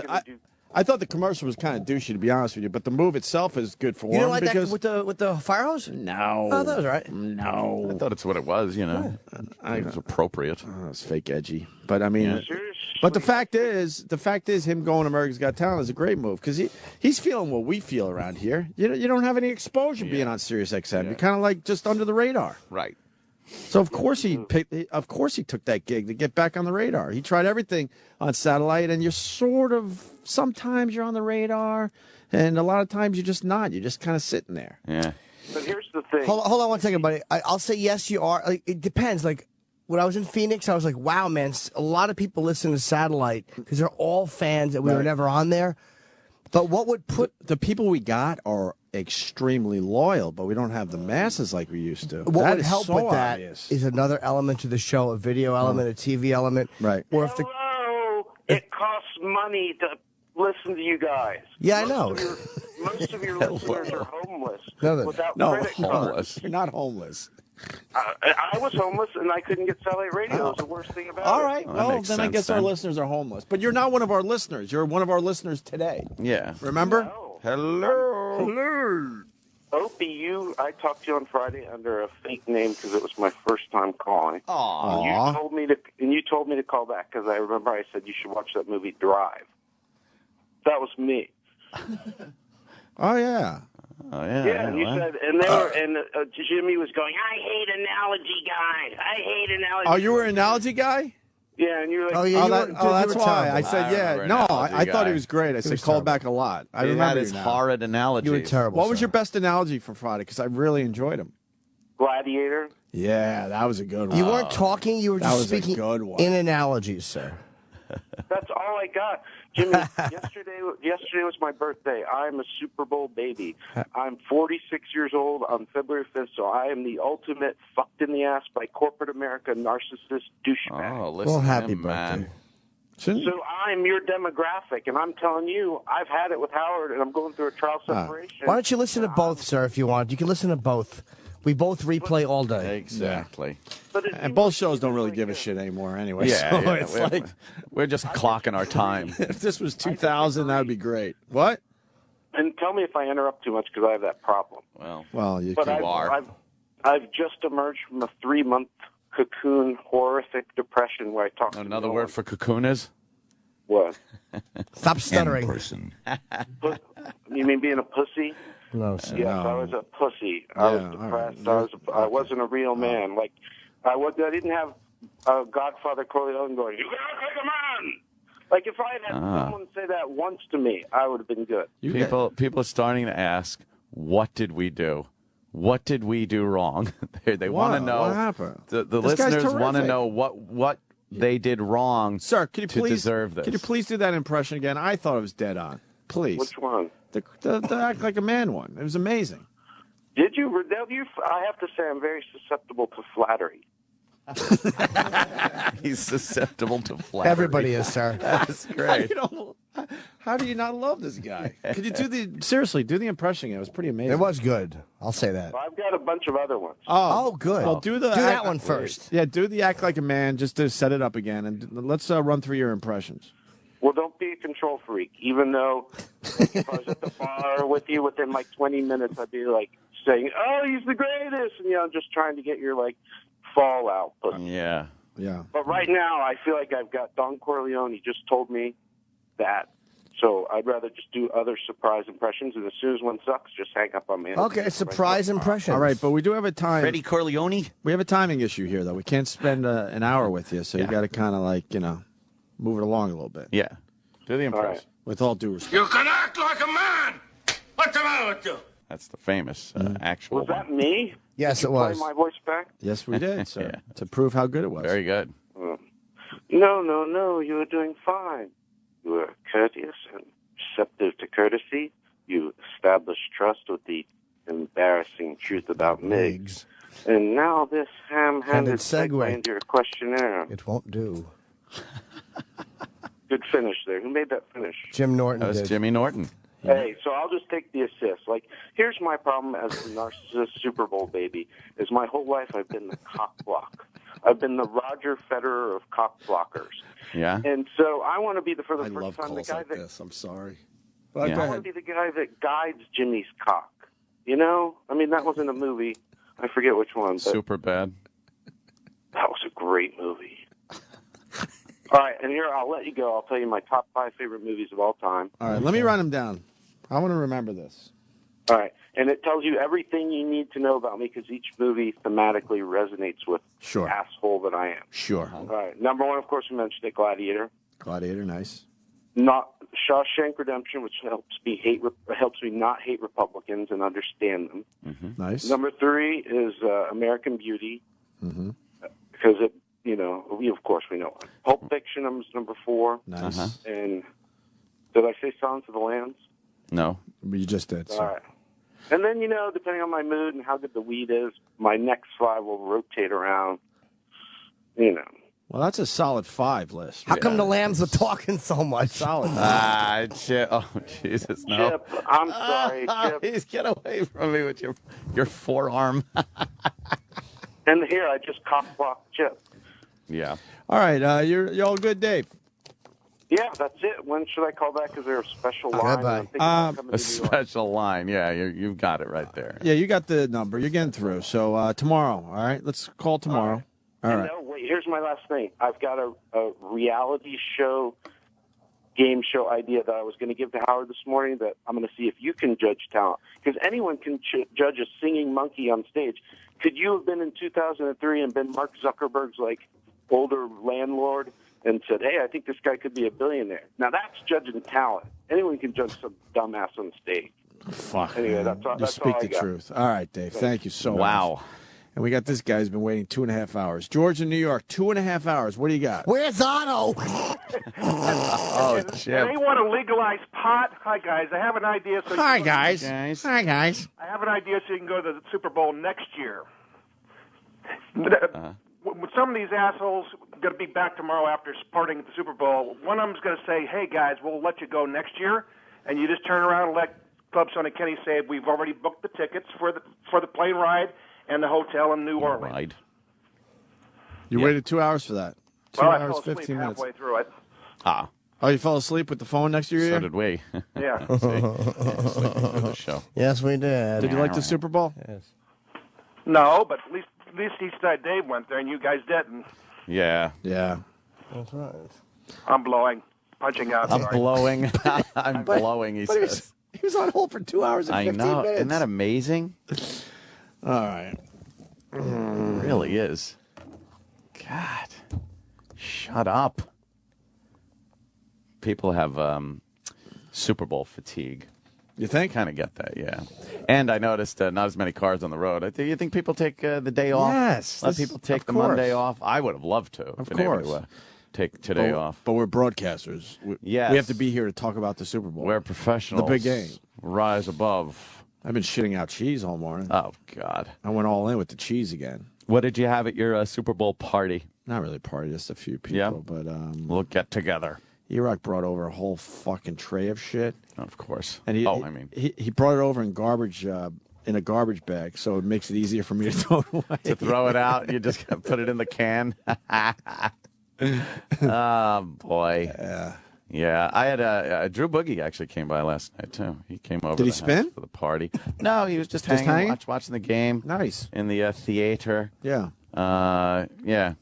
I thought the commercial was kind of douchey, to be honest with you, but the move itself is good for You him. don't like because that with the fire hose? No. Oh, that was right. No. I thought it's what it was, It was appropriate. It's fake edgy. But I mean, Yeah. but the fact is, him going to America's Got Talent is a great move because he's feeling what we feel around here. You don't have any exposure being on Sirius XM. You're kind of like just under the radar. Right. So of course he took that gig to get back on the radar. He tried everything on satellite, and you're sometimes you're on the radar, and a lot of times you're just not. You're just kind of sitting there. Yeah. But here's the thing. Hold on 1 second, buddy. I'll say yes, you are. It depends. Like when I was in Phoenix, I was like, wow, man, a lot of people listen to satellite because they're all fans that we were never on there. But what would put the people we got are extremely loyal, but we don't have the masses like we used to. What That would is help so with that obvious. is another element to the show, a video element, a TV element. Right. Or if the Hello. It costs money to listen to you guys. Yeah, I know. Most of your listeners are homeless No, without no, credit cards. You're not homeless. I was homeless and I couldn't get satellite radio. It was the worst thing about it. All right. Well, then I guess our listeners are homeless. But you're not one of our listeners. You're one of our listeners today. Yeah. Remember? Hello. Opie, I talked to you on Friday under a fake name because it was my first time calling. Aww. You told me to call back because I remember I said you should watch that movie Drive. That was me. Oh yeah. Oh yeah. Yeah, and you said, and Jimmy was going, I hate analogy guys. I hate analogy. Oh, you were an analogy guy? Yeah, and you're like, that's why. I said, remember no, analogy I thought guy. he was great. I said, was call terrible. back a lot. I He remember had his you now. horrid analogies. You were terrible. What was your best analogy for Friday? Because I really enjoyed him. Gladiator. Yeah, that was a good one. You weren't talking, you were That just was a speaking good one. in analogies, sir. That's all I got. Jimmy, yesterday was my birthday. I'm a Super Bowl baby. I'm 46 years old on February 5th, so I am the ultimate fucked in the ass by corporate America narcissist douchebag. Oh, listen Well, to happy him, man. So I'm your demographic, and I'm telling you, I've had it with Howard, and I'm going through a trial separation. Why don't you listen to both, sir, if you want? You can listen to both. We both replay all day. Exactly. And both shows don't really give a shit anymore anyway. Yeah, so yeah, it's we're- like we're just clocking our time. if this was 2000, that would be great. What? And tell me if I interrupt too much because I have that problem. Well, you But I've just emerged from a 3-month cocoon horrific depression where I talked to Another no word one. for cocoon is? What? Stop stuttering. You mean being a pussy? No, sir. Yes, I was a pussy. I was depressed. I wasn't a real man. Like I didn't have Godfather Corleone going, "You gotta take a man." Like if I had had someone say that once to me, I would have been good. People are starting to ask, what did we do? What did we do wrong? They want to know. What happened? The This guy's listeners want to terrific. know what they did wrong Sir, can you to please deserve this. Can you please do that impression again? I thought it was dead on. Please. Which one? The act like a man one. It was amazing. Did you? I have to say I'm very susceptible to flattery. He's susceptible to flattery. Everybody is, sir. That's great. How do you not love this guy? Could you do the impression? It was pretty amazing. It was good. I'll say that. Well, I've got a bunch of other ones. Oh, good. Well, do that one first. Yeah, do the act like a man just to set it up again, and let's run through your impressions. Well, don't be a control freak. Even though if I was at the bar with you within like 20 minutes, I'd be like saying, "Oh, he's the greatest," and just trying to get your fallout. But, yeah. But right now, I feel like I've got Don Corleone. He just told me that. So I'd rather just do other surprise impressions, and as soon as one sucks, just hang up on me. Okay, surprise impression. All right, but we do have a time. Freddie Corleone? We have a timing issue here, though. We can't spend an hour with you, so you got to kind of move it along a little bit. Yeah. Do the impression. Right. With all due respect. You can act like a man. What's the matter with you? That's the famous actual Was that me? Yes, Did it you was. Play my voice back? Yes, we did, sir. To prove how good it was. Very good. No, you were doing fine. You were courteous and receptive to courtesy. You established trust with the embarrassing truth about Miggs. And now this ham-handed segue into your questionnaire. It won't do. Good finish there. Who made that finish? Jim Norton That was did. Jimmy Norton. Hey, so I'll just take the assist. Here's my problem as a narcissist Super Bowl baby, is my whole life I've been the cock block. I've been the Roger Federer of cock blockers. Yeah. And so I want to be for the I first love time calls the guy like that this. I'm sorry. I want to be the guy that guides Jimmy's cock. You know? I mean, that wasn't a movie. I forget which one. But Super bad. that was a great movie. All right, and here, I'll let you go. I'll tell you my top 5 favorite movies of all time. All right, let me run them down. I want to remember this. All right, and it tells you everything you need to know about me because each movie thematically resonates with the asshole that I am. Sure. All right, number 1, of course, we mentioned it, Gladiator. Gladiator, nice. Not Shawshank Redemption, which helps me not hate Republicans and understand them. Mm-hmm. Nice. Number 3 is American Beauty, because it, of course we know it. Pulp Fiction is number 4. Nice. And did I say Silence of the Lambs? No. You just did. All right. And then, depending on my mood and how good the weed is, my next 5 will rotate around, Well, that's a solid 5 list. How come the Lambs are talking so much? Solid. Chip. Oh, Jesus, no. Chip, I'm sorry, Chip. Please get away from me with your forearm. And here, I just cock-blocked Chip. Yeah. All right, you're all good, Dave. Yeah, that's it. When should I call back? Is there a special line? I'm thinking about coming to A New York. special line. Yeah, you've got it right there. Yeah, you got the number. You're getting through. So tomorrow, all right? Let's call tomorrow. All right. Wait, here's my last thing. I've got a reality show, game show idea that I was going to give to Howard this morning that I'm going to see if you can judge talent. Because anyone can judge a singing monkey on stage. Could you have been in 2003 and been Mark Zuckerberg's, older landlord and said, hey, I think this guy could be a billionaire? Now, that's judging talent. Anyone can judge some dumbass on stage. Fuck. Anyway, that's all, You that's speak all I the got. truth. All right, Dave. Thank you so much. Wow. And we got this guy who's been waiting 2.5 hours. George in New York, 2.5 hours. What do you got? Where's Otto? Oh, Chip. They want to legalize pot. Hi, guys. I have an idea. So Hi, you- guys. Hi, guys. I have an idea so you can go to the Super Bowl next year. With some of these assholes going to be back tomorrow after partying at the Super Bowl, one of them's going to say, hey, guys, we'll let you go next year. And you just turn around and let Club Sonny Kenny say, we've already booked the tickets for the plane ride and the hotel in New Orleans. Right. You waited 2 hours for that. 2 Well, I hours, fell asleep 15 minutes. halfway through it. Ah. Oh, you fell asleep with the phone next to your ear? So did we. Yeah. See? Sleeping through the show. Yes, we did. Did you like the Super Bowl? Yes. No, but at least Eastside Dave went there and you guys didn't. Yeah. Yeah. That's right. I'm blowing. Punching out. I'm sorry. blowing. I'm blowing, he says. He was on hold for 2 hours and I 15 know. minutes. Isn't that amazing? All right. It really is. God. Shut up. People have Super Bowl fatigue. You think? Kind of get that, yeah. And I noticed not as many cars on the road. Do you think people take the day off? Yes. Let people take the Monday off? I would have loved to. Of been able course. to, take today off. But we're broadcasters. Yes. We have to be here to talk about the Super Bowl. We're professionals. The big game. Rise above I've been shitting out cheese all morning. Oh, God. I went all in with the cheese again. What did you have at your Super Bowl party? Not really a party, just a few people. Yeah. But we'll get together. E-Rock brought over a whole fucking tray of shit. Of course. And he brought it over in garbage in a garbage bag, so it makes it easier for me to throw it away. To throw it out, you just put it in the can. Oh, boy. Yeah, I had Drew Boogie actually came by last night, too. He came over Did he spin? for the party. No, he was just Just hanging? hanging? Watching the game. Nice. In the theater. Yeah. Yeah,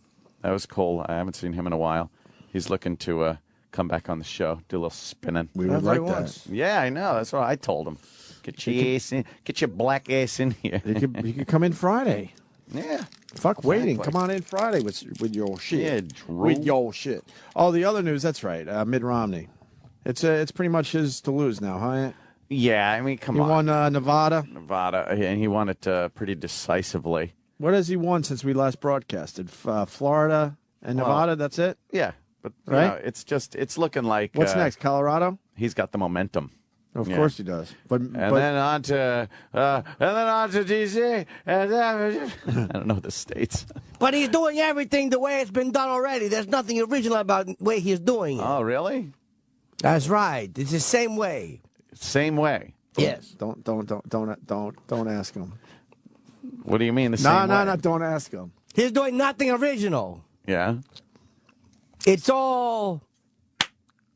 that was cool. I haven't seen him in a while. He's looking to come back on the show, do a little spinning. We would like that. Yeah, I know. That's what I told him. Get your ass in, get your black ass in here. You could come in Friday. Yeah. Fuck waiting. Come on in Friday with your shit. Yeah, Drew. With your shit. Oh, the other news, that's right. Mitt Romney. It's pretty much his to lose now, huh? Yeah, I mean, come he on. He won Nevada. Nevada, and he won it pretty decisively. What has he won since we last broadcasted? Florida and Nevada, that's it? Yeah, but right? You know, it's looking like... What's next, Colorado? He's got the momentum. Of course he does. Then on to DC. I don't know the states. But he's doing everything the way it's been done already. There's nothing original about the way he's doing it. Oh, really? That's right. It's the same way. Same way. Yes. Don't ask him. What do you mean the same way? No, don't ask him. He's doing nothing original. Yeah. It's all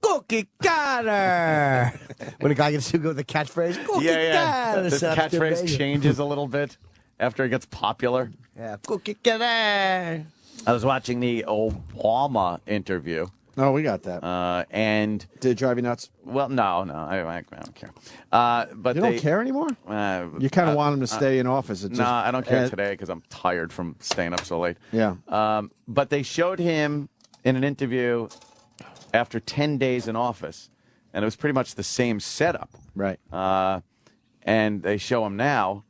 cookie cutter. When a guy gets to go with the catchphrase, cookie cutter. The catchphrase changes a little bit after it gets popular. Yeah, cookie cutter. I was watching the Obama interview. Oh, we got that. And did it drive you nuts? Well, no, I don't care. But you don't care anymore? You kind of want him to stay in office. No, I don't care today because I'm tired from staying up so late. Yeah. But they showed him in an interview after 10 days in office, and it was pretty much the same setup. Right. And they show him now,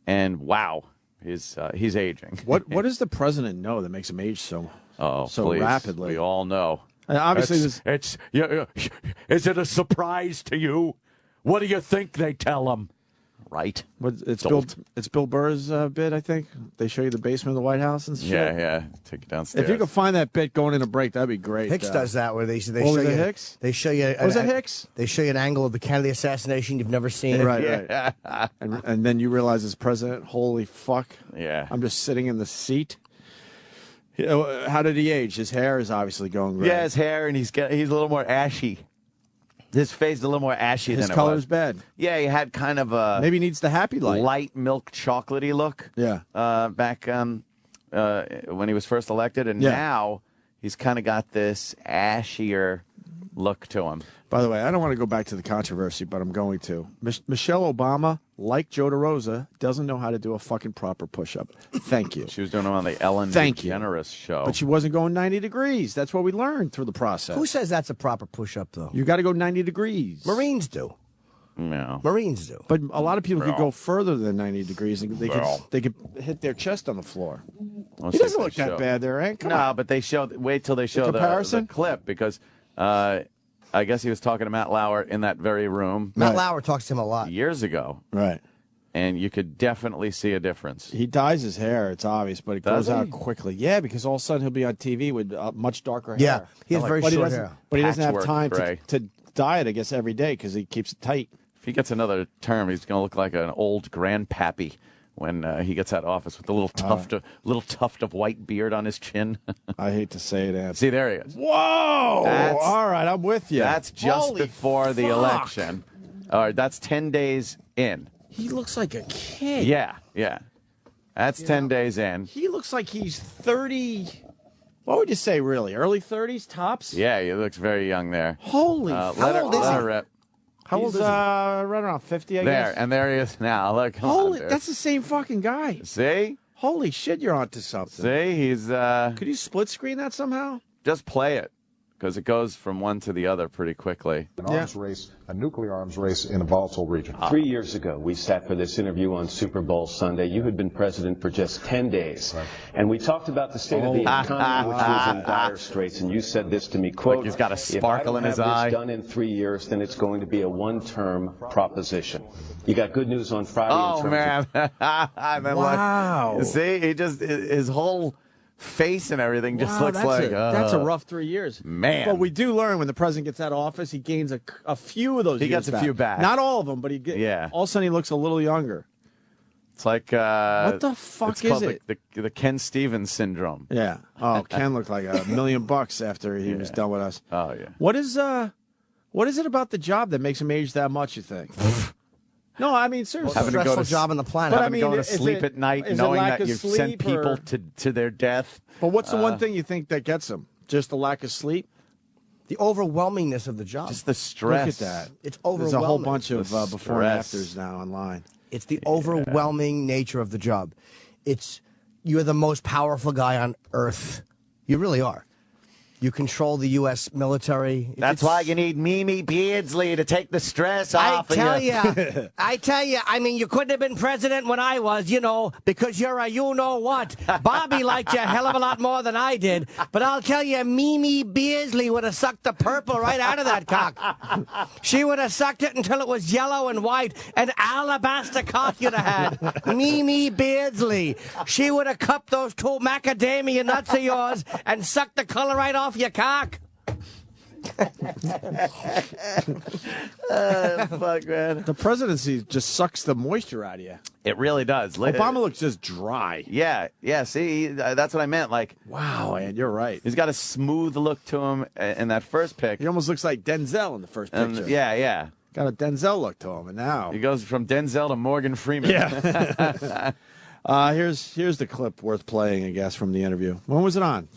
and wow, he's aging. What does the president know that makes him age so please. rapidly? We all know. And obviously, is it a surprise to you? What do you think they tell him? Right? It's Bill Burr's bit, I think. They show you the basement of the White House and shit. Yeah. Take you downstairs. If you could find that bit going in a break, that'd be great. Hicks does that where they show you Hicks? They show you. Was it Hicks? They show you an angle of the Kennedy assassination you've never seen. Right. and then you realize as president, holy fuck. Yeah. I'm just sitting in the seat. How did he age? His hair is obviously going gray. Yeah, his hair, and he's a little more ashy. His face is a little more ashy than it was. His color's bad. Yeah, he had kind of a... Maybe he needs the happy light. Light milk chocolatey look. Yeah. Back when he was first elected, and now he's kind of got this ashier look to him. By the way, I don't want to go back to the controversy, but I'm going to. Michelle Obama, like Joe DeRosa, doesn't know how to do a fucking proper push-up. Thank you. She was doing them on the Ellen DeGeneres show. But she wasn't going 90 degrees. That's what we learned through the process. Who says that's a proper push-up, though? You got to go 90 degrees. Marines do. No. Marines do. But a lot of people could go further than 90 degrees, and they could hit their chest on the floor. He doesn't look that bad there, Hank. Come on. But they wait till they show the clip, because... I guess he was talking to Matt Lauer in that very room. Matt Lauer talks to him a lot. Years ago. Right. And you could definitely see a difference. He dyes his hair, it's obvious, but it goes out quickly. Yeah, because all of a sudden he'll be on TV with much darker hair. Yeah, he has very short hair. But he doesn't have time to dye it, I guess, every day because he keeps it tight. If he gets another term, he's going to look like an old grandpappy when he gets out of office with a little tuft of white beard on his chin. I hate to say it, Anthony. See, there he is. Whoa! All right, I'm with you. That's just before the election. All right, that's 10 days in. He looks like a kid. Yeah. That's 10 days in. He looks like he's 30. What would you say, really? Early 30s, tops? Yeah, he looks very young there. Holy fuck. How old is he? How old is he? Right around 50, I guess. And there he is now. Look, holy, that's the same fucking guy. See? Holy shit, you're onto something. See, he's... Could you split screen that somehow? Just play it. because it goes from one to the other pretty quickly. An arms race, a nuclear arms race in a volatile region. 3 years ago, we sat for this interview on Super Bowl Sunday. You had been president for just 10 days. Right. And we talked about the state of the economy, which was in dire straits. And you said this to me, quote, he's got a sparkle in his eye. If I don't have this done in 3 years, then it's going to be a one-term proposition. You got good news on Friday. Wow. See, he just, his whole face and everything just looks like that's a rough 3 years, man. But we do learn when the president gets out of office, he gains a few of those. He gets a few back, not all of them, but all of a sudden he looks a little younger. It's like what the fuck is it? The Ken Stevens syndrome. Yeah. Oh, Ken looked like $1 million after he was done with us. Oh yeah. What is it about the job that makes him age that much? You think? No, I mean seriously. Having stressful job on the planet. But having to go to sleep at night, knowing that you've sent people to their death. But what's the one thing you think that gets him? Just the lack of sleep? The overwhelmingness of the job. Just the stress. Look at that. It's overwhelming. There's a whole bunch of before and afters now online. It's the overwhelming nature of the job. You're the most powerful guy on earth. You really are. You control the U.S. military. That's why you need Mimi Beardsley to take the stress off of you. I tell you, I mean, you couldn't have been president when I was, because you're a you-know-what. Bobby liked you a hell of a lot more than I did, but I'll tell you, Mimi Beardsley would have sucked the purple right out of that cock. She would have sucked it until it was yellow and white, an alabaster cock you'd have had. Mimi Beardsley. She would have cupped those two macadamia nuts of yours and sucked the color right off your cock. Fuck, man. The presidency just sucks the moisture out of you. It really does. Obama looks just dry. Yeah. See, that's what I meant. Like, wow, man, you're right. He's got a smooth look to him in that first pic. He almost looks like Denzel in the first picture. Yeah. Got a Denzel look to him, and now he goes from Denzel to Morgan Freeman. Yeah. Here's the clip worth playing, I guess, from the interview. When was it on?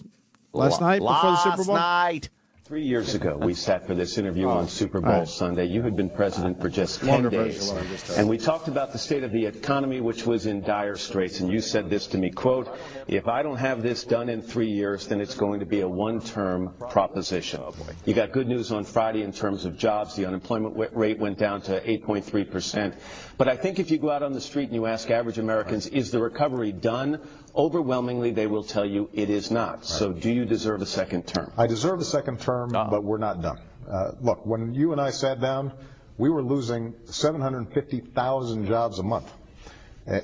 Last night before the Super Bowl? Last night. 3 years ago, we sat for this interview on Super Bowl Sunday. You had been president for just 10 days. And we talked about the state of the economy, which was in dire straits. And you said this to me, quote, if I don't have this done in 3 years, then it's going to be a one-term proposition. You got good news on Friday in terms of jobs. The unemployment rate went down to 8.3%. But I think if you go out on the street and you ask average Americans, is the recovery done? Overwhelmingly, they will tell you it is not. Right. So do you deserve a second term? I deserve a second term, but we're not done. Look, when you and I sat down, we were losing 750,000 jobs a month.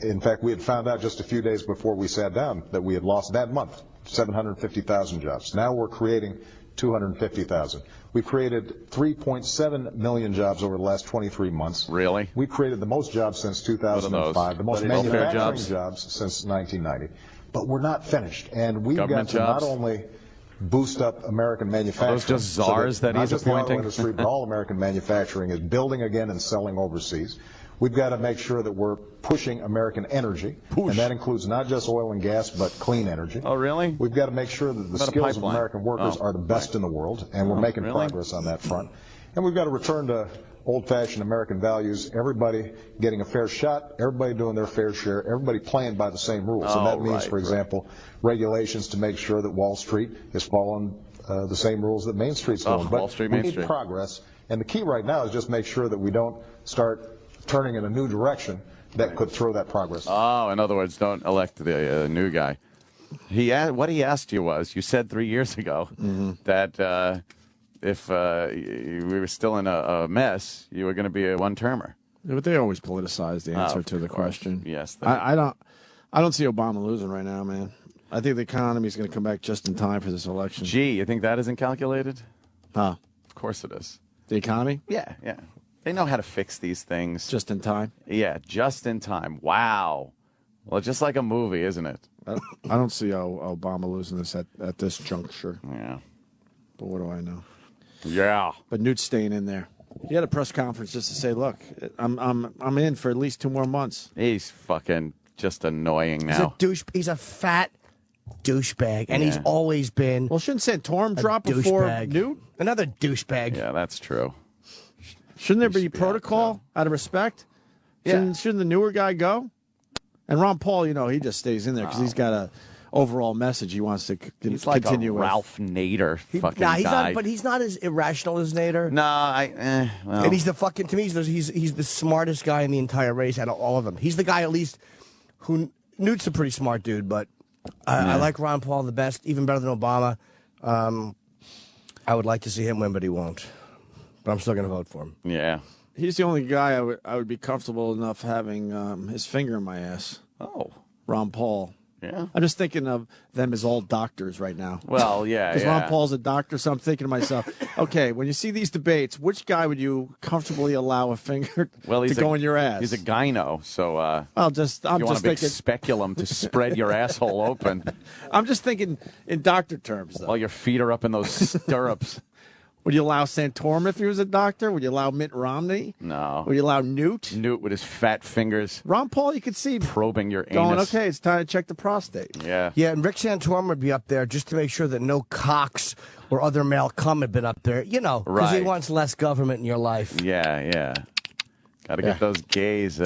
In fact, we had found out just a few days before we sat down that we had lost that month 750,000 jobs. Now we're creating 250,000. We created 3.7 million jobs over the last 23 months. Really? We created the most jobs since 2005, the most manufacturing jobs since 1990. But we're not finished, and we've got to not only boost up American manufacturing. Are those just czars that he's appointing? Not just the auto industry, but all American manufacturing is building again and selling overseas. We've got to make sure that we're pushing American energy, and that includes not just oil and gas, but clean energy. Oh, really? We've got to make sure that the skills of American workers are the best in the world, and we're making progress on that front. And we've got to return to old-fashioned American values, everybody getting a fair shot, everybody doing their fair share, everybody playing by the same rules. And that means, for example, regulations to make sure that Wall Street is following the same rules that Main Street's doing. But we need progress, and the key right now is just make sure that we don't start turning in a new direction that could throw that progress. Oh, in other words, don't elect the new guy. What he asked you was, you said 3 years ago that if we were still in a mess, you were going to be a one-termer. Yeah, but they always politicize the answer to the question. Yes, I don't see Obama losing right now, man. I think the economy is going to come back just in time for this election. Gee, you think that isn't calculated? Huh? Of course it is. The economy? Yeah. They know how to fix these things. Just in time? Yeah, just in time. Wow. Well, just like a movie, isn't it? I don't see Obama losing this at this juncture. Yeah. But what do I know? Yeah. But Newt's staying in there. He had a press conference just to say, look, I'm in for at least 2 more months. He's fucking just annoying now. He's a fat douchebag, and he's always been. Well, shouldn't Santorum drop before Newt? Another douchebag. Yeah, that's true. Shouldn't there be protocol out of respect? Shouldn't the newer guy go? And Ron Paul, he just stays in there because he's got overall message he wants to He's like continue a with. Ralph Nader fucking Nah, he's guy. not. But he's not as irrational as Nader. No, well. And he's the fucking. To me, he's the smartest guy in the entire race out of all of them. He's the guy at least who Newt's a pretty smart dude, but I like Ron Paul the best, even better than Obama. I would like to see him win, but he won't. But I'm still going to vote for him. Yeah. He's the only guy I would be comfortable enough having his finger in my ass. Oh. Ron Paul. Yeah. I'm just thinking of them as all doctors right now. Well, yeah. Because Ron Paul's a doctor, so I'm thinking to myself, okay, when you see these debates, which guy would you comfortably allow a finger to go in your ass? He's a gyno, so I'm you just want a big thinking speculum to spread your asshole open. I'm just thinking in doctor terms, though. While your feet are up in those stirrups. Would you allow Santorum if he was a doctor? Would you allow Mitt Romney? No. Would you allow Newt? Newt with his fat fingers. Ron Paul, you could see probing your going, anus. okay, it's time to check the prostate. Yeah. Yeah, and Rick Santorum would be up there just to make sure that no cocks or other male cum had been up there. You know, because he Right. wants less government in your life. Yeah. Got to get those gays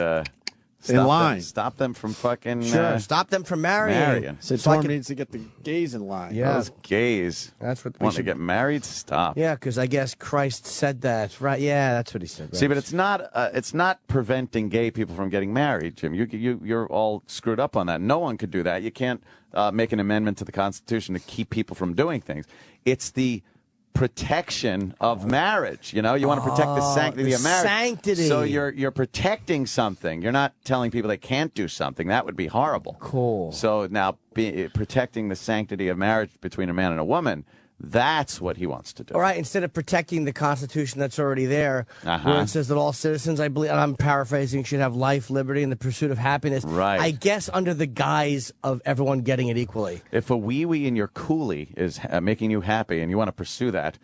in line. Stop them from fucking... Sure, stop them from marrying. Santorum needs to get the gays in line. Yeah. Those gays That's what we want to should- get married? Stop. Yeah, because I guess Christ said that, right? Yeah, that's what he said. See, but it's not preventing gay people from getting married, Jim. You're all screwed up on that. No one could do that. You can't make an amendment to the Constitution to keep people from doing things. It's the protection of marriage. You know, you want to protect the sanctity the of marriage. sanctity. So you're protecting something. You're not telling people they can't do something. That would be horrible. Cool. So now protecting the sanctity of marriage between a man and a woman, that's what he wants to do. All right, instead of protecting the Constitution that's already there, where it says that all citizens, I believe, and I'm paraphrasing, should have life, liberty, and the pursuit of happiness. Right. I guess under the guise of everyone getting it equally. If a wee-wee in your coolie is making you happy and you want to pursue that,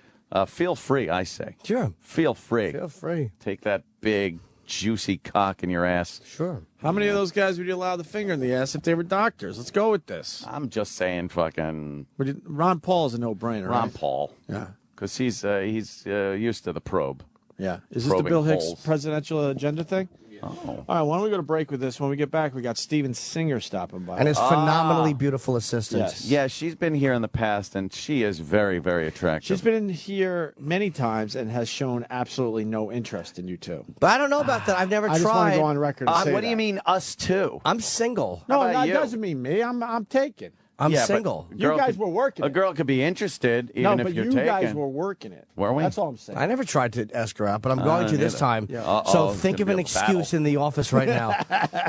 feel free, I say. Sure. Feel free. Feel free. Take that big, juicy cock in your ass. Sure. How many of those guys would you allow the finger in the ass if they were doctors? Let's go with this. I'm just saying fucking... Ron Paul's a no-brainer, Ron right? Paul. Yeah. Because he's used to the probe. Yeah. Is this the Probing Bill Hicks holes. presidential agenda thing? Oh. All right, why don't we go to break with this? When we get back, we got Steven Singer stopping by. And his phenomenally beautiful assistant. Yes. Yeah, she's been here in the past, and she is very, very attractive. She's been in here many times and has shown absolutely no interest in you two. But I don't know about that. I've never I tried. just want to go on record and say what do you mean, us two? I'm single. No, How about that you? doesn't mean me. I'm taken. I'm Yeah, but single. You girl guys could- were working A it. girl could be interested, even No, if but you're you taken. guys were working it. Were we? That's all I'm saying. I never tried to ask her out, but I'm going to this neither. time. Yeah. Uh-oh, So it's think of gonna an be a battle. excuse in the office right now,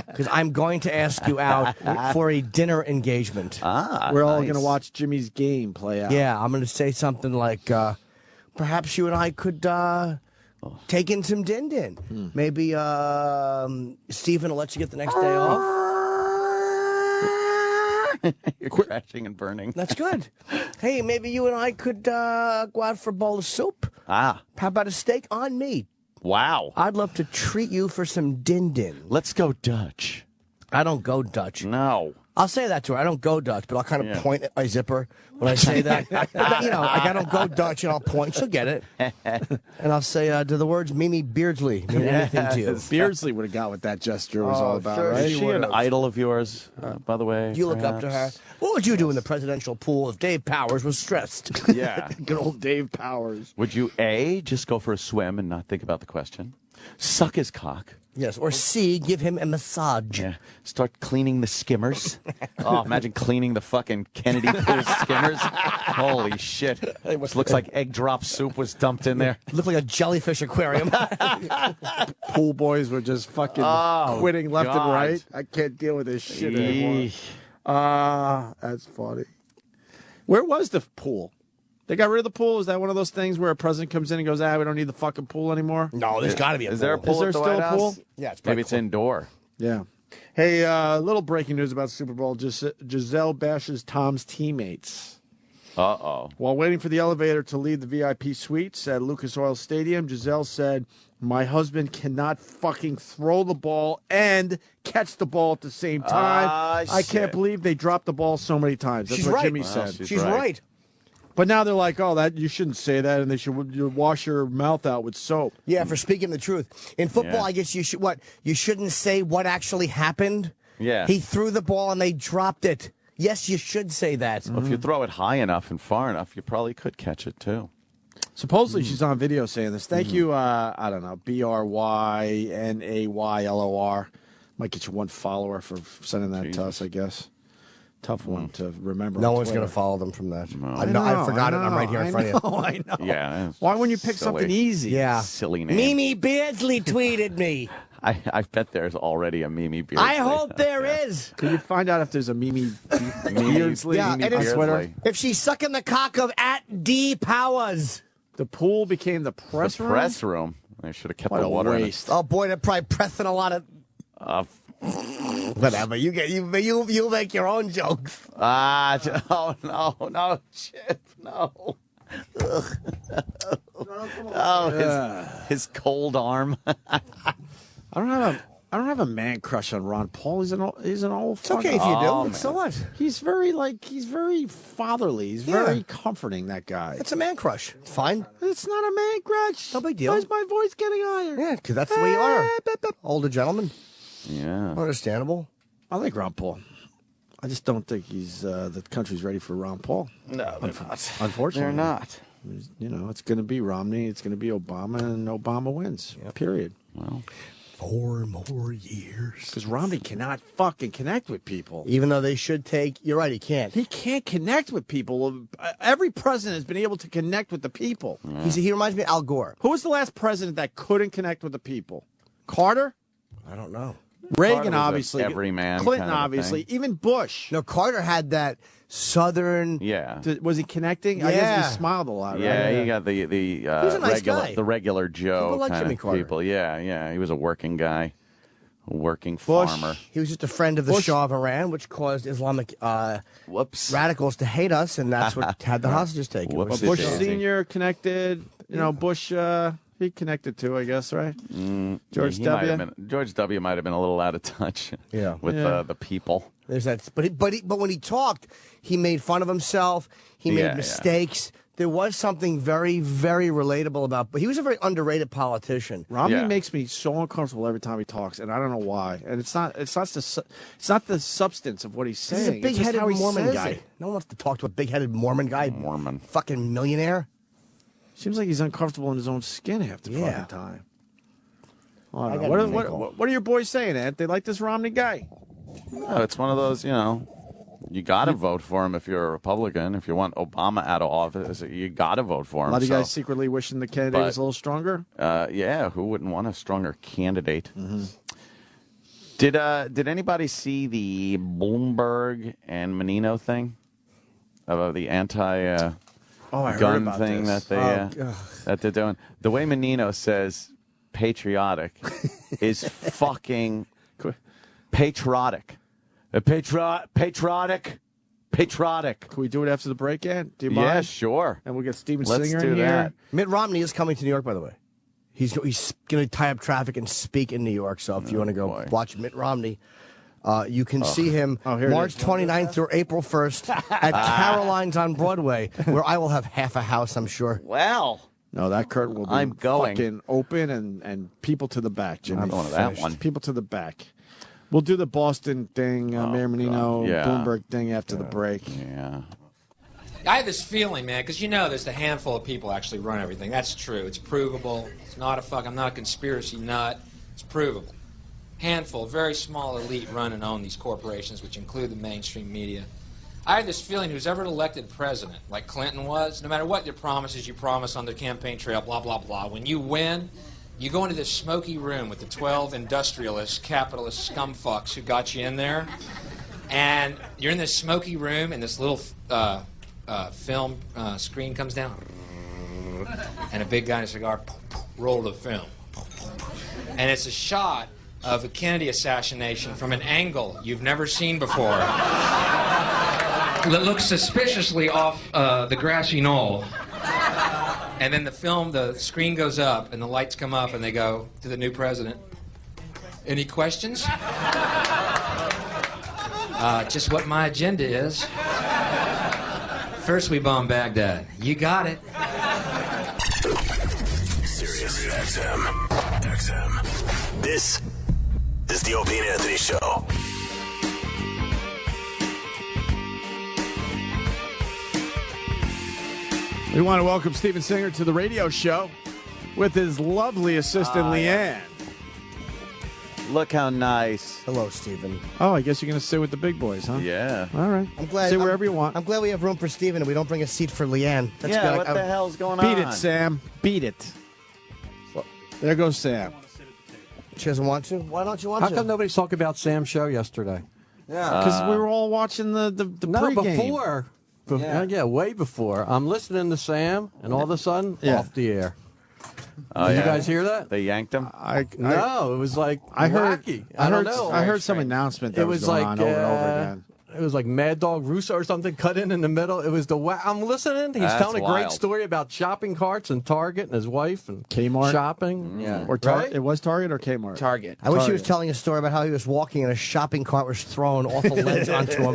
because I'm going to ask you out for a dinner engagement. We're all nice. going to watch Jimmy's game play out. Yeah, I'm going to say something like, perhaps you and I could take in some din-din. Maybe Stephen will let you get the next day off. You're crashing and burning. That's good. Hey, maybe you and I could go out for a bowl of soup. Ah, How about a steak on me? wow. I'd love to treat you for some din-din. Let's go Dutch. I don't go Dutch. No. I'll say that to her. I don't go Dutch, but I'll kind of Yeah. point at my zipper when I say that. You know, like I don't go Dutch, and I'll point. She'll get it. And I'll say, do the words Mimi Beardsley mean anything to you? Beardsley would have got what that gesture was all about, sure right? Is she an idol of yours, by the way? You look up to her. perhaps? What would you do in the presidential pool if Dave Powers was stressed? Yeah. Good old Dave Powers. Would you, A, just go for a swim and not think about the question? Suck his cock. Yes. Or C, give him a massage. Yeah. Start cleaning the skimmers. Oh, imagine cleaning the fucking Kennedy pool skimmers. Holy shit. This looks like egg drop soup was dumped in there. Look like a jellyfish aquarium. Pool boys were just fucking quitting left and right. I can't deal with this shit anymore. That's funny. Where was the pool? They got rid of the pool? Is that one of those things where a president comes in and goes, we don't need the fucking pool anymore? No, there's got to be a pool. Is there a pool Is there at the still White a pool? House? Yeah, it's Maybe it's indoor. Yeah. Hey, little breaking news about the Super Bowl. Giselle bashes Tom's teammates. Uh-oh. While waiting for the elevator to leave the VIP suites at Lucas Oil Stadium, Giselle said, "My husband cannot fucking throw the ball and catch the ball at the same time. I shit. can't believe they dropped the ball so many times." That's She's what right. Jimmy Well, said. She's right. But now they're like, that you shouldn't say that, and they should you wash your mouth out with soap. Yeah, for speaking the truth. In football, Yeah. I guess you should you shouldn't say what actually happened. Yeah. He threw the ball and they dropped it. Yes, you should say that. Well, if you throw it high enough and far enough, you probably could catch it too. Supposedly she's on video saying this. Thank you, I don't know, BRYNAYLOR. Might get you one follower for sending that to us, I guess. Tough one to remember. No on one's Twitter. going to follow them from that. No. I forgot it. I'm right here in front of you. I know. Yeah. Why wouldn't you pick something easy? Yeah. Silly name. Mimi Beardsley tweeted me. I bet there's already a Mimi Beardsley. I hope there is. Could you find out if there's a Mimi Beardsley Yeah, on and it's- Twitter? If she's sucking the cock of @D Powers. The pool became the press room? Press room. They should have kept What the a water waste. Oh boy, they're probably pressing a lot of. Whatever. You make your own jokes. Oh no, Chip, no. His cold arm. I don't have a man crush on Ron Paul. He's an old. It's okay if you do. So what? He's very fatherly. He's very comforting. That guy. It's a man crush. It's fine. It's not a man crush. No big deal. Why is my voice getting higher? Yeah, because that's the way you are. Older gentleman. Yeah. Understandable. I like Ron Paul. I just don't think the country's ready for Ron Paul. No, they're not. Unfortunately, They're not. You know, it's going to be Romney. It's going to be Obama, and Obama wins. Period. Well, 4 more years. Because Romney cannot fucking connect with people. Even though they should take. You're right. He can't. He can't connect with people. Every president has been able to connect with the people. He reminds me of Al Gore. Who was the last president that couldn't connect with the people? Carter? I don't know. Reagan, was obviously. every man. Clinton, kind of a obviously. thing. Even Bush. No, Carter had that Southern. Yeah. Was he connecting? I guess he smiled a lot, right? Yeah, he got the was a nice regular guy. the regular Joe People like kind Jimmy of Carter. people. Yeah. He was a working guy, a working Bush. farmer. He was just a friend of the Bush. Shah of Iran, which caused Islamic radicals to hate us, and that's what had the hostages taken. Whoops. Bush Daisy. Sr. connected. You know, Bush, he connected too, I guess, right? George He might have W. George W. might have been a little out of touch with the people. There's that, but when he talked, he made fun of himself. He made mistakes. There was something very, very relatable about. But he was a very underrated politician. Romney makes me so uncomfortable every time he talks, and I don't know why. And it's not the substance of what he's saying. He's a big-headed how he Mormon says guy. it. No one wants to talk to a big-headed Mormon guy. Mormon, fucking millionaire. Seems like he's uncomfortable in his own skin half the fucking time. I don't know. gotta What are your boys saying, Ed? They like this Romney guy? No, it's one of those, you got to vote for him if you're a Republican. If you want Obama out of office, you got to vote for him. A lot of you guys secretly wishing the candidate was a little stronger? Yeah, who wouldn't want a stronger candidate? Mm-hmm. Did anybody see the Bloomberg and Menino thing about the I heard gun about thing this. that they're doing? The way Menino says patriotic is fucking patriotic. Patriotic. Can we do it after the break, Ed? Do you mind? Yeah, sure. And we'll get Steven Let's Singer do in here. that. Mitt Romney is coming to New York, by the way. He's going to tie up traffic and speak in New York. So if you want to go watch Mitt Romney, you can see him March 29th through April 1st at Caroline's on Broadway, where I will have half a house, I'm sure. Well, no, that curtain will be I'm going. fucking open and people to the back, Jimmy. I'm going to that one. People to the back. We'll do the Boston thing, Mayor Menino, Bloomberg thing after the break. Yeah. I have this feeling, man, because there's a handful of people actually run everything. That's true. It's provable. It's not I'm not a conspiracy nut. It's provable. Handful, very small elite run and own these corporations, which include the mainstream media. I have this feeling who's ever elected president, like Clinton was, no matter what your promises you promise on the campaign trail, blah, blah, blah, when you win, you go into this smoky room with the 12 industrialist, capitalist scumfucks who got you in there, and you're in this smoky room, and this little film screen comes down, and a big guy in a cigar roll the film. And it's a shot of a Kennedy assassination from an angle you've never seen before. That looks suspiciously off the grassy knoll. And then the screen goes up, and the lights come up, and they go to the new president. Any questions? Just what my agenda is. First we bomb Baghdad. You got it. Sirius XM. This is the Opie and Anthony Show. We want to welcome Steven Singer to the radio show with his lovely assistant, Leanne. Look how nice. Hello, Steven. Oh, I guess you're going to sit with the big boys, huh? Yeah. All right. I'm glad. Sit wherever you want. I'm glad we have room for Steven and we don't bring a seat for Leanne. That's Yeah, good. what the hell's going on? Beat it, Sam. Beat it. There goes Sam. She doesn't want to? Why don't you want to? How come nobody's talking about Sam's show yesterday? Yeah. Because we were all watching the No, pregame. before. Yeah, way before. I'm listening to Sam, and all of a sudden, off the air. Oh, Did yeah? you guys hear that? They yanked him? No, it was like I heard. wacky. I don't heard. know. I heard some announcement that It was going like on over and over again. It was like Mad Dog Russo or something cut in the middle. It was I'm listening. He's That's telling a great wild. story about shopping carts and Target and his wife and Kmart? shopping. Yeah. Or It was Target or Kmart? Target. I wish he was telling a story about how he was walking and a shopping cart was throwing awful leads onto him.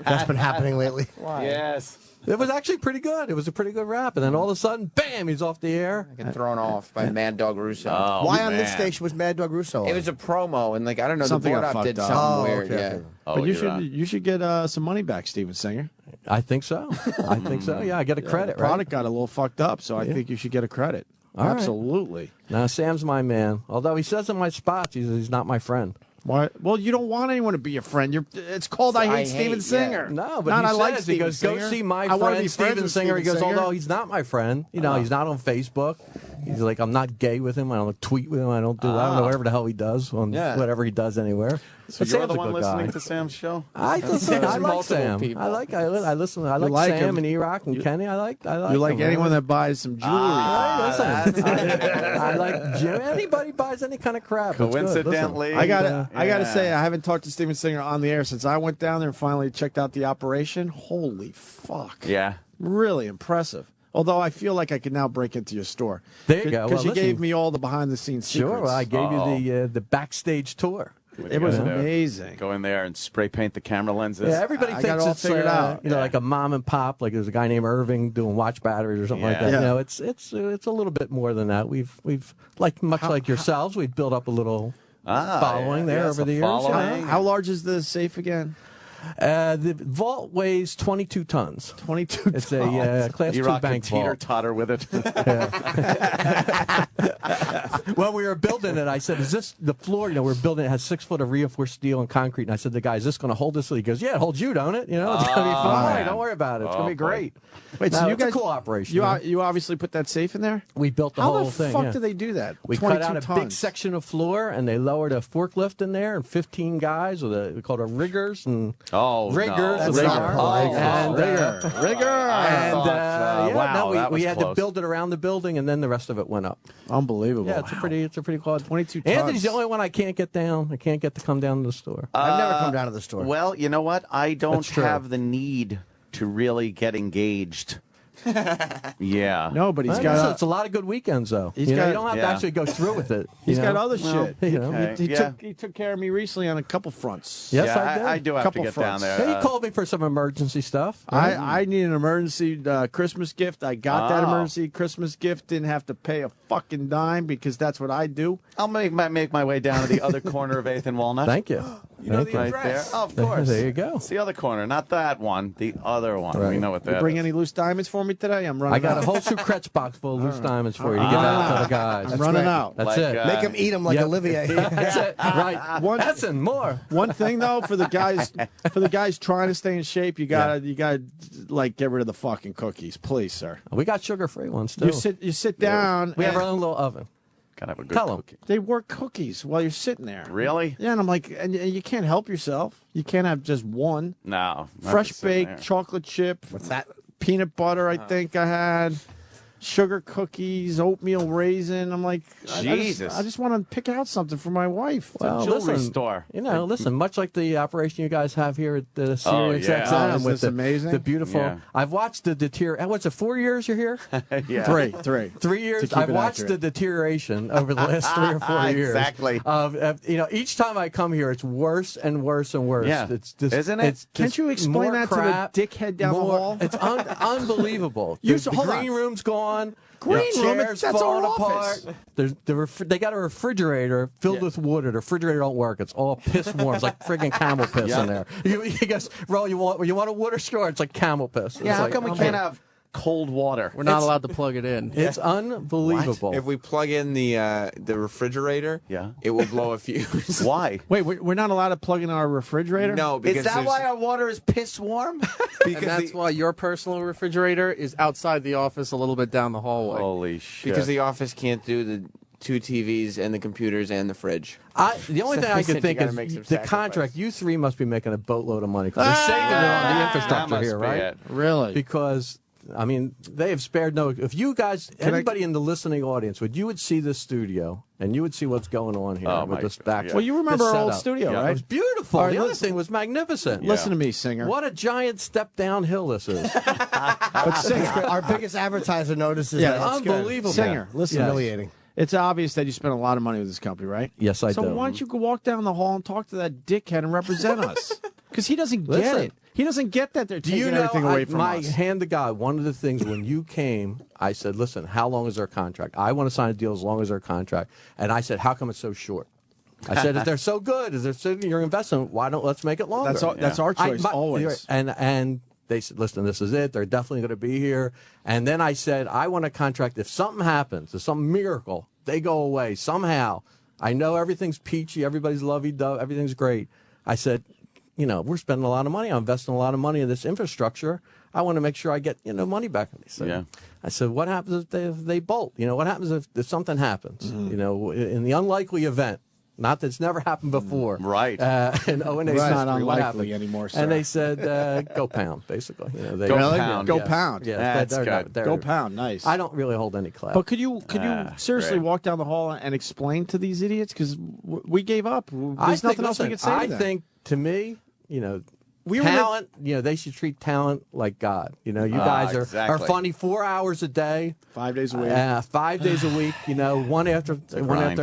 That's been happening lately. Yes. It was actually pretty good. It was a pretty good rap. And then all of a sudden, bam, he's off the air. I get thrown off by Mad Dog Russo. Oh, Why on man. this station was Mad Dog Russo? It was a promo, and like I don't know, Something the board got op did fucked up. something weird. okay, Yeah. okay. Oh, But you're you should get some money back, Steven Singer. I think so. I think so. Yeah, I get a credit, The right? product got a little fucked up, so I think you should get a credit. All right. Absolutely. Now, Sam's my man. Although he says in my spots he's not my friend. Why? Well, you don't want anyone to be your friend. It's called I hate Steven Singer. No, but Not he I like says, Steven he goes, Singer. go see my I wanna be friend friends Steven with Singer. He Steven goes, Singer. although he's not my friend, he's not on Facebook. He's like, I'm not gay with him. I don't tweet with him. I don't do. I don't know whatever the hell he does on whatever he does anywhere. So But you're Sam's the a one good listening guy. to Sam's show? I listen. I like multiple Sam. people. I listen. I like like Sam him. and E-Rock and Kenny. I like. You like them. anyone that buys some jewelry. Listen, I like Jim. Anybody buys any kind of crap. it's good. Listen, Coincidentally. I gotta say, I haven't talked to Steven Singer on the air since I went down there and finally checked out the operation. Holy fuck! Yeah. Really impressive. Although I feel like I can now break into your store. There you go. Because Well, you gave listen. me all the behind the scenes Sure, secrets. well, I gave you the backstage tour. It was amazing. Go in there and spray paint the camera lenses. Yeah, everybody I got thinks it all it's figured out. like a mom and pop. Like there's a guy named Irving doing watch batteries or something like that. Yeah. You know, it's a little bit more than that. We've like much like yourselves, we've built up a little following there over the years. following. How large is the safe again? The vault weighs 22 tons. 22 It's a Class 2 E-Rock bank could teeter vault. totter with it. When we were building it, I said, "Is this the floor? We're building it has 6 foot of reinforced steel and concrete." And I said, "The guy, is this going to hold this?" He goes, "Yeah, it holds you, don't it? It's going to be fine. man. Don't worry about it. It's going to be boy. great." Wait, No, so you it's a guys cool operation. You obviously put that safe in there. We built the How whole the thing. fuck yeah. do they do that? We 22 cut out a tons. big section of floor, and they lowered a forklift in there, and 15 guys with we called it riggers and riggers. That's with not our- polite. and Rigger. And wow, that we was had to close. build it around the building, and then the rest of it went up. Unbelievable. Yeah, it's a pretty quad. 22 tons. Anthony's the only one I can't get down. I can't get to come down to the store. I've never come down to the store. Well, you know what? I don't That's true. have the need to really get engaged. Yeah. No, but he's Well, got. listen, it's a lot of good weekends, though. He's You got- don't have to yeah. actually go through with it. He's you got know? other shit. You know. Okay. He Yeah. took care of me recently on a couple fronts. Yes, Yeah, I did. I do have to Couple get fronts. down there. Yeah, he called me for some emergency stuff. I need an emergency Christmas gift. I got that Oh. emergency Christmas gift. Didn't have to pay a fucking dime because that's what I do. I'll make my way down to the other corner of 8th and Walnut. Thank you. You know Thank the you. Right there. address. Oh, of course. There you go. It's the other corner, not that one. The other one. Right. We know what You that bring is. any loose diamonds for me today? I'm running I got out. a whole Sucrets box full of loose diamonds for you to give out to the guys. I'm running out. That's Like, it. Make him eat them like Yep. Olivier. That's it. Right. Listen, more. One thing though, for the guys trying to stay in shape, you gotta like get rid of the fucking cookies, please, sir. We got sugar-free ones, too. You sit down. We have and our own little oven. Gotta have a good Tell 'em. cookie. They work cookies while you're sitting there. Really? Yeah, and I'm like, and you can't help yourself. You can't have just one. No. not Fresh just sitting baked there. chocolate chip. What's that? Peanut butter. I think I had. Sugar cookies, oatmeal raisin. I'm like, Jesus. I just want to pick out something for my wife. Well, jewelry listen, store. Listen, much like the operation you guys have here at the Sirius yeah. XM Isn't with this the, amazing? the beautiful. Yeah. I've watched the deterioration. What's it, 4 years you're here? Yeah. Three. 3 years. keep I've it watched accurate. the deterioration over the last 3 or 4 years. Exactly. Each time I come here, it's worse and worse and worse. Yeah. It's just, Isn't it? It's Can't just you explain more that crap, to the dickhead down the more- hall? It's unbelievable. the Hold on. green room's gone. Green the room? chairs That's falling our apart. office. They got a refrigerator filled with water. The refrigerator don't work. It's all piss warm. It's like friggin' camel piss in there. You guess, Ro, you want a water straw? It's like camel piss. It's Yeah, how like, come we can't have cold water. We're not allowed to plug it in. It's unbelievable. If we plug in the refrigerator, it will blow a fuse. Why? Wait, we're not allowed to plug in our refrigerator? No, because is that why our water is piss warm? And that's why your personal refrigerator is outside the office a little bit down the hallway. Holy shit. Because the office can't do the 2 TVs and the computers and the fridge. The only thing I can think is the contract. You three must be making a boatload of money because they're saving it on the infrastructure here, right? Really? Because I mean, they have spared no. If you guys, anybody in the listening audience, you would see this studio and you would see what's going on here with this back. Well, you remember our old studio, right? It was beautiful. Right, the other thing was magnificent. Listen to me, Singer. What a giant step downhill this is. But Singer, our biggest advertiser notices that. Unbelievable. Singer, listen. Humiliating. It's obvious that you spent a lot of money with this company, right? Yes, I do. So why don't you go walk down the hall and talk to that dickhead and represent us? Because he doesn't get it. He doesn't get that they're taking everything away from us. Hand to God, one of the things when you came, I said, listen, how long is our contract? I want to sign a deal as long as our contract. And I said, how come it's so short? I said, if they're so good, if they're so good, your investment, let's make it longer. That's our choice, always. And they said, listen, this is it. They're definitely going to be here. And then I said, I want a contract. If something happens, if some miracle, they go away somehow. I know everything's peachy. Everybody's lovey-dovey. Everything's great. I said, we're spending a lot of money. I'm investing a lot of money in this infrastructure. I want to make sure I get, money back. I said, what happens if they bolt? What happens if something happens? In the unlikely event. Not that it's never happened before. Right. And O&A's it's not unlikely anymore, sir. And they said, go pound, basically. Go pound. Go pound. Yeah, that's good. Go pound. Nice. I don't really hold any clout. But could you seriously walk down the hall and explain to these idiots? Because we gave up. There's nothing else we could say to them. I think, to me, talent, they should treat talent like God. You guys are funny 4 hours a day. 5 days a week. 5 days a week, one after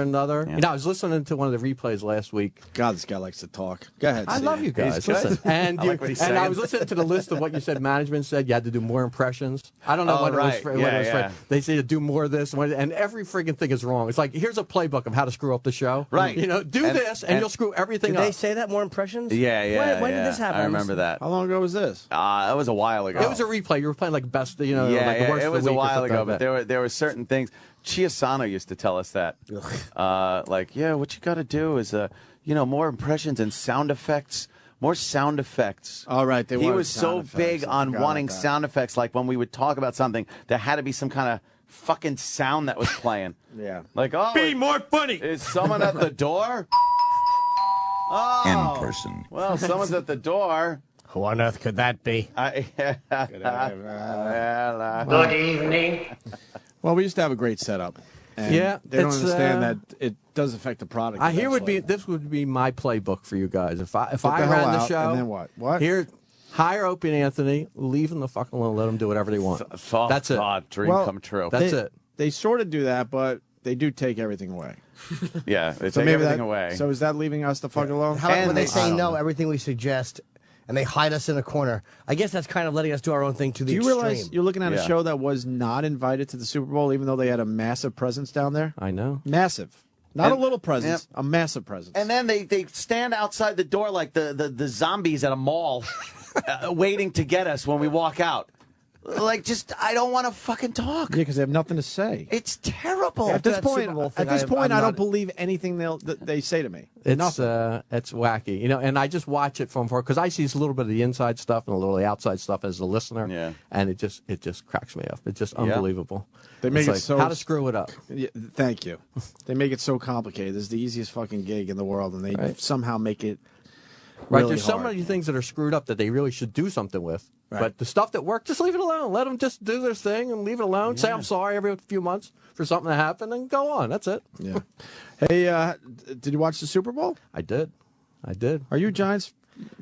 another. Yeah. I was listening to one of the replays last week. God, this guy likes to talk. Go ahead, I love you guys. Listen. And I was listening to the list of what you said management said. You had to do more impressions. I don't know what it was for. They say to do more of this, and every freaking thing is wrong. It's like, here's a playbook of how to screw up the show. Right. Do this, and you'll screw everything up. Did they say that, more impressions? Yeah. When did this happen? I remember that. How long ago was this? It was a while ago. It was a replay. You were playing like best, like the worst it of was the a week while ago, like but there were certain things. Chiasano used to tell us that. What you got to do is, more impressions and sound effects. More sound effects. All right. He was so big on wanting sound effects, like when we would talk about something, there had to be some kind of fucking sound that was playing. Yeah. Like, be more funny. Is someone at the door? Oh. In person. Well, someone's at the door. Who on earth could that be? Good evening. Well, we used to have a great setup. And they don't understand that it does affect the product. This would be my playbook for you guys. If I ran the show, and then what? What? Here, hire Opie and Anthony, leave them the fuck alone, let them do whatever they want. That's it. Dream come true. That's it. They sort of do that, but they do take everything away. Yeah, they take everything away. So is that leaving us the fuck alone? How about when they say no, everything we suggest, and they hide us in a corner? I guess that's kind of letting us do our own thing to the extreme. Do you realize you're looking at a show that was not invited to the Super Bowl, even though they had a massive presence down there? I know. Massive. Not a little presence, a massive presence. And then they stand outside the door like the zombies at a mall waiting to get us when we walk out. Like, I don't want to fucking talk. Yeah, because they have nothing to say. It's terrible. At this point, I don't believe anything they say to me. It's wacky, and I just watch it from far because I see a little bit of the inside stuff and a little of the outside stuff as a listener. And it just cracks me up. It's just unbelievable. They make it so how to screw it up. Yeah, thank you. They make it so complicated. This is the easiest fucking gig in the world, and they somehow make it. Really there's so hard. many things that are screwed up that they really should do something with. Right. But the stuff that works, just leave it alone. Let them just do their thing and leave it alone. Yeah. Say I'm sorry every few months for something that happened and go on. That's it. Yeah. Hey, did you watch the Super Bowl? I did. Are you a Giants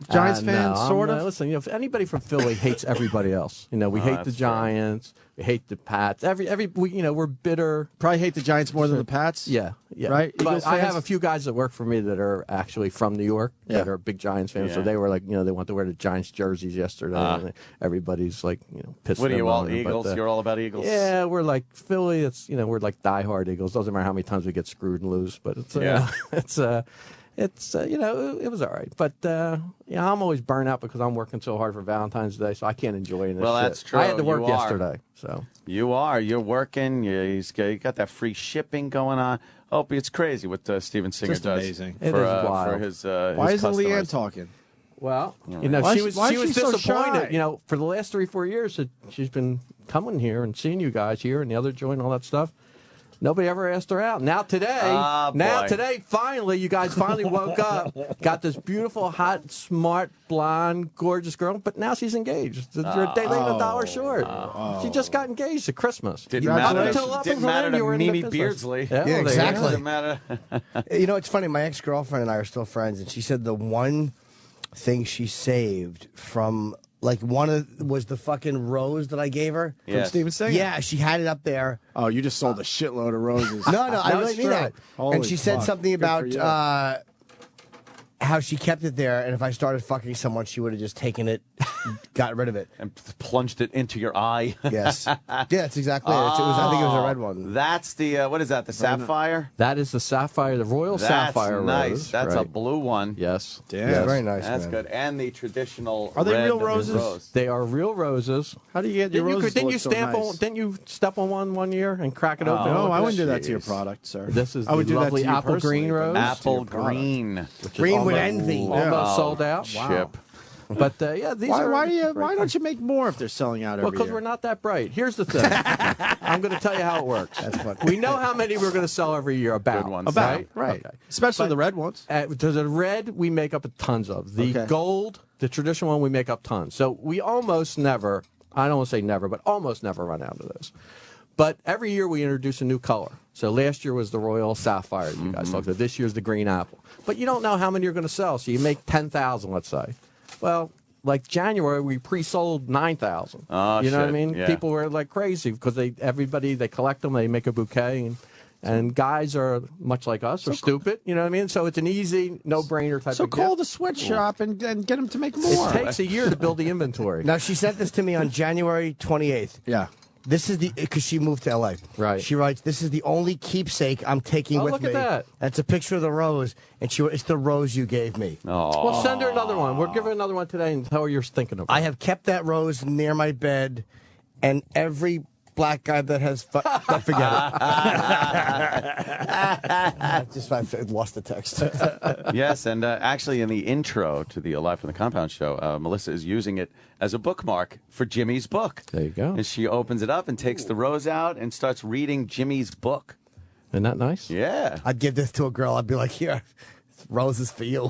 fan, no, sort of? Listen, if anybody from Philly hates everybody else, we hate the Giants, we hate the Pats. We're bitter. Probably hate the Giants more than the Pats. Yeah. Right. But I have a few guys that work for me that are actually from New York that are big Giants fans. So they were like, they want to wear the Giants jerseys yesterday. And everybody's like, pissed. What are you all Eagles? You're all about Eagles. Yeah, we're like Philly. It's we're like diehard Eagles. Doesn't matter how many times we get screwed and lose, but it's it's it was all right, but I'm always burnt out because I'm working so hard for Valentine's Day, so I can't enjoy this. Well, that's shit. true. I had to work You are. yesterday, so You're working. You got that free shipping going on. Opie, it's crazy what Steven Singer Just does. amazing. It for, is wild. for his. Why his isn't customers. Leanne talking? well, Why she is was she so disappointed. shy? For the last 3-4 years that she's been coming here and seeing you guys here and the other joint and all that stuff. Nobody ever asked her out. Now today, finally, you guys finally woke up, got this beautiful, hot, smart, blonde, gorgeous girl, but now she's engaged. You're a day late and a dollar short. She just got engaged at Christmas. Didn't matter, Until up didn't until matter then, to you were in Mimi the business. Beardsley. Yeah, Yeah, exactly. Didn't matter. It's funny. My ex-girlfriend and I are still friends, and she said the one thing she saved from was the fucking rose that I gave her From Steven Singer? Yeah, she had it up there. Oh, you just sold a shitload of roses. No, I really it's mean true. that. Holy And she said fuck. something Good for about you. how she kept it there, and if I started fucking someone, she would have just taken it, got rid of it. And plunged it into your eye. Yes. Yeah, that's exactly it. I think it was a red one. That's the, what is that, the sapphire? That is the sapphire, the royal That's sapphire nice. rose. That's a Right. blue one. Yes. Damn. Yes. Very nice, That's man. good. And the traditional Are they red real roses? rose. They are real roses. How do you get your roses to Didn't you look so stamp nice? on? Didn't you step on one year and crack it open? No, Look I at wouldn't do this. that to your Jeez. product, sir. This is I would the do lovely that to you apple personally, green but rose. not to Apple your product. green. Green with envy. Almost sold out. Chip. But these are. Why don't you make more if they're selling out Well, every because year? we're not that bright. Here's the thing. I'm going to tell you how it works. That's funny. We know how many we're going to sell every year. About. Good ones. About, right? right. Especially But- the red ones. The red we make up tons of. The Okay. gold, the traditional one, we make up tons. So we almost never, I don't want to say never, but almost never run out of those. But every year we introduce a new color. So last year was the royal sapphire that you guys talked about. This year's the green apple. But you don't know how many you're going to sell. So you make 10,000, let's say. Well, like January, we pre-sold 9,000. Oh, you know what I shit. mean? Yeah. People were like crazy because they collect them, they make a bouquet, and guys are much like us, are stupid. You know what I mean? So it's an easy, no-brainer type So of call gift. the sweatshop and get them to make more. It takes a year to build the inventory. Now, she sent this to me on January 28th. Yeah. This is because she moved to L.A. Right. She writes, "This is the only keepsake I'm taking with look me." at that. That's a picture of the rose, and it's the rose you gave me. Oh. Well, send her another one. We'll give her another one today and tell her you're thinking of her. I have kept that rose near my bed, and every black guy that has forget it. I lost the text. Yes, and actually in the intro to the Live from the Compound show, Melissa is using it as a bookmark for Jimmy's book. There you go. And she opens it up and takes the rose out and starts reading Jimmy's book. Isn't that nice? Yeah. I'd give this to a girl. I'd be like, "Here, roses for you."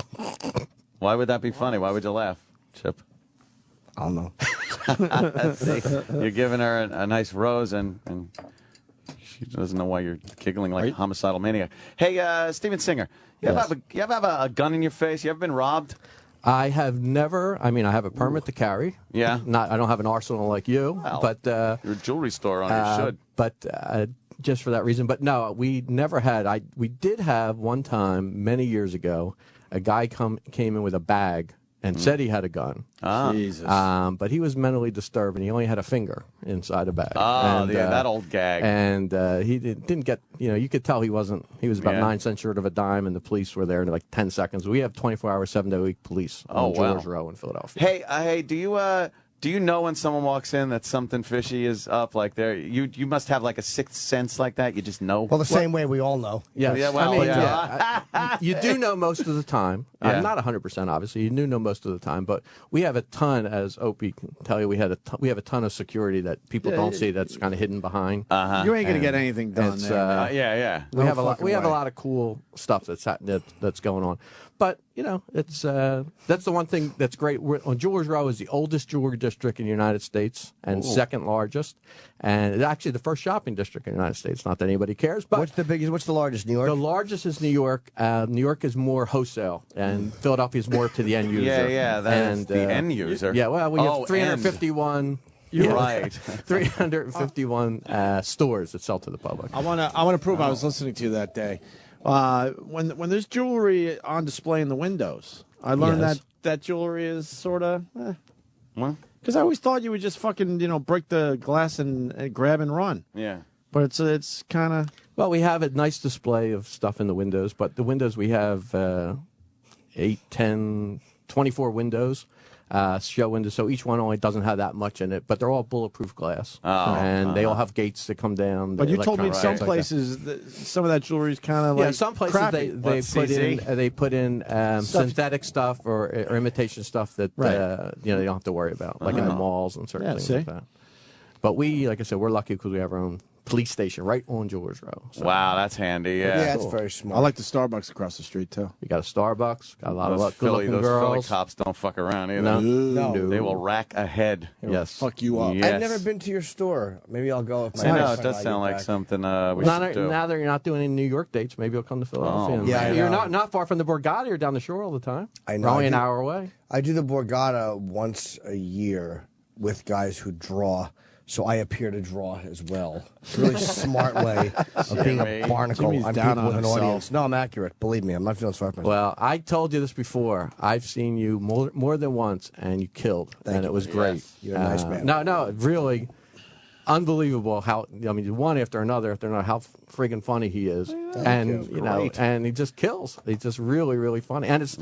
Why would that be funny? Why would you laugh, Chip? I don't know. See, you're giving her a nice rose, and she doesn't know why you're giggling like a homicidal maniac. Hey, Steven Singer, you ever have a gun in your face? You ever been robbed? I have never. I mean, I have a permit to carry. Yeah. I don't have an arsenal like you, Well, but you're a jewelry store owner. You should. But just for that reason. But no, we never had. We did have one time many years ago. A guy came in with a bag and said he had a gun. Jesus. But he was mentally disturbed, and he only had a finger inside a bag. Oh, and, yeah, that old gag. And he didn't get, you could tell he wasn't, he was about Yeah. 9 cents short of a dime, and the police were there in like 10 seconds. We have 24-hour, 7-day-a-week police on George Row in Philadelphia. Hey, do you know when someone walks in that something fishy is up? Like you must have like a sixth sense like that. You just know. Well, the same way we all know. Yes. Yeah, well, I mean, yeah. you do know most of the time. Yeah. Not 100%, obviously. You do know most of the time, but we have a ton, as Opie can tell you, we have a ton of security that people don't see. That's kind of hidden behind. You ain't gonna get anything done It's, there. man. Yeah. We have a lot. fucking We have a way. lot of cool stuff that's going on. But it's that's the one thing that's great. Jewelers Row is the oldest jewelry district in the United States and second largest, and it's actually the first shopping district in the United States. Not that anybody cares, but What's the biggest? What's the largest? New York. the largest is New York. New York is more wholesale, and Philadelphia is more to the end user. Yeah, that's the end user. Yeah, well, we have 351. You're right. 351 stores that sell to the public. I want to prove I was listening to you that day. When there's jewelry on display in the windows, I learned Yes. that jewelry is sort of. Well, Because I always thought you would just fucking break the glass and grab and run. yeah. But it's kind of. Well, we have a nice display of stuff in the windows, but the windows we have, 8, 10, 24 windows. Show windows, so each one only doesn't have that much in it, but they're all bulletproof glass, and they all have gates that come down. But you told me in some places some of that jewelry is kind of like some places crappy. they put in synthetic stuff or imitation stuff that they don't have to worry about, like in the malls and certain things like that. But we, like I said, we're lucky because we have our own police station right on Jewelers Row. So. Wow, that's handy. Yeah, that's very smart. I like the Starbucks across the street too. You got a Starbucks, got a lot of those good-looking girls. Philly cops don't fuck around either. No. They will rack ahead. Yes, fuck you up. Yes. I've never been to your store. Maybe I'll go. If my I know it does sound like something we should do. Now that you're not doing any New York dates, maybe you'll come to Philadelphia. Yeah, you're not far from the Borgata. You're down the shore all the time. I know. Only an hour away. I do the Borgata once a year with guys who draw. So I appear to draw as well. It's a really smart way of being a barnacle on people with an audience. No, I'm accurate. Believe me, I'm not feeling sorry for myself. Well, I told you this before. I've seen you more than once, and you killed, and it was great. You're a nice man. No, really unbelievable how one after another, how friggin' funny he is, and and he just kills. He's just really, really funny, and it's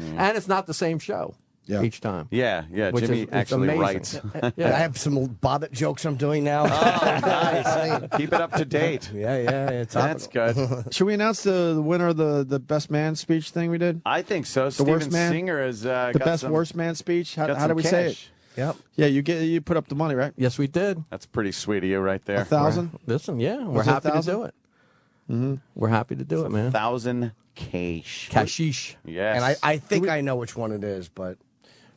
not the same show. Yeah. Each time. Yeah. Jimmy actually writes. I have some Bobbit jokes I'm doing now. Oh, nice. Keep it up to date. Yeah. That's good. Should we announce the winner of the best man speech thing we did? I think so. The worst Steven man Singer is the best worst man speech. How do we say it? Yep. Yeah, you put up the money, right? Yes, we did. That's pretty sweet of you, right there. 1,000. Listen, we're happy to do it. Mm-hmm. We're happy to do it, man. 1,000 cash. Cashish. Yes. And I think I know which one it is, but.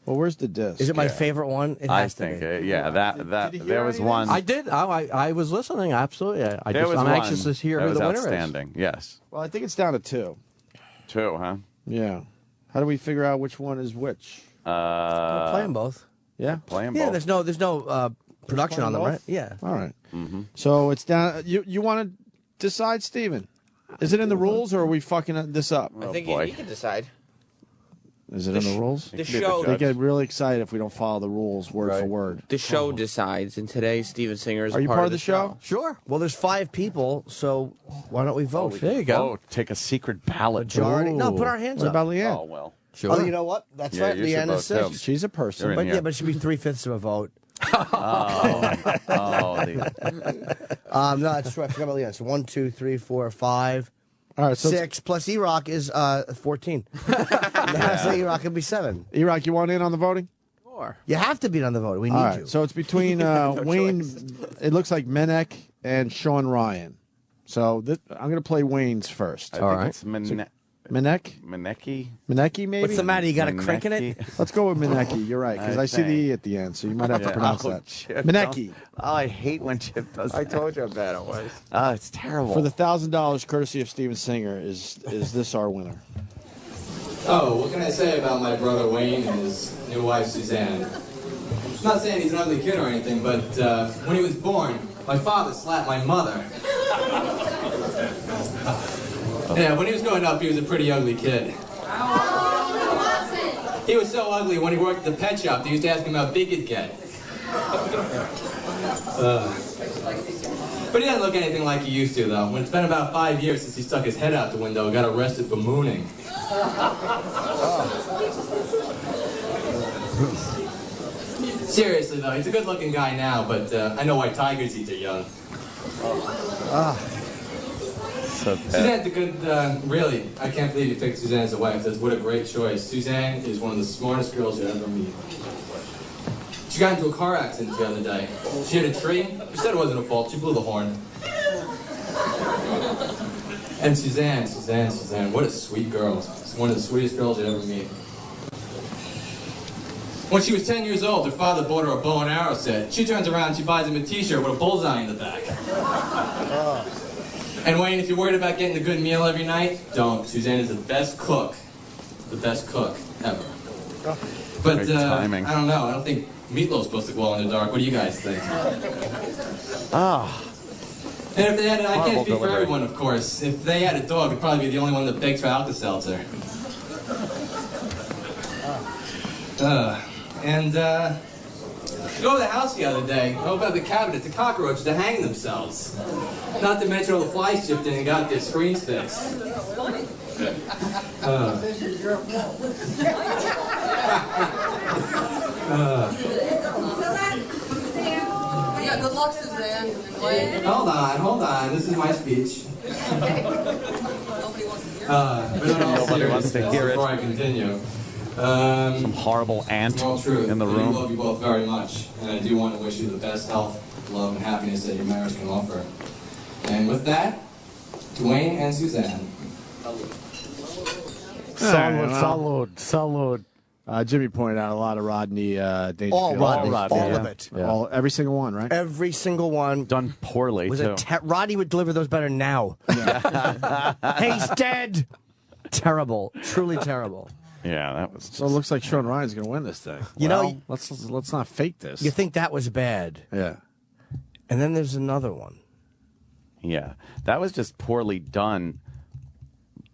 Well, where's the disc? Is it my favorite one? It has to be. That there was one. I did. I was listening. Absolutely. I'm anxious to hear who the winner outstanding. Yes. Well, I think it's down to 2. 2, huh? Yeah. How do we figure out which one is which? We'll play them both. Yeah. Play them both. Yeah. There's no production on them, right? Yeah. All right. Mm-hmm. So it's down. You want to decide, Steven? Is it in the rules, or are we fucking this up? I think you can decide. Is it in the rules? The show. They get really excited if we don't follow the rules word for word. The show decides, and today Steven Singer is Are you part of the show? Sure. Well, there's 5 people, so why don't we vote? There you go. Take a secret ballot. Majority. No, put our hands What up. about Leanne? Oh, well. Sure. Oh, you know what? That's right. you should Leanne vote, is 6. too. She's a person. But it should be 3/5 of a vote. No, that's right. I forgot about Leanne. So 1, 2, 3, 4, 5. All right, so 6 plus E-Rock is 14. So E-Rock could be 7. E-Rock, you want in on the voting? You have to be on the vote. We need All right, you. so it's between Wayne. It looks like Menek and Sean Ryan. So I'm going to play Wayne's first. I think it's Menek? Meneki? Meneki, maybe? What's the matter? You got a crick in it? Let's go with Meneki. You're right, because I see the E at the end, so you might have to pronounce that. Chip, Meneki. Oh, I hate when Chip does that. I told you how bad it was. Oh, it's terrible. For the $1,000 courtesy of Steven Singer, is this our winner? Oh, what can I say about my brother Wayne and his new wife Suzanne? I'm not saying he's an ugly kid or anything, but when he was born, my father slapped my mother. Yeah, when he was growing up, he was a pretty ugly kid. He was so ugly, when he worked at the pet shop, they used to ask him how big he'd get. But he doesn't look anything like he used to, though. When it's been about 5 years since he stuck his head out the window and got arrested for mooning. Seriously, though, he's a good-looking guy now, but I know why tigers eat their young. Suzanne's a good, really, I can't believe you picked Suzanne as a wife. What a great choice. Suzanne is one of the smartest girls you'll ever meet. She got into a car accident the other day. She hit a tree. She said it wasn't her fault. She blew the horn. And Suzanne, what a sweet girl. She's one of the sweetest girls you'll ever meet. When she was 10 years old, her father bought her a bow and arrow set. She turns around and she buys him a t-shirt with a bullseye in the back. And Wayne, if you're worried about getting a good meal every night, don't. Suzanne is the best cook. The best cook ever. But, I don't know. I don't think meatloaf's supposed to glow in the dark. What do you guys think? And if they had, I can't speak for everyone, of course. If they had a dog, it'd probably be the only one that begs for Alka-Seltzer. Go to the house the other day, open up the cabinet, the cockroaches to hang themselves. Not to mention all the flies chipped in and got their screens fixed. Yeah, good luck, Suzanne. Hold on. This is my speech. Nobody wants to hear it. Before I continue. Some horrible ant in the I room. love you both very much, and I do want to wish you the best health, love, and happiness that your marriage can offer. And with that, Dwayne and Suzanne. Salud. Jimmy pointed out a lot of Rodney Dangerfield. All Rodney. All of it. Yeah. Every single one, right? Every single one. Done poorly, Was too. Rodney would deliver those better now. He's dead. Terrible. Truly terrible. Yeah, that was. So it looks like Sean Ryan's going to win this thing. You know, let's not fake this. You think that was bad. Yeah. And then there's another one. Yeah, that was just poorly done.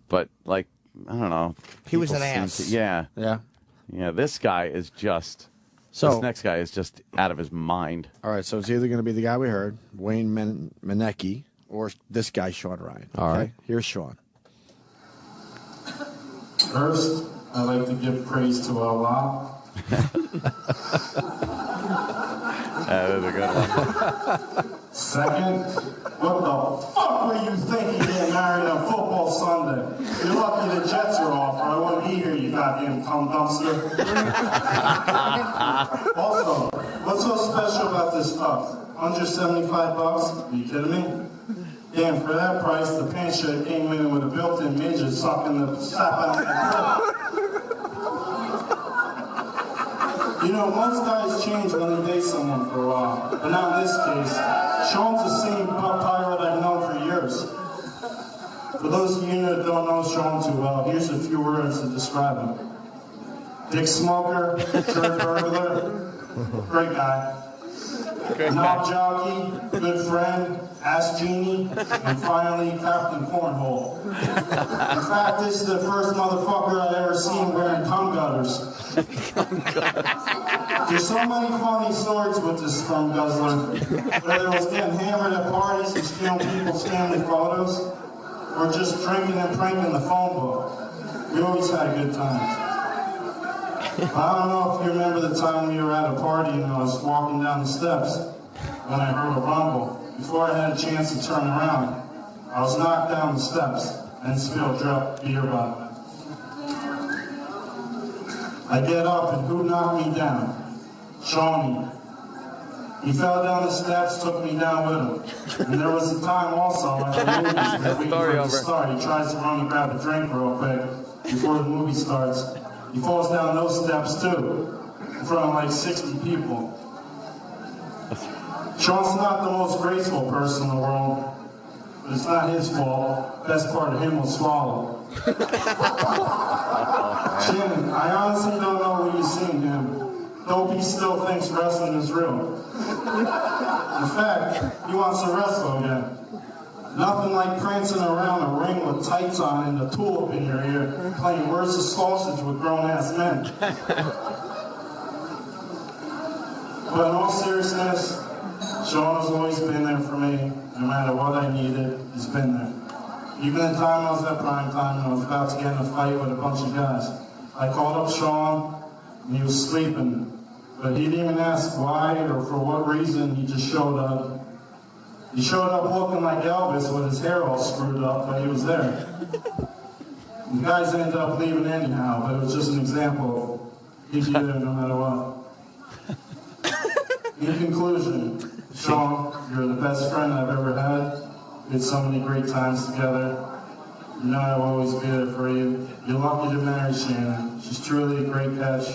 But, like, I don't know. He was an people ass. seem to- yeah. Yeah. Yeah, this guy is just. So- this next guy is just out of his mind. All right, so it's either going to be the guy we heard, Wayne Menecki, or this guy, Sean Ryan. All right. Here's Sean. First, I'd like to give praise to Allah. That is a good one. Second, what the fuck were you thinking getting married on football Sunday? You're lucky the Jets are off, or I wouldn't be here, you goddamn cum dumpster. Also, what's so special about this stuff? Under $75? Are you kidding me? Damn, for that price, the pants shirt came in with a built-in midget sucking the sap out of the You know, most guys change when they date someone for a while, but not in this case. Sean's the same pirate I've known for years. For those of you that don't know Sean too well, here's a few words to describe him. Dick smoker, turd burglar, great guy. Knob jockey, good friend, ass genie, and finally Captain Cornhole. In fact, this is the first motherfucker I've ever seen wearing cum gutters. There's so many funny stories with this cum guzzler. Whether it was getting hammered at parties and stealing people's family photos, or just drinking and pranking the phone book. We always had good times. I don't know if you remember the time we were at a party and I was walking down the steps when I heard a rumble. Before I had a chance to turn around, I was knocked down the steps and spilled beer bottle. I get up and who knocked me down? Shawnee. He fell down the steps, took me down with him. And there was a time also when the movie's waiting for it to start. He tries to run and grab a drink real quick before the movie starts. He falls down those steps too, in front of like 60 people. Sean's not the most graceful person in the world, but it's not his fault. Best part of him was swallow. Shannon, I honestly don't know where you've seen him. Dopey still thinks wrestling is real. In fact, he wants to wrestle again. Nothing like prancing around a ring with tights on and a tulip in your ear, playing Where's the Sausage with grown-ass men. But in all seriousness, Sean has always been there for me. No matter what I needed, he's been there. Even the time I was at prime time and I was about to get in a fight with a bunch of guys, I called up Sean and he was sleeping. But he didn't even ask why or for what reason, he just showed up. He showed up looking like Elvis with his hair all screwed up, but he was there. The guys ended up leaving anyhow, but it was just an example of he'd be there no matter what. In conclusion, Sean, you're the best friend I've ever had. We had so many great times together. You know I will always be there for you. You're lucky to marry Shannon. She's truly a great catch.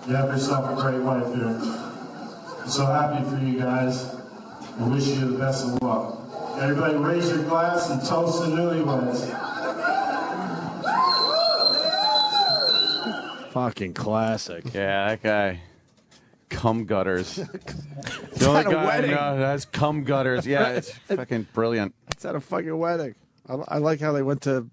You have yourself a great wife here. I'm so happy for you guys. I wish you the best of luck. Everybody raise your glass and toast the newlyweds. Fucking classic. Yeah, that guy. Cum gutters. The only at a guy I wedding. know that has cum gutters. Yeah, it's fucking brilliant. It's at a fucking wedding. I like how they went to,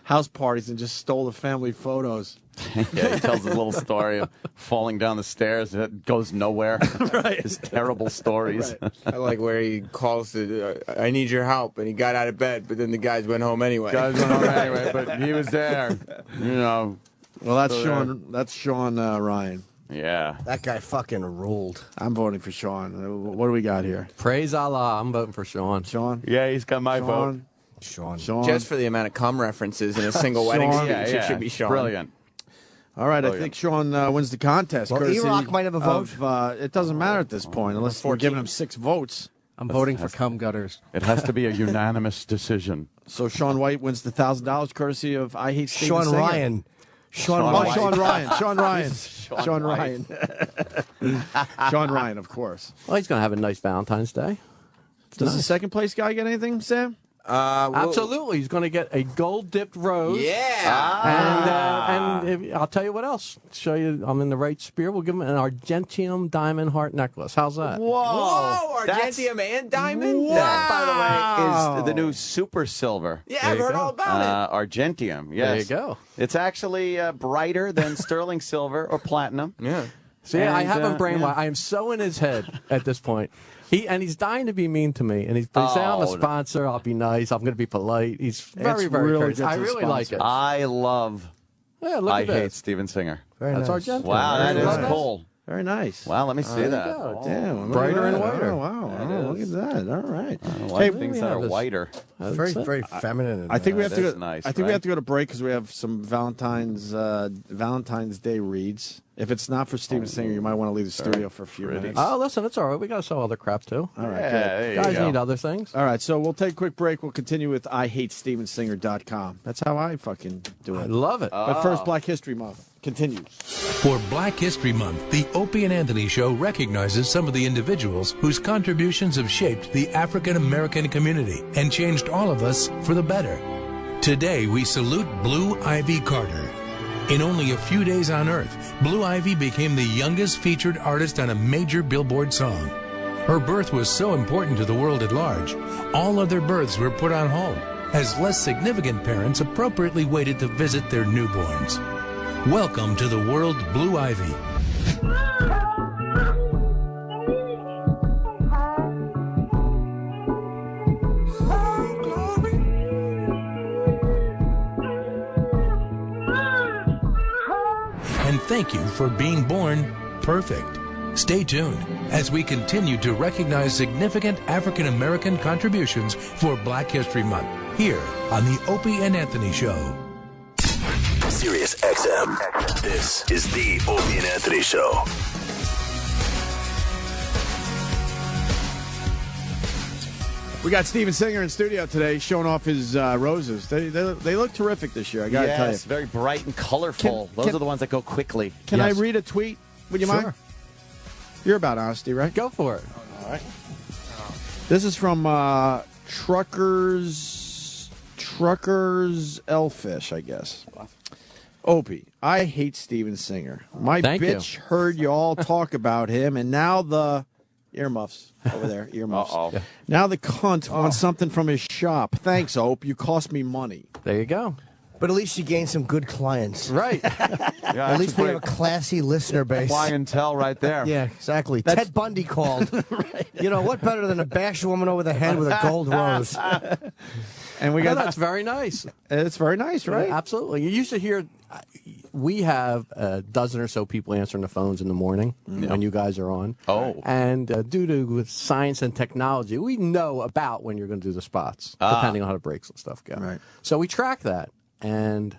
house parties and just stole the family photos. Yeah, he tells a little story of falling down the stairs that goes nowhere. Right. His terrible stories. Right. I like where he calls I need your help, and he got out of bed, but then the guys went home anyway. But he was there. Well, that's Sean. That's Sean Ryan. Yeah. That guy fucking ruled. I'm voting for Sean. What do we got here? Praise Allah. I'm voting for Sean. Sean? Yeah, he's got my vote. Sean. Just for the amount of cum references in a single wedding speech, it should be Sean. Brilliant. All right, I think Sean wins the contest. Well, E-Rock might have a vote. It doesn't matter at this point, unless we're giving him 6 votes. I'm voting for cum gutters. It has to be a unanimous decision. So Sean White wins the $1,000 courtesy of I Hate Steven Sean Singer. Ryan. Sean Ryan. Sean Ryan, of course. Well, he's going to have a nice Valentine's Day. Does the second place guy get anything, Sam? Absolutely. He's going to get a gold-dipped rose. Yeah. And I'll tell you what else. Show you I'm in the right spirit. We'll give him an Argentium diamond heart necklace. How's that? Whoa, Argentium and diamond? That, by the way, is the new super silver. Yeah, I've heard all about it. Argentium, yes. There you go. It's actually brighter than sterling silver or platinum. Yeah. See, I have him brainwashed. I am so in his head at this point. He's dying to be mean to me, and he's saying I'm a sponsor. I'll be nice. I'm going to be polite. He's very, very really courteous. I really like it. I love. Yeah, look I at hate this. Steven Singer. That's Argentine. Wow, that is cool. Very nice. Wow, let me see that. Oh, damn. Brighter and whiter. Oh, wow. Look at that. All right. I like things that are whiter. Very, very feminine. I think we have to go. Nice, I think we have to go to break because we have some Valentine's Day reads. If it's not for Steven Singer, you might want to leave the studio for a few minutes. Oh, listen, it's all right. We got to sell other crap, too. All right, good. Guys need other things. All right, so we'll take a quick break. We'll continue with IHateStevenSinger.com. That's how I fucking do it. I love it. But first, Black History Month continues. For Black History Month, the Opie and Anthony Show recognizes some of the individuals whose contributions have shaped the African American community and changed all of us for the better. Today, we salute Blue Ivy Carter. In only a few days on Earth, Blue Ivy became the youngest featured artist on a major Billboard song. Her birth was so important to the world at large, all other births were put on hold, as less significant parents appropriately waited to visit their newborns. Welcome to the world, Blue Ivy. And thank you for being born perfect. Stay tuned as we continue to recognize significant African American contributions for Black History Month here on the Opie and Anthony Show. Sirius XM. This is the Opie and Anthony Show. We got Steven Singer in studio today showing off his roses. They look terrific this year, I got to tell you. Yes, very bright and colorful. Those are the ones that go quickly. Can I read a tweet? Would you mind? You're about honesty, right? Go for it. All right. This is from Truckers Elfish, I guess. Opie, I hate Steven Singer. My bitch heard you all talk about him, and now the earmuffs over there, earmuffs. Uh-oh. Now the cunt wants something from his shop. Thanks, Ope. You cost me money. There you go. But at least you gained some good clients. Right. Yeah, at least we have a classy listener base. Clientele right there. Yeah, exactly. Ted Bundy called. Right. You know, what better than to bash a woman over the head with a gold rose? And we got that's very nice. It's very nice, right? Yeah, absolutely. You used to hear, we have a dozen or so people answering the phones in the morning when you guys are on. Oh. And due to science and technology, we know about when you're going to do the spots, depending on how the breaks and stuff go. Right. So we track that. And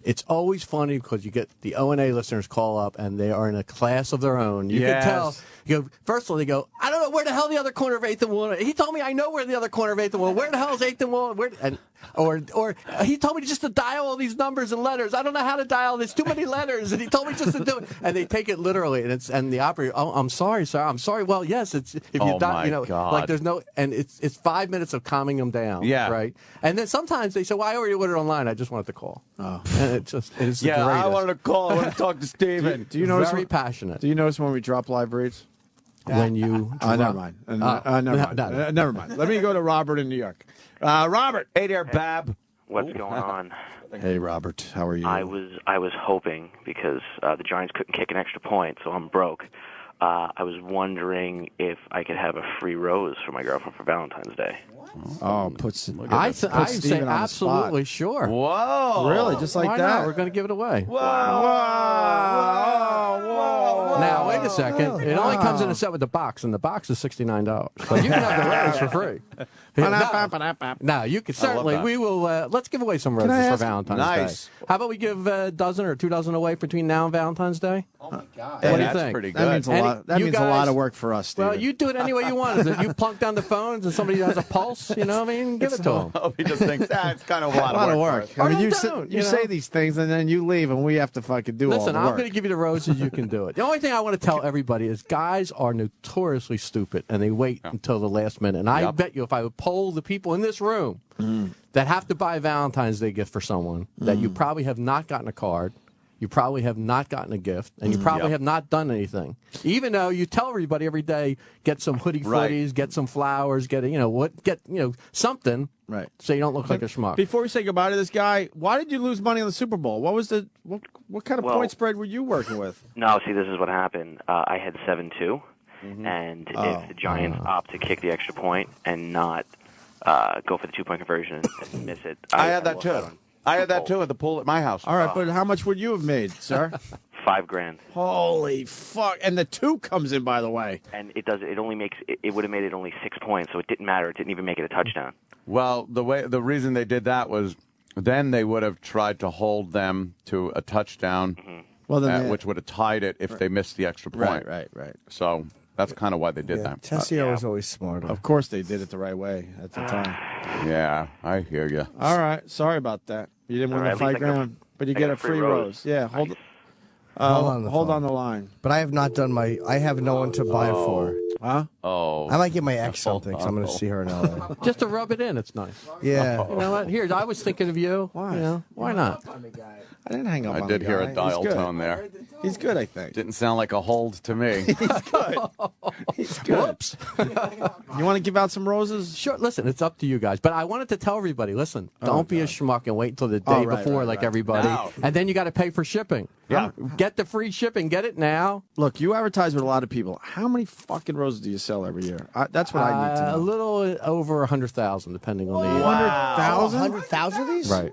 it's always funny because you get the O&A listeners call up and they are in a class of their own. You can tell. You go, first of all, they go, I don't know where the hell the other corner of 8th and 1. He told me I know where the other corner of 8th and 1. Where the hell is 8th and 1? Or he told me just to dial all these numbers and letters. I don't know how to dial. There's too many letters, and he told me just to do it. And they take it literally. And the operator, oh, I'm sorry, sir. I'm sorry. Well, yes, it's if you dial, you know, God. like there's no, and it's 5 minutes of calming them down. Yeah. Right. And then sometimes they say, well, I already ordered online. I just wanted to call. Oh. And it is the greatest. I wanted to call. I want to talk to Steven. Do you notice very passionate. Do you notice when we drop live reads? when you. Never mind. Never mind. Let me go to Robert in New York. Robert. Hey there, Bab. What's going on? Hey, Robert. How are you? I was hoping, because the Giants couldn't kick an extra point, so I'm broke. I was wondering if I could have a free rose for my girlfriend for Valentine's Day. Oh, I say absolutely sure. Whoa. Really? Just like Why that? not? We're going to give it away. Whoa. Now, wait a second. It only comes in a set with the box, and the box is $69. But you can have the rose for free. Now, you can certainly, we will, let's give away some roses for Valentine's Day. How about we give a dozen or 2 dozen away between now and Valentine's Day? Oh, my God. What do you think? Pretty good. That means a lot. That means a lot of work for us, Steven. Well, you do it any way you want. Is it you plunk down the phones and somebody has a pulse? You know what I mean? Give it to them. He just thinks, it's kind of a lot of work. I mean, you know? say these things and then you leave and we have to fucking do all the work. Listen, I'm going to give you the roses. You can do it. The only thing I want to tell everybody is guys are notoriously stupid and they wait until the last minute. And I bet you if I would poll the people in this room that have to buy a Valentine's Day gift for someone, that you probably have not gotten a card, you probably have not gotten a gift, and you probably have not done anything. Even though you tell everybody every day, get some hoodie footies, get some flowers, get something, right? So you don't look like a schmuck. Before we say goodbye to this guy, why did you lose money on the Super Bowl? What was what kind of point spread were you working with? No, see, this is what happened. I had 7-2, and if the Giants opt to kick the extra point and not go for the 2-point conversion and miss it, I had that too. I had that too at the pool at my house. All right, but how much would you have made, sir? $5,000. Holy fuck! And the 2 comes in, by the way. And it does. It only makes. It would have made it only 6 points, so it didn't matter. It didn't even make it a touchdown. Well, the reason they did that was then they would have tried to hold them to a touchdown, well, then which would have tied it if they missed the extra point. Right. So that's kind of why they did that. Tessio was always smarter. Of course, they did it the right way at the time. Yeah, I hear you. All right, sorry about that. You didn't win the $5,000, but you get a free rose. Yeah, hold on the line. But I have not done I have no one to buy it for. Huh? Oh. I might give my ex something, so I'm going to see her in L.A. Just to rub it in, it's nice. Yeah. You know what? Here, I was thinking of you. Why? You know, why not? I didn't hang up on I did the hear guy. a dial tone there. He's good, I think. Didn't sound like a hold to me. He's good. He's good. Whoops. You want to give out some roses? Sure. Listen, it's up to you guys. But I wanted to tell everybody, listen, don't be a schmuck and wait until the day before like everybody. No. And then you got to pay for shipping. Yeah. Get the free shipping. Get it now. Look, you advertise with a lot of people. How many fucking roses do you sell every year? That's what I need to know. A little over 100,000, depending on the year. 100,000? 100,000 of these? Right.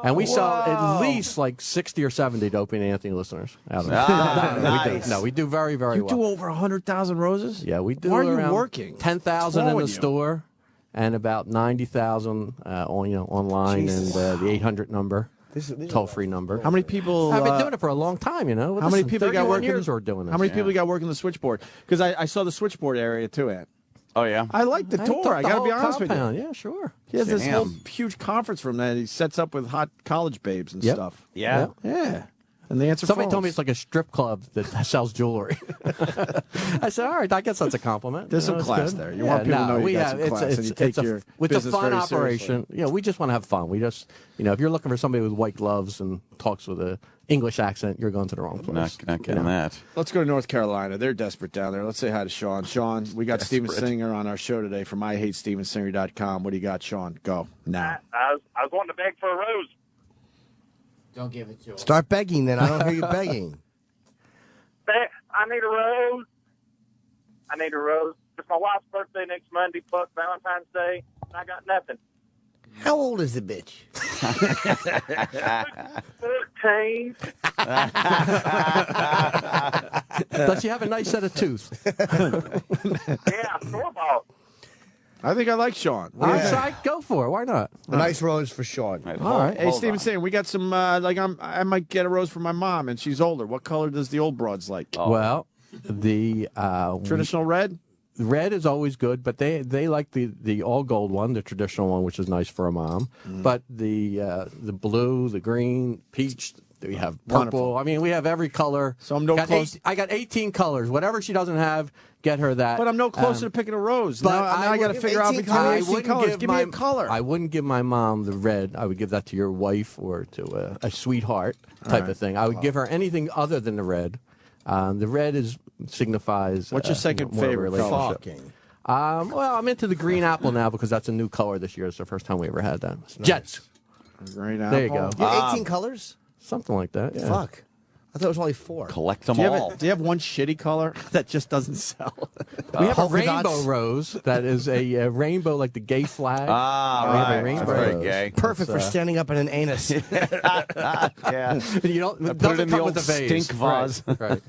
And we sell at least like 60 or 70 to Opie and Anthony listeners out of nice. We do very, very well. You do over 100,000 roses? Yeah, we do. Where are you around working? 10,000 in the store, and about 90,000 online, and the 800 number. Toll-free number. How many people? I've been doing it for a long time, you know. How many people got working? Years we're doing this. How many people got working the switchboard? Because I saw the switchboard area too, Ant. Oh yeah. I like the tour. I got to be honest with you. Yeah, sure. He has this whole huge conference room that he sets up with hot college babes and stuff. Yeah. Yeah. And they answer Somebody phones. told me it's like a strip club that sells jewelry. I said, all right, I guess that's a compliment. There's some class there. You want people to know you got some class, and you take your business It's a fun very operation. seriously. You know, we just want to have fun. We just, if you're looking for somebody with white gloves and talks with a English accent, you're going to the wrong place. Not getting that. Let's go to North Carolina. They're desperate down there. Let's say hi to Sean. Sean, we got Steven Singer on our show today from IHateStevenSinger.com. What do you got, Sean? Go now. I was wanting to beg for a rose. Don't give it to him. Start begging then. I don't hear you begging. I need a rose. I need a rose. It's my wife's birthday next Monday, plus Valentine's Day, and I got nothing. How old is the bitch? 14. Does she have a nice set of teeth? Yeah, store-bought. I think I like Sean. I go for it. Why not? A nice rose for Sean. All right. Hey, Steven Singer, we got some, I might get a rose for my mom, and she's older. What color does the old broads like? Well, the traditional red? Red is always good, but they like the all gold one, the traditional one, which is nice for a mom. But the blue, the green, peach, we have purple. Wonderful. I mean, we have every color. So I'm close. I got 18 colors. Whatever she doesn't have, get her that. But I'm no closer to picking a rose. But now I got to figure out between the 18 colors. Give me a color. I wouldn't give my mom the red. I would give that to your wife or to a sweetheart type of thing. I would give her anything other than the red. The red signifies. What's your second more of a favorite relationship. color? Well, I'm into the green apple now because that's a new color this year. It's the first time we ever had that. Jets. Green apple. There you go. You have 18 colors? Something like that. Yeah. Fuck. I thought it was only 4. Collect them Do you all. have you have one shitty color that just doesn't sell? We have a polka rainbow dots? rose that is a rainbow like the gay flag. Ah, We have a right. rainbow That's very rose. gay. Perfect for That's, standing up in an anus. Yeah. You don't Put it doesn't in come the with old the vase. stink vase. Right.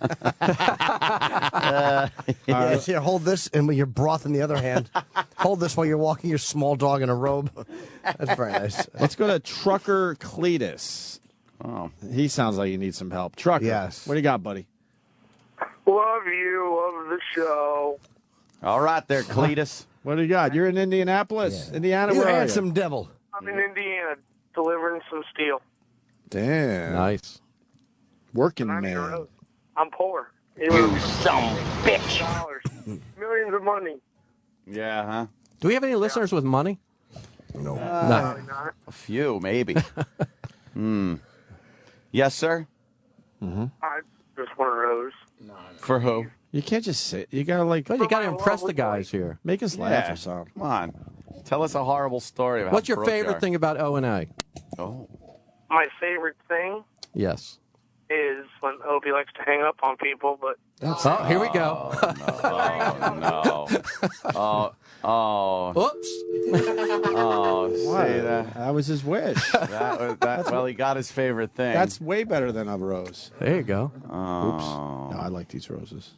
Yes, here, hold this, and with your broth in the other hand. Hold this while you're walking your small dog in a robe. That's very nice. Let's go to Trucker Cletus. Oh, he sounds like he needs some help. Trucker, yes. What do you got, buddy? Love you, love the show. all right there, Cletus. What do you got? You're in Indianapolis, Indiana. You Where are you? handsome devil. I'm in Indiana delivering some steel. Damn, Nice. working I need a man. rose. I'm poor. You some bitch. Millions of money. Yeah, huh? Do we have any listeners with money? No. Probably not. A few, maybe. Yes, sir. I just want a rose. For who? You can't just sit. You gotta like. Well, you got to impress the guys here. Make us laugh or something. Come on. Tell us a horrible story about What's your how broke you favorite are. thing about O&A? Oh. My favorite thing Yes. is when Opie likes to hang up on people, but Oh, here we go. No. Oh. Oops. Oh. See that? That was his wish. Well, he got his favorite thing. That's way better than a rose. There you go. Oops. No, I like these roses.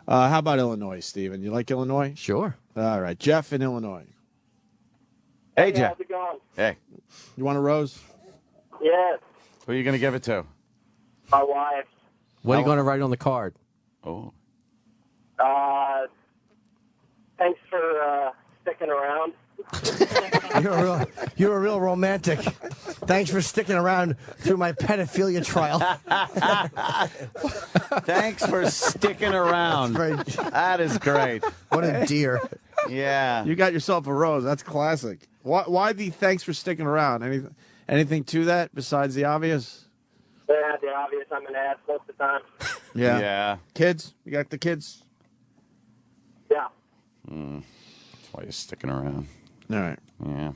How about Illinois, Steven? You like Illinois? Sure. All right. Jeff in Illinois. Hey, Jeff. how's it going? Hey. You want a rose? Yes, Who are you going to give it to? my wife. What are you going to write on the card? Oh. Thanks for sticking around. You're a real romantic. Thanks for sticking around through my pedophilia trial. Thanks for sticking around. That is great. What a dear. Yeah. You got yourself a rose. That's classic. Why the thanks for sticking around? Anything to that besides the obvious? Yeah, the obvious. I'm an ass most of the time. Yeah. Yeah. Kids? You got the kids? Yeah. That's why you're sticking around. All right. Yeah.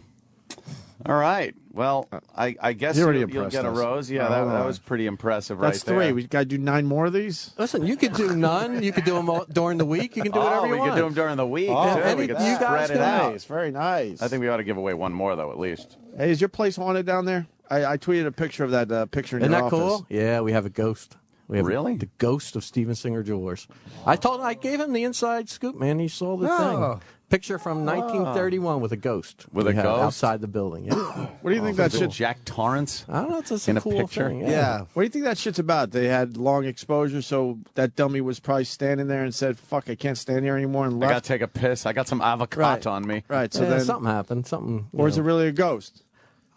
All right. Well, I guess You already you'll impressed get a us. rose. Yeah, Hold that on. was pretty impressive right That's there. 3. We got to do 9 more of these? Listen, you could do none. You could do them during the week. You can do whatever you we want. could do them during the week, Oh, too. any- We could you guys spread it can- out. Nice. Very nice. I think we ought to give away one more, though, at least. Hey, is your place haunted down there? I tweeted a picture of that picture in Isn't your that office. cool? Yeah, we have a ghost. We have Really? the ghost of Steven Singer Jewelers. I gave him the inside scoop, man. He saw the Oh. thing. Picture from 1931 with a ghost. With We a have ghost? outside the building. Yeah. What do you think that shit? Jack Torrance? I don't know. It's just In a a cool picture? thing. Yeah. What do you think that shit's about? They had long exposure, so that dummy was probably standing there and said, "Fuck, I can't stand here anymore," and I got left. to take a piss. I got some avocado Right. on me. Right. So Yeah, then, something happened. Something. or is it really a ghost?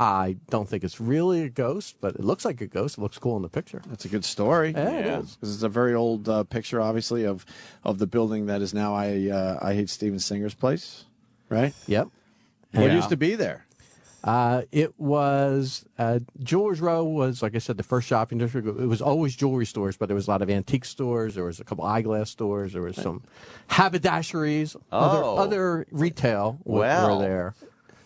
I don't think it's really a ghost, but it looks like a ghost. It looks cool in the picture. That's a good story. Yeah, it is. Because it's a very old picture, obviously, of the building that is now I Hate Steven Singer's place, right? Yep. What Yeah. used to be there? It was Jewelers Row was, like I said, the first shopping district. It was always jewelry stores, but there was a lot of antique stores. There was a couple eyeglass stores. There was some haberdasheries. Oh. Other retail were there.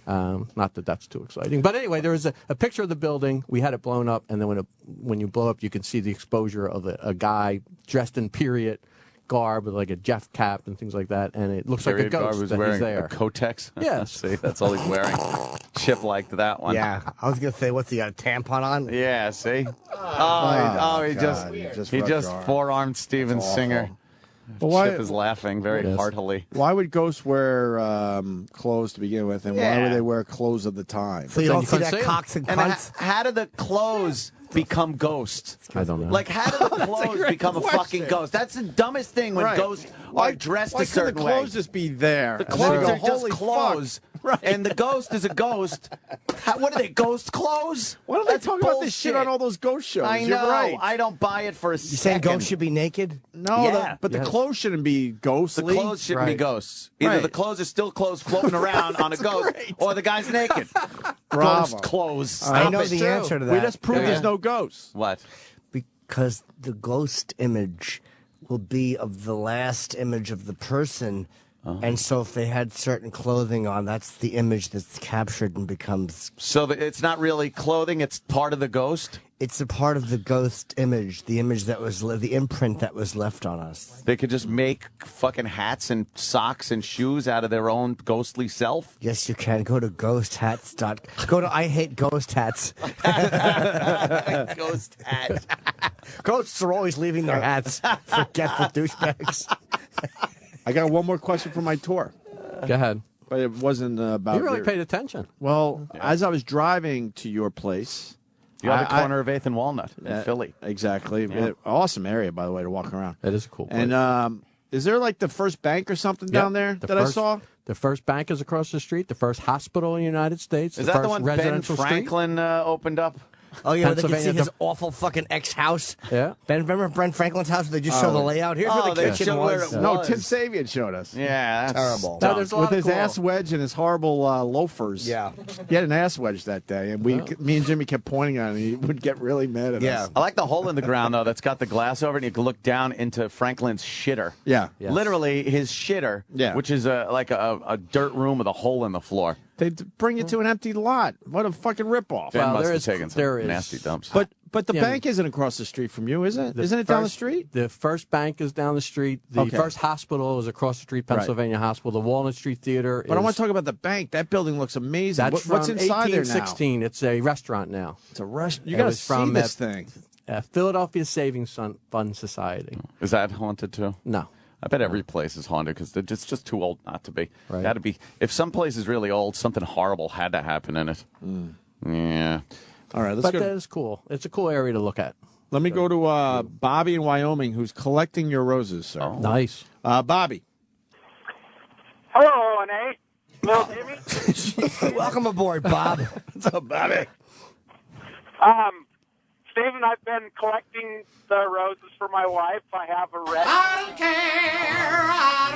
Not that that's too exciting, but anyway, there was a picture of the building. We had it blown up, and then when you blow up, you can see the exposure of a guy dressed in period garb with like a Jeff cap and things like that, and it looks like a Period guard ghost was that wearing he's there. a Kotex. Yes. See, that's all he's wearing. Chip liked that one. Yeah. I was going to say, what's he got, a tampon on? Yeah, see? He God, you just he rubbed just your arm. forearmed Steven That's awful. Singer. But why? Chip is laughing very Yes. heartily. Why would ghosts wear clothes to begin with, and why Yeah. would they wear clothes of the time? So you Then don't you see couldn't that see 'em. cocks and And cunts? how did the clothes become ghosts? I don't know. Like, how did the clothes become a fucking ghost? That's the dumbest thing when Right. ghosts Why are dressed why a certain couldn't the way. clothes just be there? The And then clothes you go, are just "Holy clothes, fuck." and the ghost is a ghost. What are they, ghost clothes? Why don't they That's talk about this shit bullshit. on all those ghost shows? I You're know. right. I don't buy it for a You saying second. ghosts should be naked? No, Yeah. but the Yes. clothes shouldn't be ghostly. The clothes shouldn't be Right. ghosts. Either Right. the clothes are still clothes floating around on a ghost, or the guy's naked. Bravo. Ghost clothes. I know Stop it. the answer to that. We just proved Yeah. there's no ghosts. What? Because the ghost image will be of the last image of the person. And so if they had certain clothing on, that's the image that's captured and becomes... So it's not really clothing, it's part of the ghost? It's a part of the ghost image, the image that was... the imprint that was left on us. They could just make fucking hats and socks and shoes out of their own ghostly self? Yes, you can. Go to ghosthats. Go to I Hate Ghost Hats. Ghost hat. Ghosts are always leaving their hats. Forgetful douchebags. I got one more question for my tour. Go ahead. But it wasn't about... You really paid attention. Well, as I was driving to your place... You're on the corner of 8th and Walnut in Philly. Exactly. Yeah. Awesome area, by the way, to walk around. That is a cool place. And is there like the first bank or something down there I saw? The first bank is across the street. The first hospital in the United States. Is the that first the one Ben residential Franklin opened up? Oh, yeah, they can see his awful fucking ex-house. Yeah. Remember Ben Franklin's house? They just show the layout. Here's where the kitchen was. No, Tim Savian showed us. Yeah, that's terrible. No, there's a lot With of his cool- ass wedge and his horrible loafers. Yeah. He had an ass wedge that day, and me and Jimmy kept pointing at him, and he would get really mad at us. I like the hole in the ground, though, that's got the glass over it, and you can look down into Franklin's shitter. Yeah. Yes. Literally, his shitter, which is like a dirt room with a hole in the floor. They bring you to an empty lot. What a fucking ripoff. Ben must have taken some nasty dumps. But the bank isn't across the street from you, is it? Isn't it down the street? The first bank is down the street. The first hospital is across the street, Pennsylvania Hospital. The Walnut Street Theater But I want to talk about the bank. That building looks amazing. That's What's from inside there now? 1816. It's a restaurant now. It's a restaurant. You got to see this thing. Philadelphia Savings Fund Society. Is that haunted, too? No. I bet every place is haunted because it's just too old not to be. Right. Got to be. If some place is really old, something horrible had to happen in it. Yeah. All right, let's But go. that is cool. It's a cool area to look at. Let me go to Bobby in Wyoming, who's collecting your roses, sir. Oh. Nice. Bobby. Hello, N.A. Little Jimmy. Welcome aboard, Bob. What's up, Bobby? Stephen, I've been collecting the roses for my wife. I have a red. I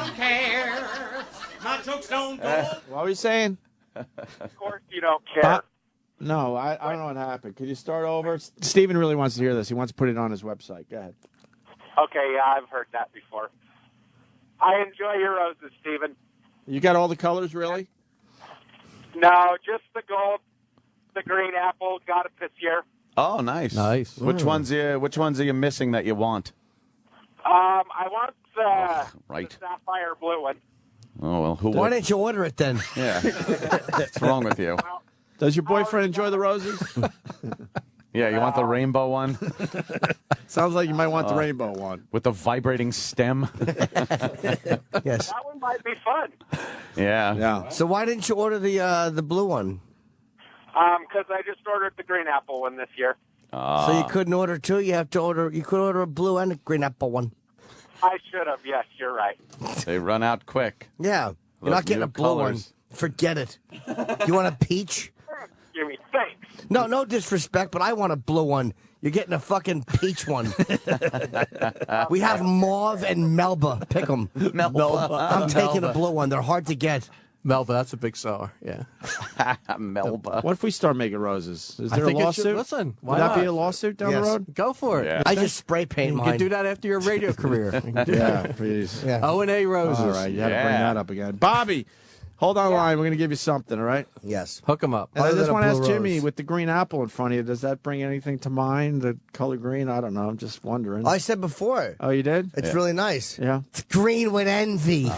don't care. My jokes don't go. What were you saying? Of course, you don't care. No, I don't know what happened. Could you start over? Steven really wants to hear this. He wants to put it on his website. Go ahead. Okay, yeah, I've heard that before. I enjoy your roses, Stephen. You got all the colors, really? No, just the gold, the green apple, got it this year. Oh, nice. Nice. Which ones are you missing that you want? I want the sapphire blue one. Oh, well, who Why would? didn't you order it then? Yeah. What's wrong with you? Does your boyfriend enjoy the roses? Yeah, you want the rainbow one? Sounds like you might want the rainbow one. With the vibrating stem? Yes. That one might be fun. Yeah. Yeah. So why didn't you order the blue one? Because I just ordered the green apple one this year. So you couldn't order two. You could order a blue and a green apple one. I should have. Yes, you're right. They run out quick. Yeah, you're Those not getting new a blue colors. one. Forget it. You want a peach? Jimmy, thanks. No disrespect, but I want a blue one. You're getting a fucking peach one. We have mauve and Melba. Pick them. Melba. I'm taking a blue one. They're hard to get. Melba, that's a big seller. Yeah. Melba. What if we start making roses? Is I there a think it lawsuit? should- listen, why Would that not? be a lawsuit down Yes. the road? Go for it. Yeah. I just spray paint You mine. can do that after your radio career. You can do Yeah, that. please. Yeah. O&A Roses. All right, you had to bring Yeah. that up again. Bobby, hold on the line. We're going to give you something, all right? Yes. Hook them up. And I Other just than a want to ask blue Jimmy, rose. with the green apple in front of you, does that bring anything to mind? The color green? I don't know. I'm just wondering. I said before. Oh, you did? It's really nice. Yeah. It's green with envy.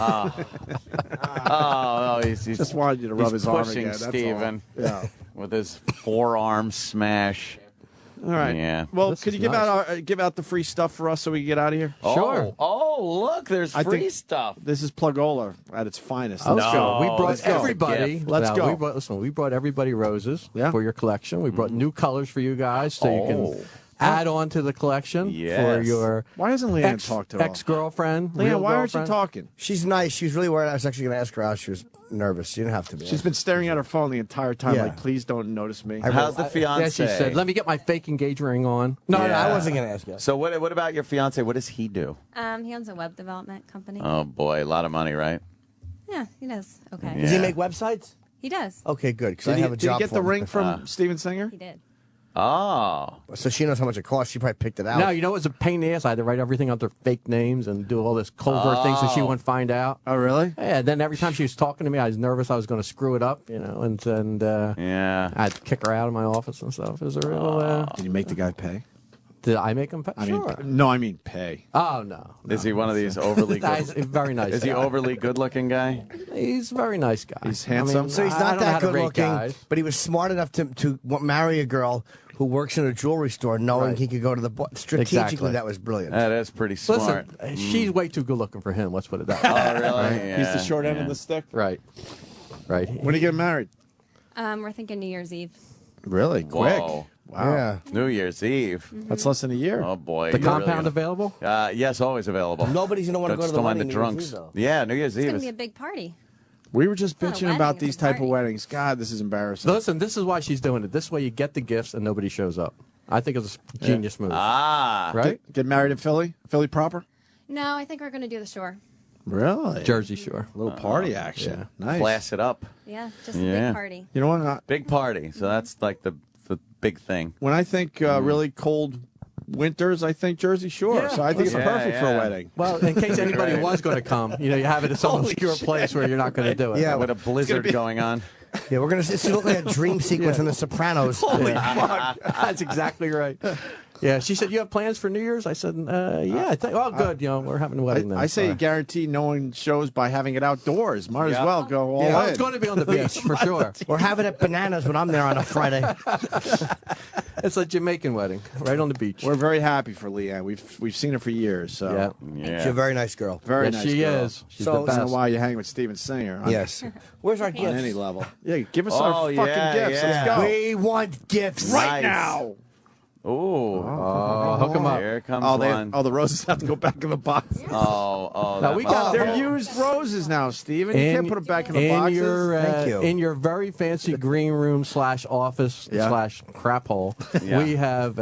Oh, he's Just wanted you to rub he's his arm pushing again. That's all. Steven Yeah. with his forearm smash. All right. Yeah. Well, This could is you nice. give out the free stuff for us so we can get out of here? Sure. Oh, look, there's I free think stuff. This is Plugola at its finest. Let's Let's go. We brought Let's go. everybody. Let's Now, go. We brought everybody roses Yeah. for your collection. We brought new colors for you guys so you can add on to the collection for Yes. your Why hasn't Leanne talked to her? ex-girlfriend. Leanne, real why aren't you girlfriend. talking? She's nice. She was really worried. I was actually going to ask her out. She was nervous. You didn't have to be. She's been staring at her phone the entire time, Yeah. like, please don't notice me. How's the fiance? Yeah, she said, let me get my fake engagement ring on. No, I Yeah. wasn't going to ask you. So what about your fiance? What does he do? He owns a web development company. Oh boy, a lot of money, right? Yeah, he does. Okay. Yeah. Does he make websites? He does. Okay, good. Because I Did have a he job get for the him. ring from Steven Singer? He did. Oh. So she knows how much it costs. She probably picked it out. No, you know, it was a pain in the ass. I had to write everything under fake names and do all this covert things so she wouldn't find out. Oh, really? Yeah, then every time she was talking to me, I was nervous I was going to screw it up, you know, and yeah. I had to kick her out of my office and stuff. It was a real... Did you make the guy pay? Did I make him pay? I mean pay. Oh, no. Is he one of these overly good? He's a very nice Is he guy. overly good-looking guy? He's a very nice guy. He's handsome? So he's I not don't know how that to good rate looking, guys. but he was smart enough to marry a girl who works in a jewelry store, knowing Right. he could go to the strategically. Exactly. That was brilliant. That is pretty smart. Listen, she's way too good looking for him. Let's put it that way. Oh, really? Right? Yeah, He's the short end yeah. of the stick? Right. Right. When are you getting married? We're thinking New Year's Eve. Really? Quick. Whoa. Wow. Yeah. New Year's Eve. That's less than a year. Oh, boy. The You're really compound gonna- available? Yes, always available. Nobody's going to want to Don't go to the still mind wedding. the New Year's drunks. Eve, though. Yeah, New Year's It's Eve going to is... be a big party. We were just not a bitching wedding, about it's these a type of party. weddings. God, this is embarrassing. Listen, this is why she's doing it. This way you get the gifts and nobody shows up. I think it's a genius move. Ah. Right? Get married in Philly? Philly proper? No, I think we're going to do the shore. Really? Jersey Shore. A little party action. Nice. Class it up. Yeah, just a Yeah. big party. You know what? Big party. So that's like the big thing. When I think really cold winters, I think Jersey Shore. Yeah. So I think it's Yeah, perfect for a yeah. wedding. Well, in case anybody Right. was going to come, you know, you have it at some Holy obscure shit. place where you're not going to do it. Yeah. With a blizzard going on. Yeah, we're going to. It's going to look like a dream sequence in The Sopranos. Holy fuck. That's exactly right. Yeah, she said, you have plans for New Year's? I said, yeah, I think, oh, good. You know, we're having a wedding then. I say you guarantee no one shows by having it outdoors. Might as well go all Yeah, in. it's going to be on the beach for sure. We're having it bananas when I'm there on a Friday. It's a Jamaican wedding, right on the beach. We're very happy for Leanne. We've seen her for years. So Yeah. She's a very nice girl. very Yes, nice. she girl. is. She's So- the I don't know best. why you're hanging with Steven Singer. Yes. Where's our On gifts? any level. Yeah, give us Oh, our fucking yeah, gifts. yeah. Let's go. We want gifts Right Nice. now. Ooh. Hook 'em up. Here comes Oh, one. the roses have to go back in the box. Oh, Now, that we must- got They're used roses now, Steven. You can't put them back in the boxes. Your, Thank you. In your very fancy green room / office Yeah. / crap hole, Yeah. we have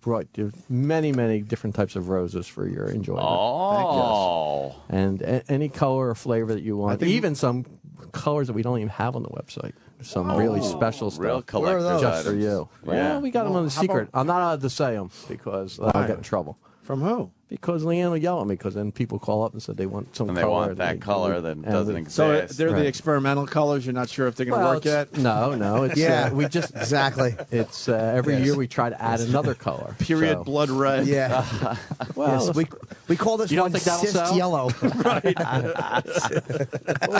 brought you many different types of roses for your enjoyment. Oh. And any color or flavor that you want. think- Even some colors that we don't even have on the website. Some really special stuff. Real collector's just for items. you. Yeah. Well, we got them on the how secret. about- I'm not allowed to say them because I'll get in trouble. From who? Because Leanne will yell at me because then people call up and said they want some And they color. want that color that and doesn't we- exist. So they're Right. the experimental colors. You're not sure if they're going to Well, work yet. No. It's, Yeah. we just Exactly. It's every Yes. year we try to add another color. Period So- blood red. Yeah. Well, Yes, we call this You don't one think that'll cyst sell? yellow. Oh,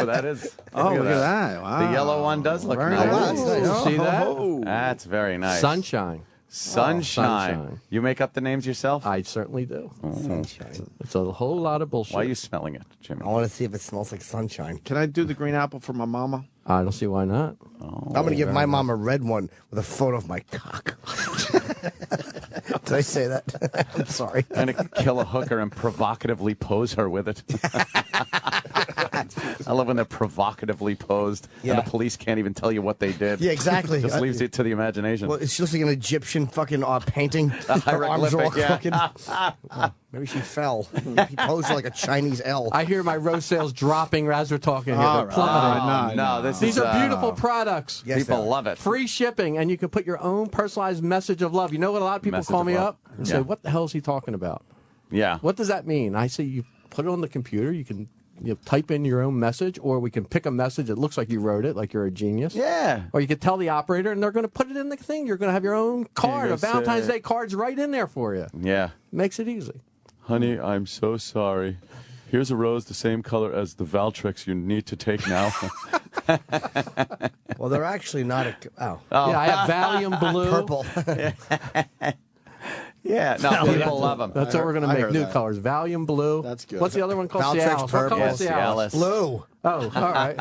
that is. Oh, look at that. Wow. The yellow one does look Very nice. nice. Oh, see that? Oh. That's very nice. Sunshine. Sunshine. Sunshine. You make up the names yourself? I certainly do. Sunshine. It's a whole lot of bullshit. Why are you smelling it, Jimmy? I want to see if it smells like sunshine. Can I do the green apple for my mama? I don't see why not. Oh, I'm going to give my mom a red one with a photo of my cock. Did I say that? I'm sorry. I'm going to kill a hooker and provocatively pose her with it. I love when they're provocatively posed Yeah. and the police can't even tell you what they did. Yeah, exactly. Just leaves it to the imagination. Well, she looks like an Egyptian fucking painting. Her arms are all Hieroglyphic, yeah. crooked. Maybe she fell. He posed like a Chinese L. I hear my rose sales dropping as we're talking here. All They're right. plummeting. no, this These is, are beautiful products. Yes, People they are. love it. Free shipping, and you can put your own personalized message of love. You know what? A lot of people Message call of me love. up and Yeah. say, "What the hell is he talking about? Yeah. What does that mean?" I say, "You put it on the computer. You can type in your own message, or we can pick a message that looks like you wrote it, like you're a genius. Yeah. Or you could tell the operator, and they're going to put it in the thing. You're going to have your own card. go A Valentine's say- Day card's right in there for you. Yeah. Makes it easy. Honey, I'm so sorry. Here's a rose the same color as the Valtrex you need to take now. Well, they're actually not a. Oh. Yeah, I have Valium Blue. Purple. Yeah, no, people love them. That's what we're going to I make. heard New that. colors. Valium Blue. That's good. What's the other one called? Valtrex Cialis. What color purple. is Cialis? Blue. Oh, all right.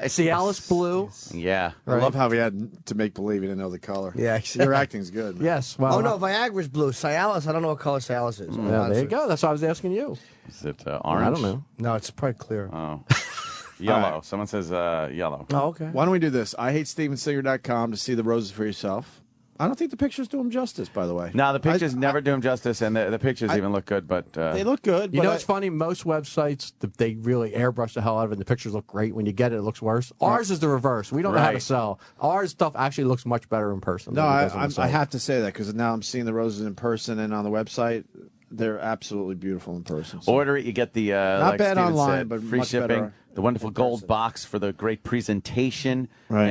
Cialis Blue. Yeah. I love how we had to make believe he didn't know the color. Yeah. Your acting's good. Man. Yes. Well, Oh, no, Viagra's blue. Cialis, I don't know what color Cialis is. Yeah, there you go. That's why I was asking you. Is it orange? I don't know. No, it's probably clear. Oh. Yellow. All right. Someone says yellow. Oh, okay. Why don't we do this? I hate StevenSinger.com to see the roses for yourself. I don't think the pictures do him justice, by the way. No, the pictures never do him justice, and the pictures even look good, but... they look good. You know, it's funny, most websites, they really airbrush the hell out of it, and the pictures look great. When you get it, it looks worse. Ours is the reverse. We don't know how to sell. Our stuff actually looks much better in person. No, I have to say that, because now I'm seeing the roses in person and on the website. They're absolutely beautiful in person. So. Order it, you get the not like bad Steven online, said, but free much shipping, better the wonderful gold box for the great presentation, right.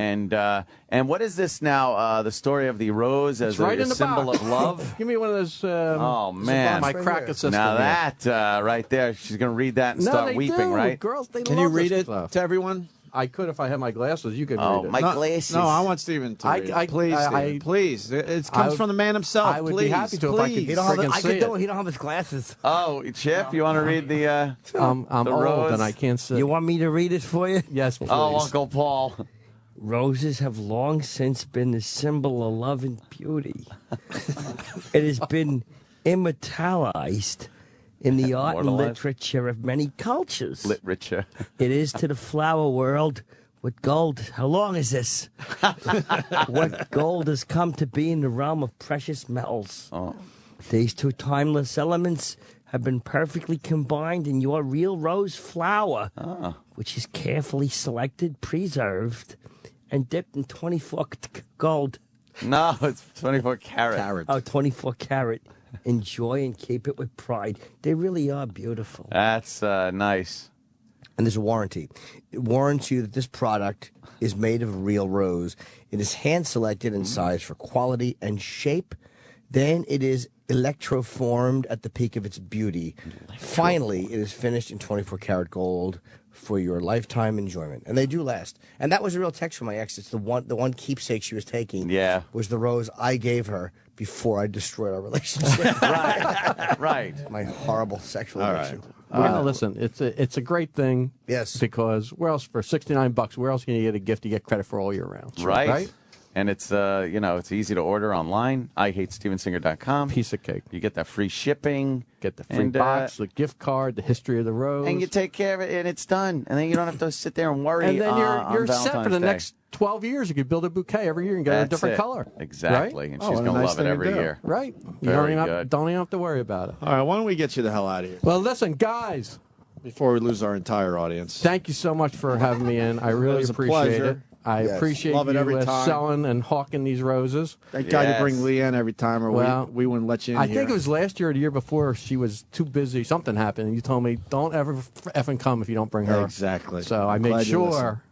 And what is this now? The story of the rose as a symbol of love. Give me one of those. Oh man, my cracker system. Now that right there, she's gonna read that and start weeping, right? Girls, they Can love you read this it stuff. to everyone? I could if I had my glasses. You could read it. My glasses. No, I want Stephen to read it. Please, Stephen, please. It comes from the man himself. I would please, be happy to please. if I could I see could it. do it. He don't have his glasses. Oh, Chip, you want to read the? I'm the old rose? and I can't see. You want me to read it for you? Yes, please. Oh, Uncle Paul. Roses have long since been the symbol of love and beauty. It has been immortalized in the art and literature of many cultures. Literature. It is to the flower world what gold. How long is this? What gold has come to be in the realm of precious metals. Oh. These two timeless elements have been perfectly combined in your real rose flower, which is carefully selected, preserved, and dipped in 24 gold. No, it's 24 karat. Oh, 24 karat. Enjoy and keep it with pride. They really are beautiful. That's nice. And there's a warranty. It warrants you that this product is made of real rose. It is hand-selected and sized for quality and shape. Then it is electroformed at the peak of its beauty. Finally, it is finished in 24 karat gold for your lifetime enjoyment. And they do last. And that was a real text from my ex. It's the one keepsake she was taking. Yeah. Was the rose I gave her before I destroyed our relationship. Right. My horrible sexual addiction. Well, listen, it's a great thing. Yes. Because where else for $69? Where else can you get a gift? You get credit for all year round. Right. And it's it's easy to order online. IHateStevenSinger.com. Piece of cake. You get that free shipping. Get the free box, the gift card, the history of the rose, and you take care of it, and it's done. And then you don't have to sit there and worry. And then you're set for the Day. next 12 years. You could build a bouquet every year and get a different color. Exactly. Right? And she's going to love it every year. Right. Very You don't even have to worry about it. All right, why don't we get you the hell out of here? Well, listen, guys. Before we lose our entire audience. Thank you so much for having me in. I really appreciate it. I appreciate Love it every you time. selling and hawking these roses. Thank God you bring Leanne every time, or we wouldn't let you in I here. think it was last year or the year before. She was too busy. Something happened, and you told me, don't ever effing come if you don't bring her. Exactly. So I made sure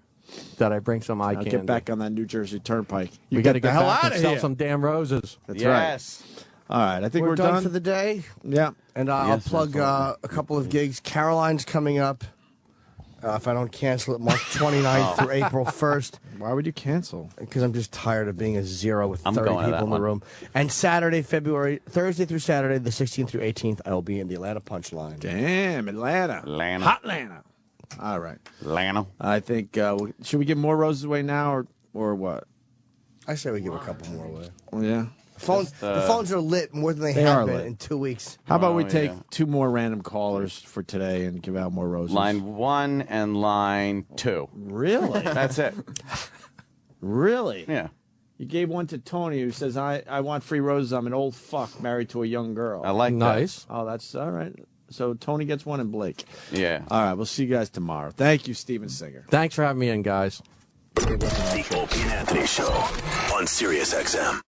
that I bring some eye candy. Get back on that New Jersey Turnpike. We got to the get hell back out and of sell here. some damn roses. That's right. All right, I think we're done for the day. Yeah. And I'll plug a couple of gigs. Caroline's coming up. If I don't cancel it March 29th through April 1st. Why would you cancel? Because I'm just tired of being a zero with 30 going to people that in the one. room. And Thursday through Saturday, the 16th through 18th, I will be in the Atlanta Punchline. Damn, Atlanta. Hot Atlanta. All right. Atlanta. I think, should we give more roses away now or what? I say we give a couple more away. Oh, yeah. The phones are lit more than they They have are been lit. in 2 weeks. How about we take two more random callers for today and give out more roses? Line 1 and line 2. Really? That's it. Really? Yeah. You gave one to Tony who says, I want free roses. I'm an old fuck married to a young girl. I like Nice. Oh, that's all right. So Tony gets one and Blake. Yeah. All right, we'll see you guys tomorrow. Thank you, Steven Singer. Thanks for having me in, guys. The Opie and Anthony Show on Sirius XM.